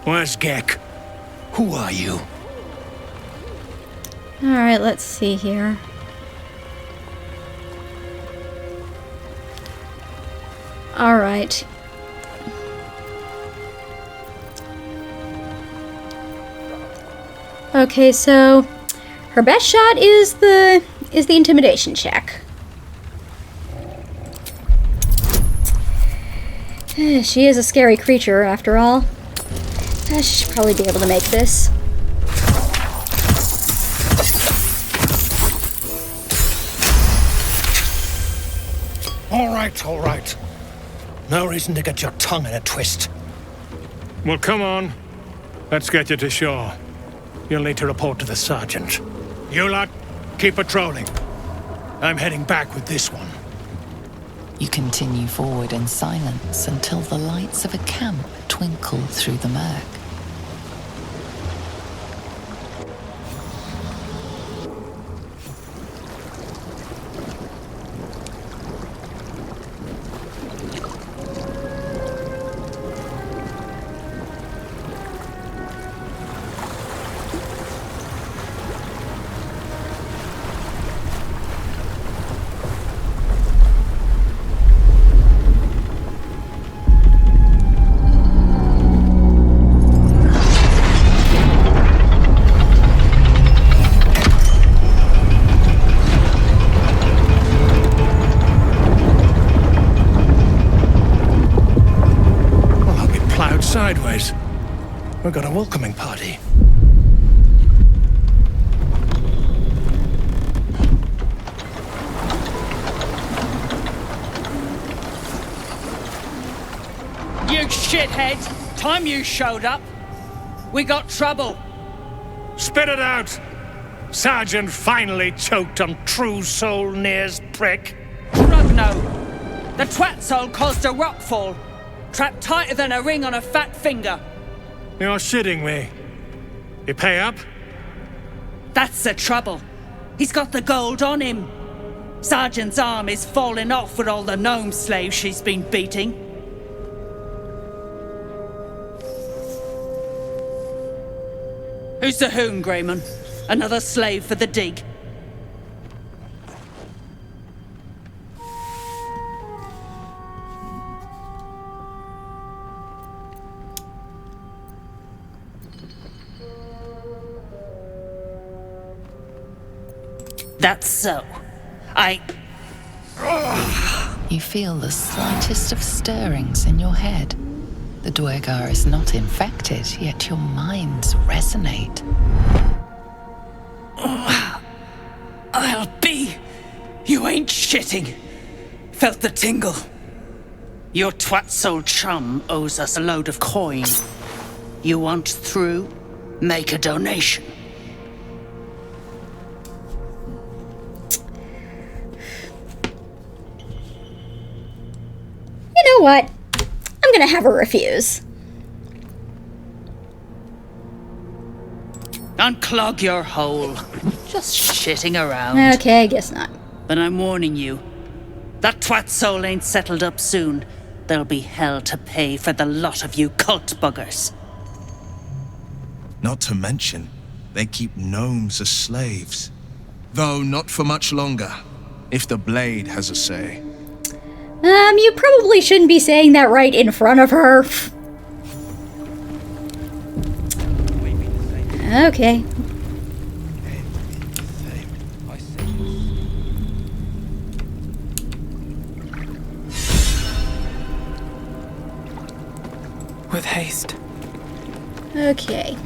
Where's Gek? Who are you? Alright, let's see here. Alright. Okay, so her best shot is the intimidation check. She is a scary creature after all. She should probably be able to make this. All right. No reason to get your tongue in a twist. Well, come on. Let's get you to shore. You'll need to report to the sergeant. You lot, keep patrolling. I'm heading back with this one. You continue forward in silence until the lights of a camp twinkle through the murk. Sideways. We've got a welcoming party. You shithead! Time you showed up. We got trouble. Spit it out! Sergeant finally choked on True Soul Near's prick. Rugno! The twat soul caused a rock fall. Trapped tighter than a ring on a fat finger. You're shitting me. You pay up? That's the trouble. He's got the gold on him. Sergeant's arm is falling off with all the gnome slaves she's been beating. Who's the hoon, Greyman? Another slave for the dig? That's so. You feel the slightest of stirrings in your head. The Duergar is not infected, yet your minds resonate. I'll ain't shitting. Felt the tingle. Your twat's old chum owes us a load of coin. You want through? Make a donation. You know what? I'm gonna have her refuse. Unclog your hole. Just shitting around. Okay, I guess not. But I'm warning you. That twat soul ain't settled up soon. There'll be hell to pay for the lot of you cult buggers. Not to mention, they keep gnomes as slaves. Though not for much longer, if the blade has a say. You probably shouldn't be saying that right in front of her. Okay. With haste. Okay.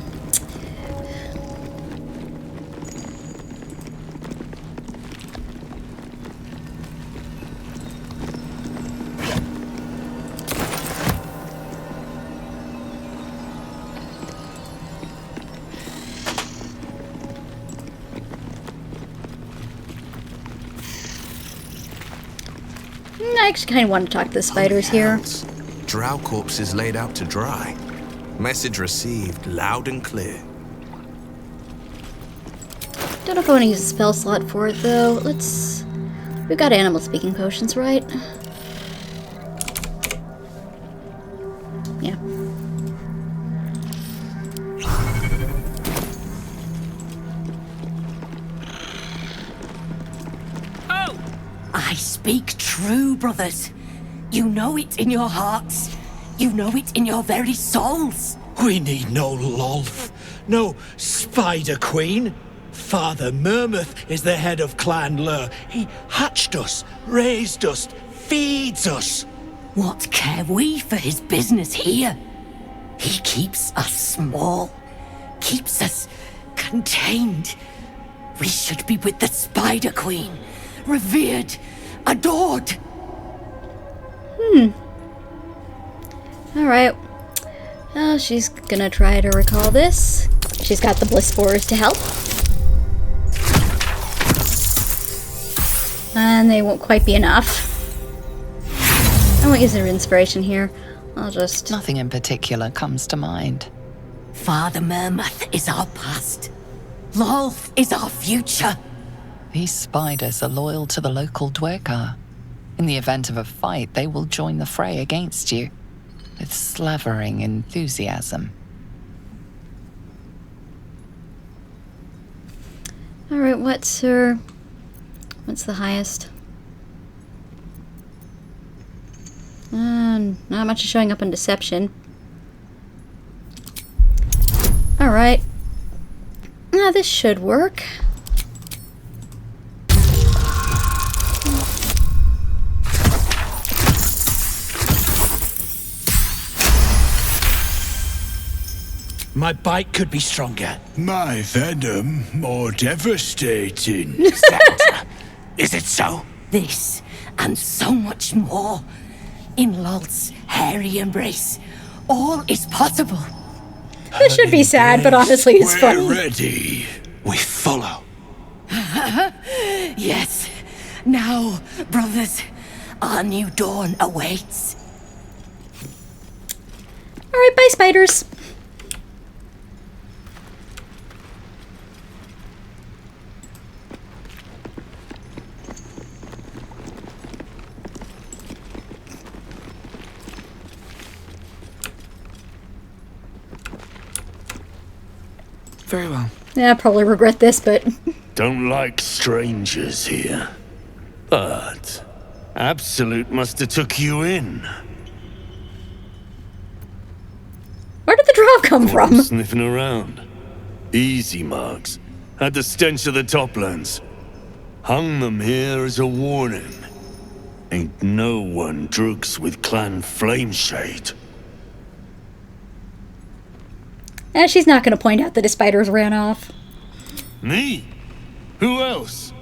I actually kind of want to talk to the spiders here. Drow corpses laid out to dry. Message received loud and clear. Don't know if I want to use a spell slot for it though. We've got animal speaking potions, right? Yeah. I speak true, brothers. You know it in your hearts. You know it in your very souls. We need no Lolth, no Spider Queen. Father Mermuth is the head of Clan Lur. He hatched us, raised us, feeds us. What care we for his business here? He keeps us small, keeps us contained. We should be with the Spider Queen, revered, adored. Alright. Well, she's gonna try to recall this. She's got the bliss spores to help. And they won't quite be enough. I won't use her inspiration here. I'll just... Nothing in particular comes to mind. Father Mermuth is our past. Lolth is our future. These spiders are loyal to the local Duergar. In the event of a fight, they will join the fray against you, with slavering enthusiasm. Alright, what's the highest? Not much is showing up on deception. Alright. Now this should work. My bite could be stronger. My venom more devastating. Is it so? This, and so much more. In Lolth's hairy embrace, all is possible. This should be sad, but honestly it's funny. We're ready. We follow. Yes. Now, brothers, our new dawn awaits. Alright, bye spiders. Very well. Yeah, I'll probably regret this, but... Don't like strangers here. But Absolute must have took you in. Where did the draw come from? Sniffing around. Easy marks. Had the stench of the Toplands. Hung them here as a warning. Ain't no one drugs with Clan Flameshade. She's not going to point out that the spiders ran off. Me? Who else?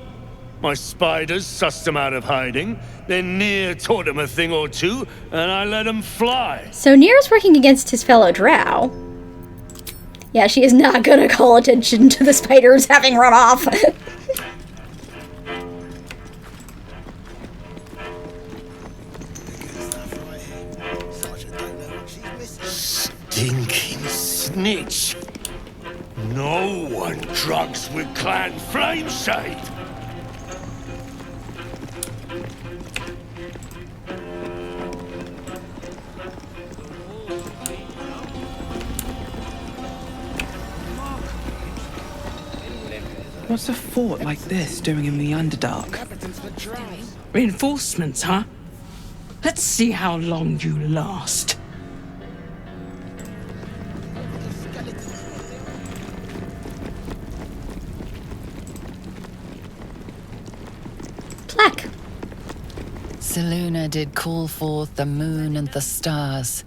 My spiders sussed them out of hiding, then Near taught them a thing or two, and I let them fly. So Nier's working against his fellow drow. Yeah, she is not gonna call attention to the spiders having run off. Stinking snitch. No one drugs with Clan Flameshade. What's a fort like this doing in the Underdark? Reinforcements, huh? Let's see how long you last. Plaque. Selûne did call forth the moon and the stars.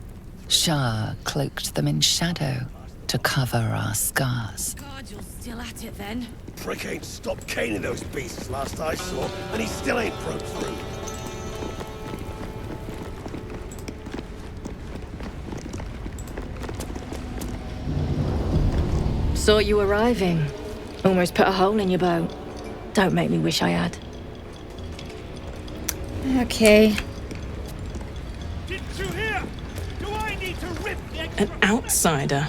Shah cloaked them in shadow to cover our scars. God, you're still at it then. Prick ain't stopped caning those beasts last I saw, and he still ain't broke through. Saw you arriving. Almost put a hole in your bow. Don't make me wish I had. Okay. Didn't you hear? Do I need to rip the An outsider.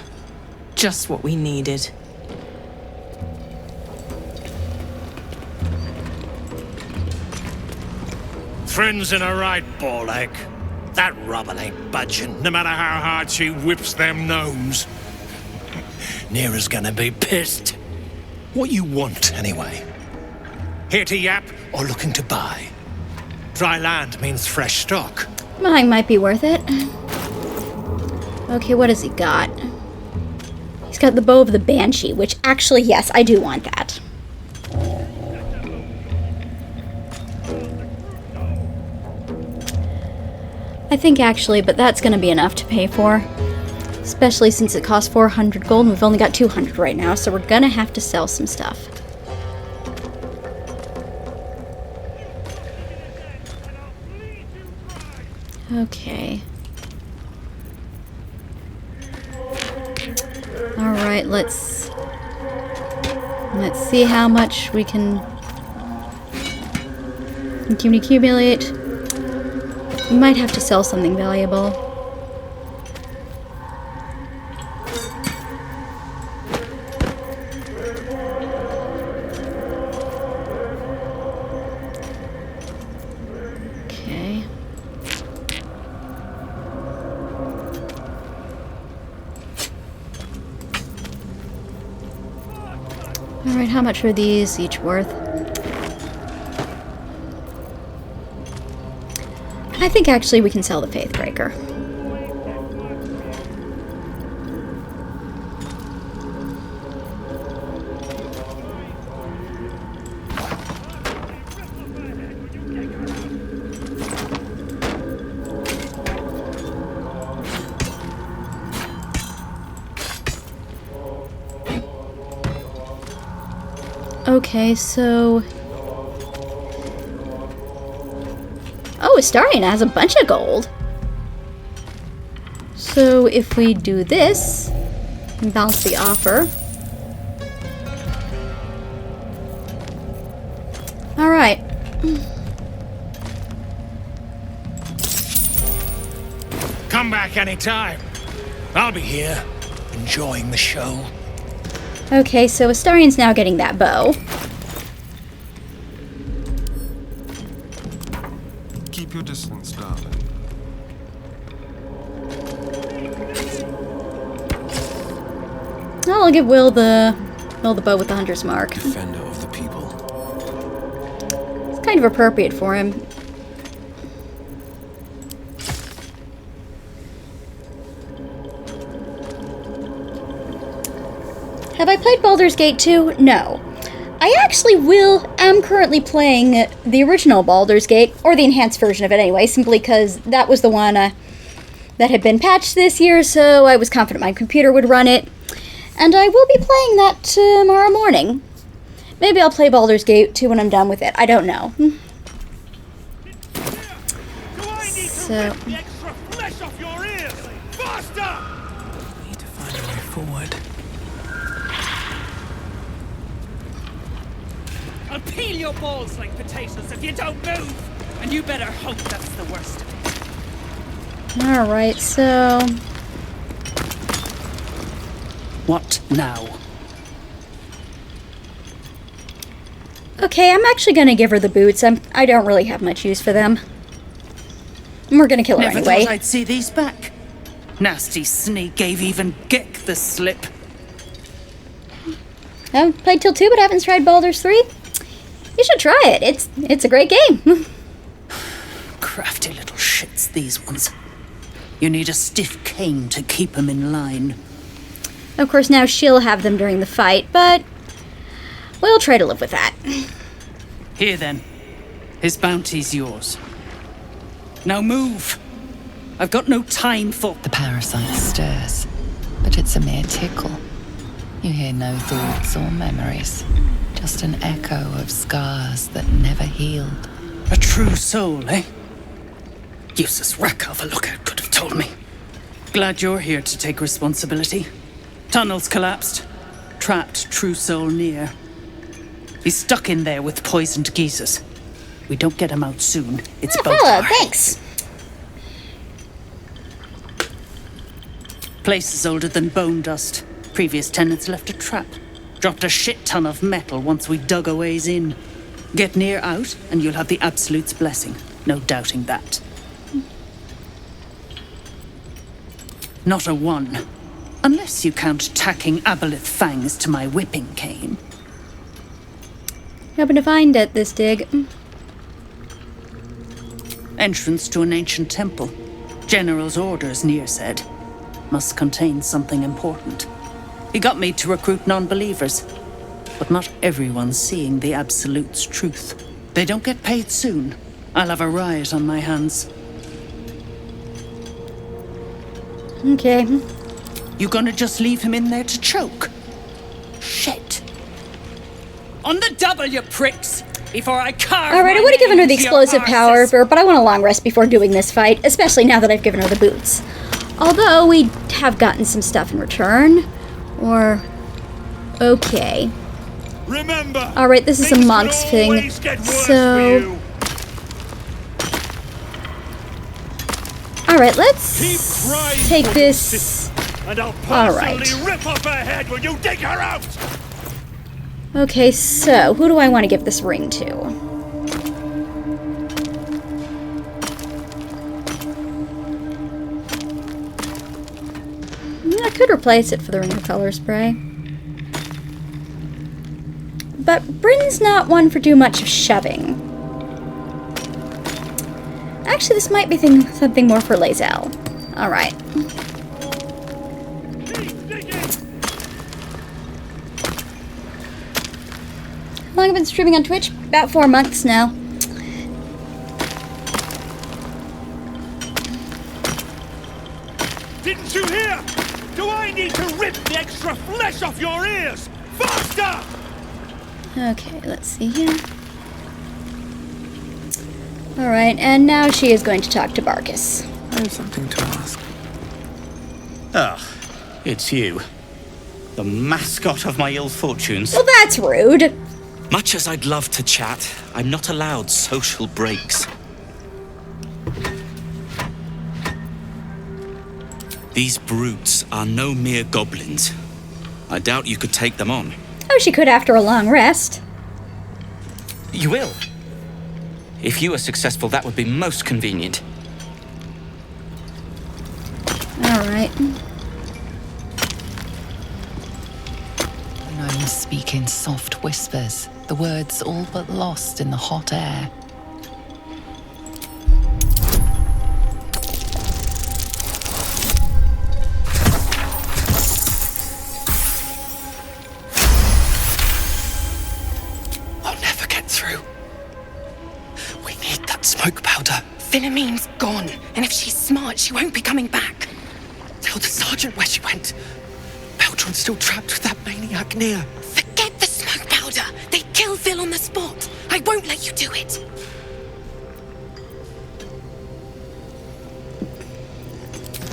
Just what we needed. Friends in a right, Ball-Egg. That rubble ain't budging, no matter how hard she whips them gnomes. Neera's gonna be pissed. What you want, anyway? Here to yap or looking to buy? Dry land means fresh stock. Mine might be worth it. Okay, what has he got? He's got the bow of the Banshee, which actually, yes, I do want that. I think actually, but that's going to be enough to pay for. Especially since it costs 400 gold and we've only got 200 right now, so we're going to have to sell some stuff. Okay. Alright, let's see how much we can accumulate. We might have to sell something valuable. Okay. Alright, how much are these each worth? I think actually we can sell the Faithbreaker. Okay, so... Oh, Astarion has a bunch of gold. So if we do this, and balance the offer. Alright. Come back anytime. I'll be here, enjoying the show. Okay, so Astarion's now getting that bow. Keep your distance, darling. I'll give Will the bow with the hunter's mark. Defender of the people. It's kind of appropriate for him. Have I played Baldur's Gate 2? No. I actually am currently playing the original Baldur's Gate, or the enhanced version of it anyway, simply because that was the one that had been patched this year, so I was confident my computer would run it. And I will be playing that tomorrow morning. Maybe I'll play Baldur's Gate 2 when I'm done with it. I don't know. So... Need to find a way forward. I'll peel your balls like potatoes if you don't move! And you better hope that's the worst of it. Alright, so... What now? Okay, I'm actually gonna give her the boots. I don't really have much use for them. And we're gonna kill her Never anyway. thought I'd see these back. Nasty sneak gave even Gek the slip. I haven't played till 2, but haven't tried Baldur's 3. You should try it. It's a great game. Crafty little shits, these ones. You need a stiff cane to keep them in line. Of course, now she'll have them during the fight, but we'll try to live with that. Here then. His bounty's yours. Now move! I've got no time for... The parasite stirs, but it's a mere tickle. You hear no thoughts or memories, just an echo of scars that never healed. A true soul, eh? Useless wreck of a lookout could have told me. Glad you're here to take responsibility. Tunnels collapsed. Trapped true soul near. He's stuck in there with poisoned geezers. We don't get him out soon. It's both fella, our thanks. Place is older than bone dust. Previous tenants left a trap. Dropped a shit ton of metal once we dug a ways in. Get near out, and you'll have the Absolute's blessing. No doubting that. Not a one. Unless you count tacking aboleth fangs to my whipping cane. Hoping to find it, this dig. Entrance to an ancient temple. General's orders, Near said. Must contain something important. He got me to recruit non-believers. But not everyone's seeing the Absolute's truth. They don't get paid soon. I'll have a riot on my hands. Okay. You gonna just leave him in there to choke? Shit. On the double, you pricks! Before I carve. Alright, I would have given her the explosive power, but I want a long rest before doing this fight, especially now that I've given her the boots. Although, we have gotten some stuff in return. Or... okay. Remember, alright, this is a monk's thing. So... alright, let's take this... and I'll alright. personally rip off her head when you dig her out! Okay, so, who do I want to give this ring to? I could replace it for the Ring of Color Spray. But Bryn's not one for too much of shoving. Actually, this might be something more for Lae'zel. Alright. How long have I been streaming on Twitch? About 4 months now. Didn't you hear? Do I need to rip the extra flesh off your ears? Faster! Okay, let's see here. Alright, and now she is going to talk to Barkus. I have something to ask. Ah, it's you. The mascot of my ill fortunes. Well, that's rude. Much as I'd love to chat, I'm not allowed social breaks. These brutes are no mere goblins. I doubt you could take them on. Oh, she could after a long rest. You will. If you are successful, that would be most convenient. Alright. The gnomes speak in soft whispers, the words all but lost in the hot air. I'll never get through. We need that smoke powder. Philommene's gone, and if she's smart, she won't be coming back. Tell the sergeant where she went. Beltron's still trapped with that maniac near. Forget the smoke powder. They kill on the spot. I won't let you do it.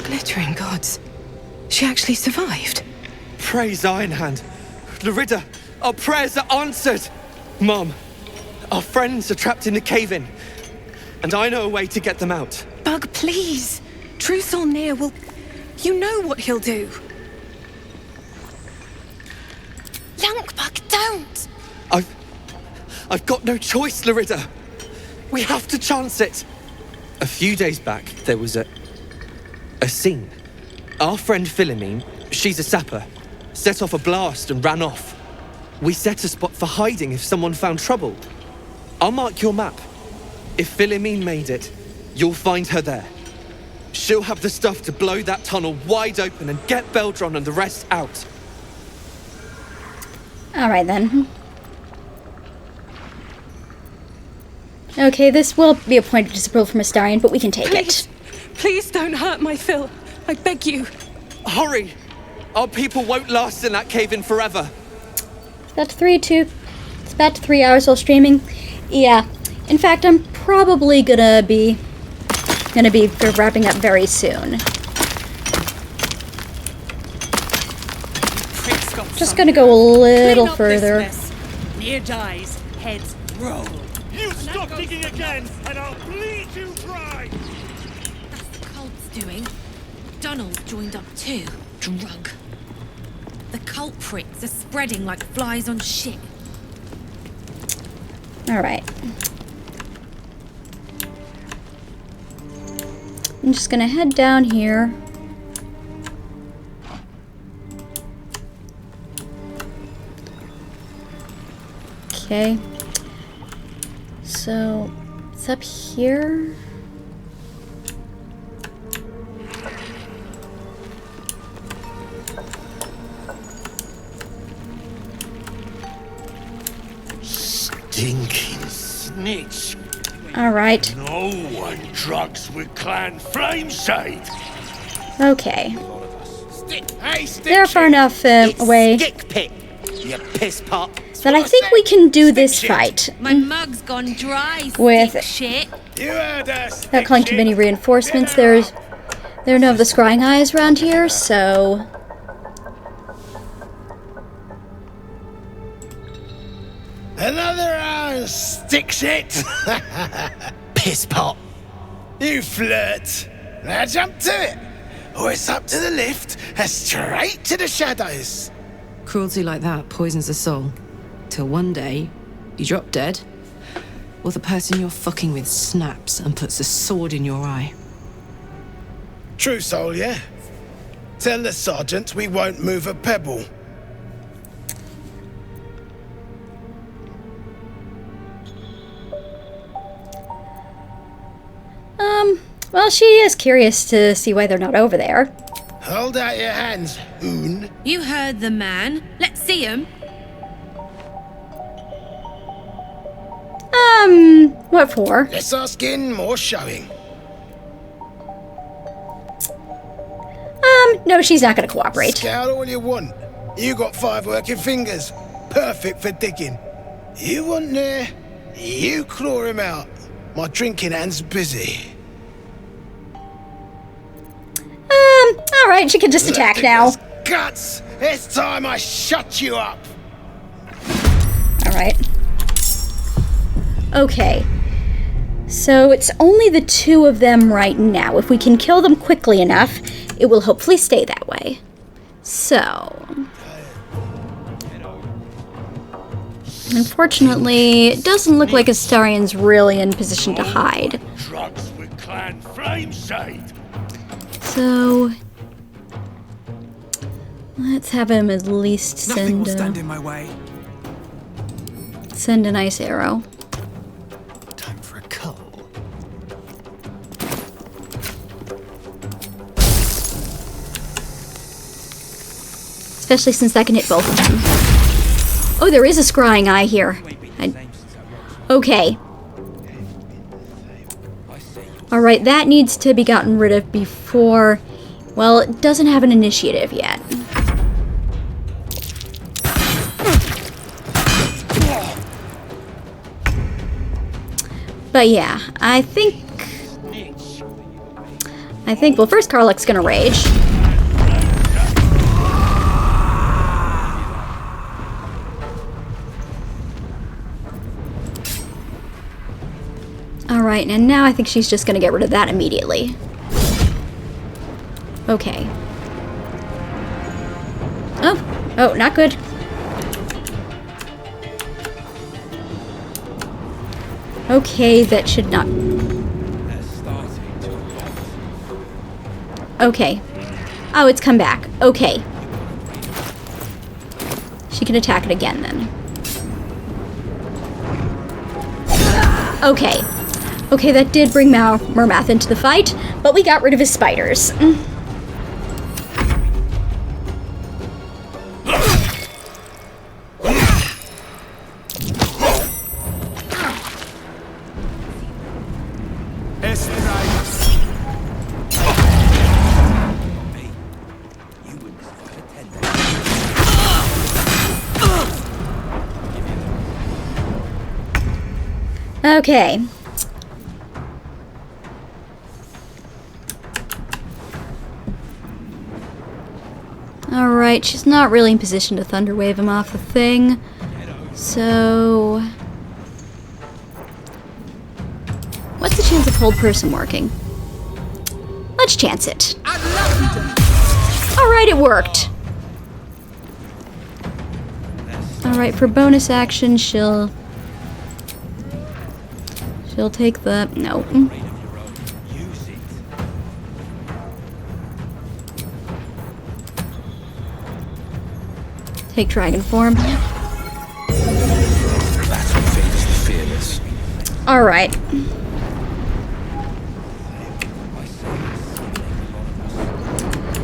Glittering gods. She actually survived. Praise Ironhand. Larida, our prayers are answered. Mom, our friends are trapped in the cave-in, and I know a way to get them out. Bug, please. True Solnir will... You know what he'll do. Bug, don't. I've got no choice, Larida. We have to chance it. A few days back, there was a scene. Our friend Philomene, she's a sapper, set off a blast and ran off. We set a spot for hiding if someone found trouble. I'll mark your map. If Philomene made it, you'll find her there. She'll have the stuff to blow that tunnel wide open and get Beldron and the rest out. Alright then. Okay, this will be a point of disapproval from Astarion, but we can take it. Please don't hurt my Phil. I beg you. Hurry! Our people won't last in that cave-in forever. It's about 3 hours while streaming. Yeah. In fact, I'm probably gonna be wrapping up very soon. Just gonna go a little further. Near dies, heads roll. You stop digging again, and I'll bleed you dry! That's the cult's doing. Donald's joined up too. Drug. The cult pricks are spreading like flies on shit. Alright. I'm just gonna head down here. Okay. So, it's up here. Stinking snitch. Alright. No one drugs with Clan Flameshade. Okay. Hey, They're far enough away You piss pot. that I think we can do this fight My mug's gone dry, with stick shit. You heard us. not calling too many reinforcements. There are no of the scrying eyes around here, so Another hour, stick shit. Piss pot. You flirt. Now jump to it. Or it's up to the lift and straight to the shadows. Cruelty like that poisons a soul. Till one day, you drop dead, or the person you're fucking with snaps and puts a sword in your eye. True soul, yeah? Tell the sergeant we won't move a pebble. well, she is curious to see why they're not over there. Hold out your hands, Hoon. You heard the man. Let's see him. What for? Less our skin, more showing. No, she's not gonna cooperate. Scout all you want. You got 5 working fingers. Perfect for digging. You want there, you claw him out. My drinking hand's busy. Alright, she can just attack now. Guts! It's time I shut you up! Alright. Okay. So it's only the 2 of them right now. If we can kill them quickly enough, it will hopefully stay that way. So... Unfortunately, it doesn't look like Astarion's really in position to hide. Drugs with Clan Flameshade. So... let's have him at least send in my way. send an ice arrow. Time for a cull. Especially since that can hit both of them. Oh, there is a scrying eye here. Okay. Alright, that needs to be gotten rid of before... well, it doesn't have an initiative yet. But yeah, I think, well, first Karlach's gonna rage. Alright, and now I think she's just gonna get rid of that immediately. Okay. Oh, not good. Okay, that should not... Okay. Oh, it's come back. Okay. She can attack it again, then. Okay. Okay, that did bring Mermath into the fight, but we got rid of his spiders. Okay. Alright, she's not really in position to Thunder Wave him off the thing. So... what's the chance of Hold Person working? Let's chance it. Alright, it worked. Alright, for bonus action, she'll take the... no. Take dragon form. Alright.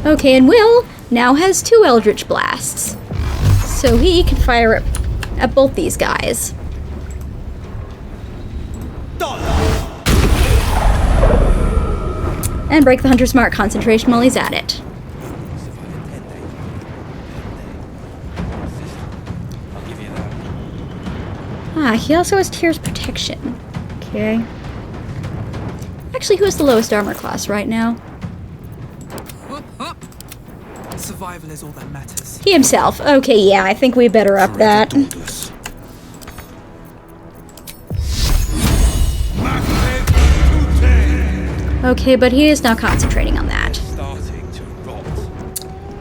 Okay, and Will now has 2 Eldritch Blasts. So he can fire at both these guys. And break the Hunter's Mark concentration while he's at it. Ah, he also has Tear's Protection. Okay. Actually, who has the lowest armor class right now? Survival is all that matters. He himself. Okay, yeah, I think we better up that. Okay, but he is now concentrating on that.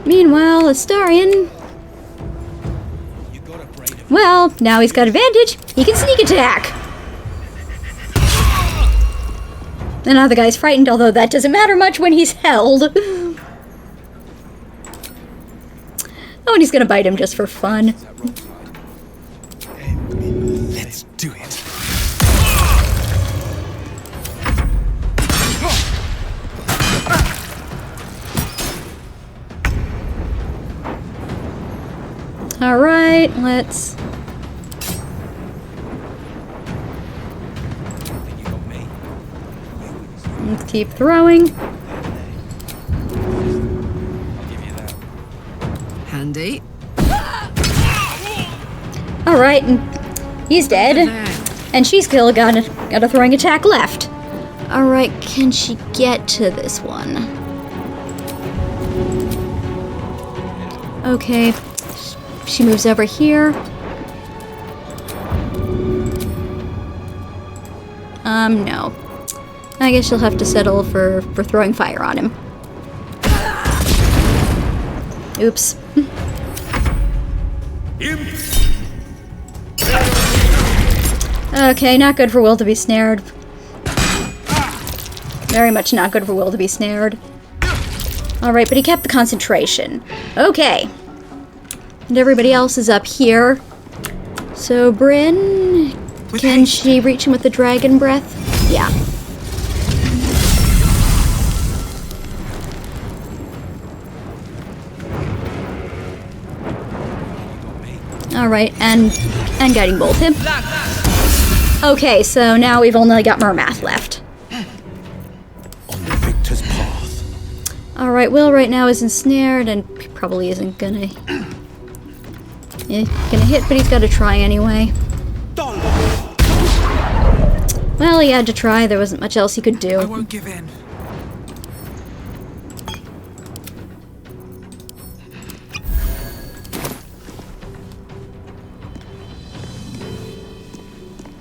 Meanwhile, Astarion... well, now he's got advantage. He can sneak attack. And now the guy's frightened, although that doesn't matter much when he's held. Oh, and he's gonna bite him just for fun. Let's do it. Alright, let's... let's keep throwing. Handy. Alright, and he's dead. And she's still got a throwing attack left. Alright, can she get to this one? Okay. She moves over here. No. I guess she'll have to settle for throwing fire on him. Oops. Okay, not good for Will to be snared. Very much not good for Will to be snared. Alright, but he kept the concentration. Okay. And everybody else is up here. So, Bryn... can she reach him with the dragon breath? Yeah. Alright, and guiding bolt him. Okay, so now we've only got Mermath left. On the victor's path. Alright, Will right now is ensnared and probably isn't gonna... gonna hit, but he's gotta try anyway. Well, he had to try. There wasn't much else he could do. I won't give in.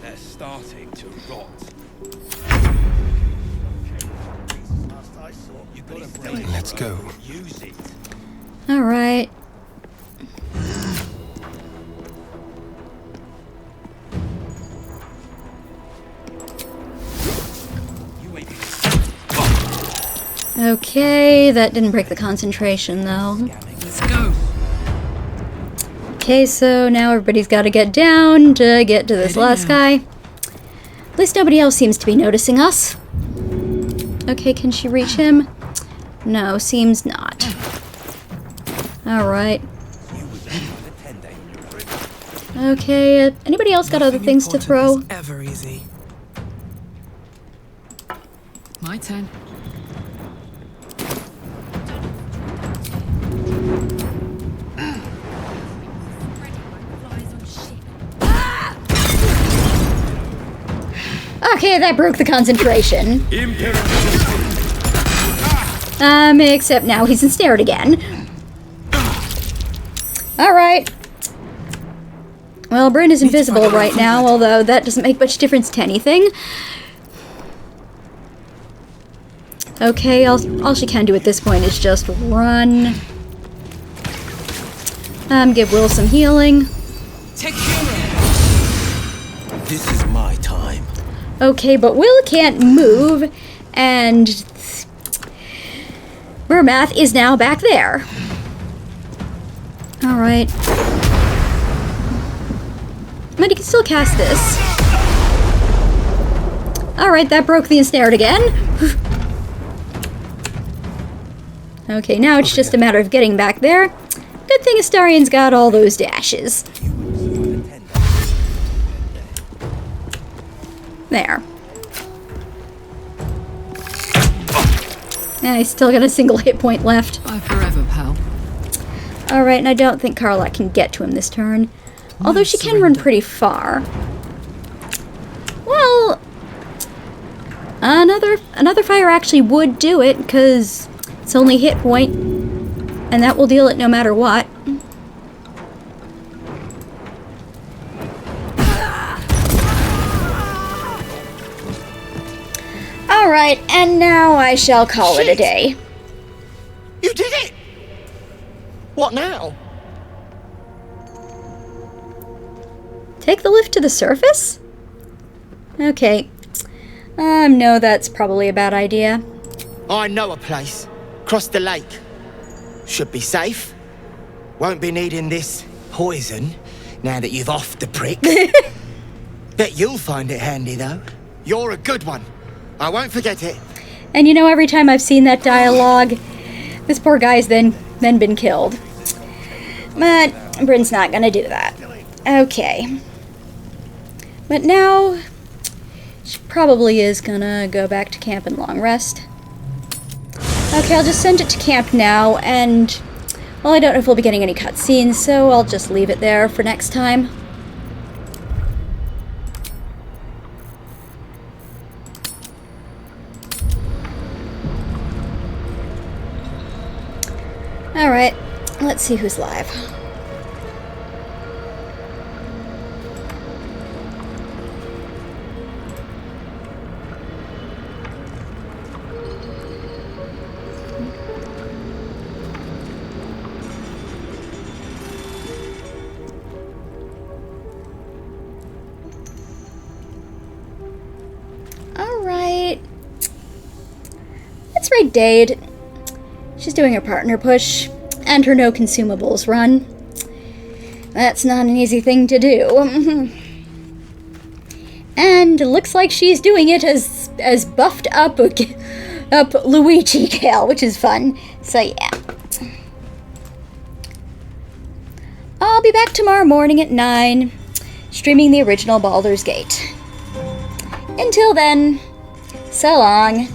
They're starting to rot. Let's go. All right. Okay, that didn't break the concentration though. Let's go. Okay, so now everybody's got to get down to get to this last guy. At least nobody else seems to be noticing us. Okay, can she reach him? No, seems not. Alright. Okay, anybody else got other things to throw? Ever easy. My turn. Okay, that broke the concentration. Except now he's ensnared again. Alright. Well, Bryn is invisible right now, although that doesn't make much difference to anything. Okay, all she can do at this point is just run. Give Will some healing. This is my time. Okay, but Will can't move, and Mermath is now back there. Alright. But he can still cast this. Alright, that broke the ensnared again. Okay, now it's just a matter of getting back there. Good thing Astarion's got all those dashes. There. Yeah, he's still got a single hit point left. Bye forever, pal. Alright, and I don't think Carla can get to him this turn. Although she can run pretty far. Well, another fire actually would do it, because it's only hit point, and that will deal it no matter what. Alright, and now I shall call it a day. You did it! What now? Take the lift to the surface? Okay. No, that's probably a bad idea. I know a place. Across the lake. Should be safe. Won't be needing this poison now that you've offed the prick. Bet you'll find it handy, though. You're a good one. I won't forget it. And you know, every time I've seen that dialogue, this poor guy's then been killed. But Bryn's not gonna do that. Okay. But now, she probably is gonna go back to camp and long rest. Okay, I'll just send it to camp now, and, well, I don't know if we'll be getting any cutscenes, so I'll just leave it there for next time. Alright, let's see who's live. Alright. Let's raid Dade. She's doing her partner push and her no consumables run. That's not an easy thing to do. And it looks like she's doing it as buffed up Luigi Kale, which is fun. So yeah. I'll be back tomorrow morning at 9, streaming the original Baldur's Gate. Until then, so long.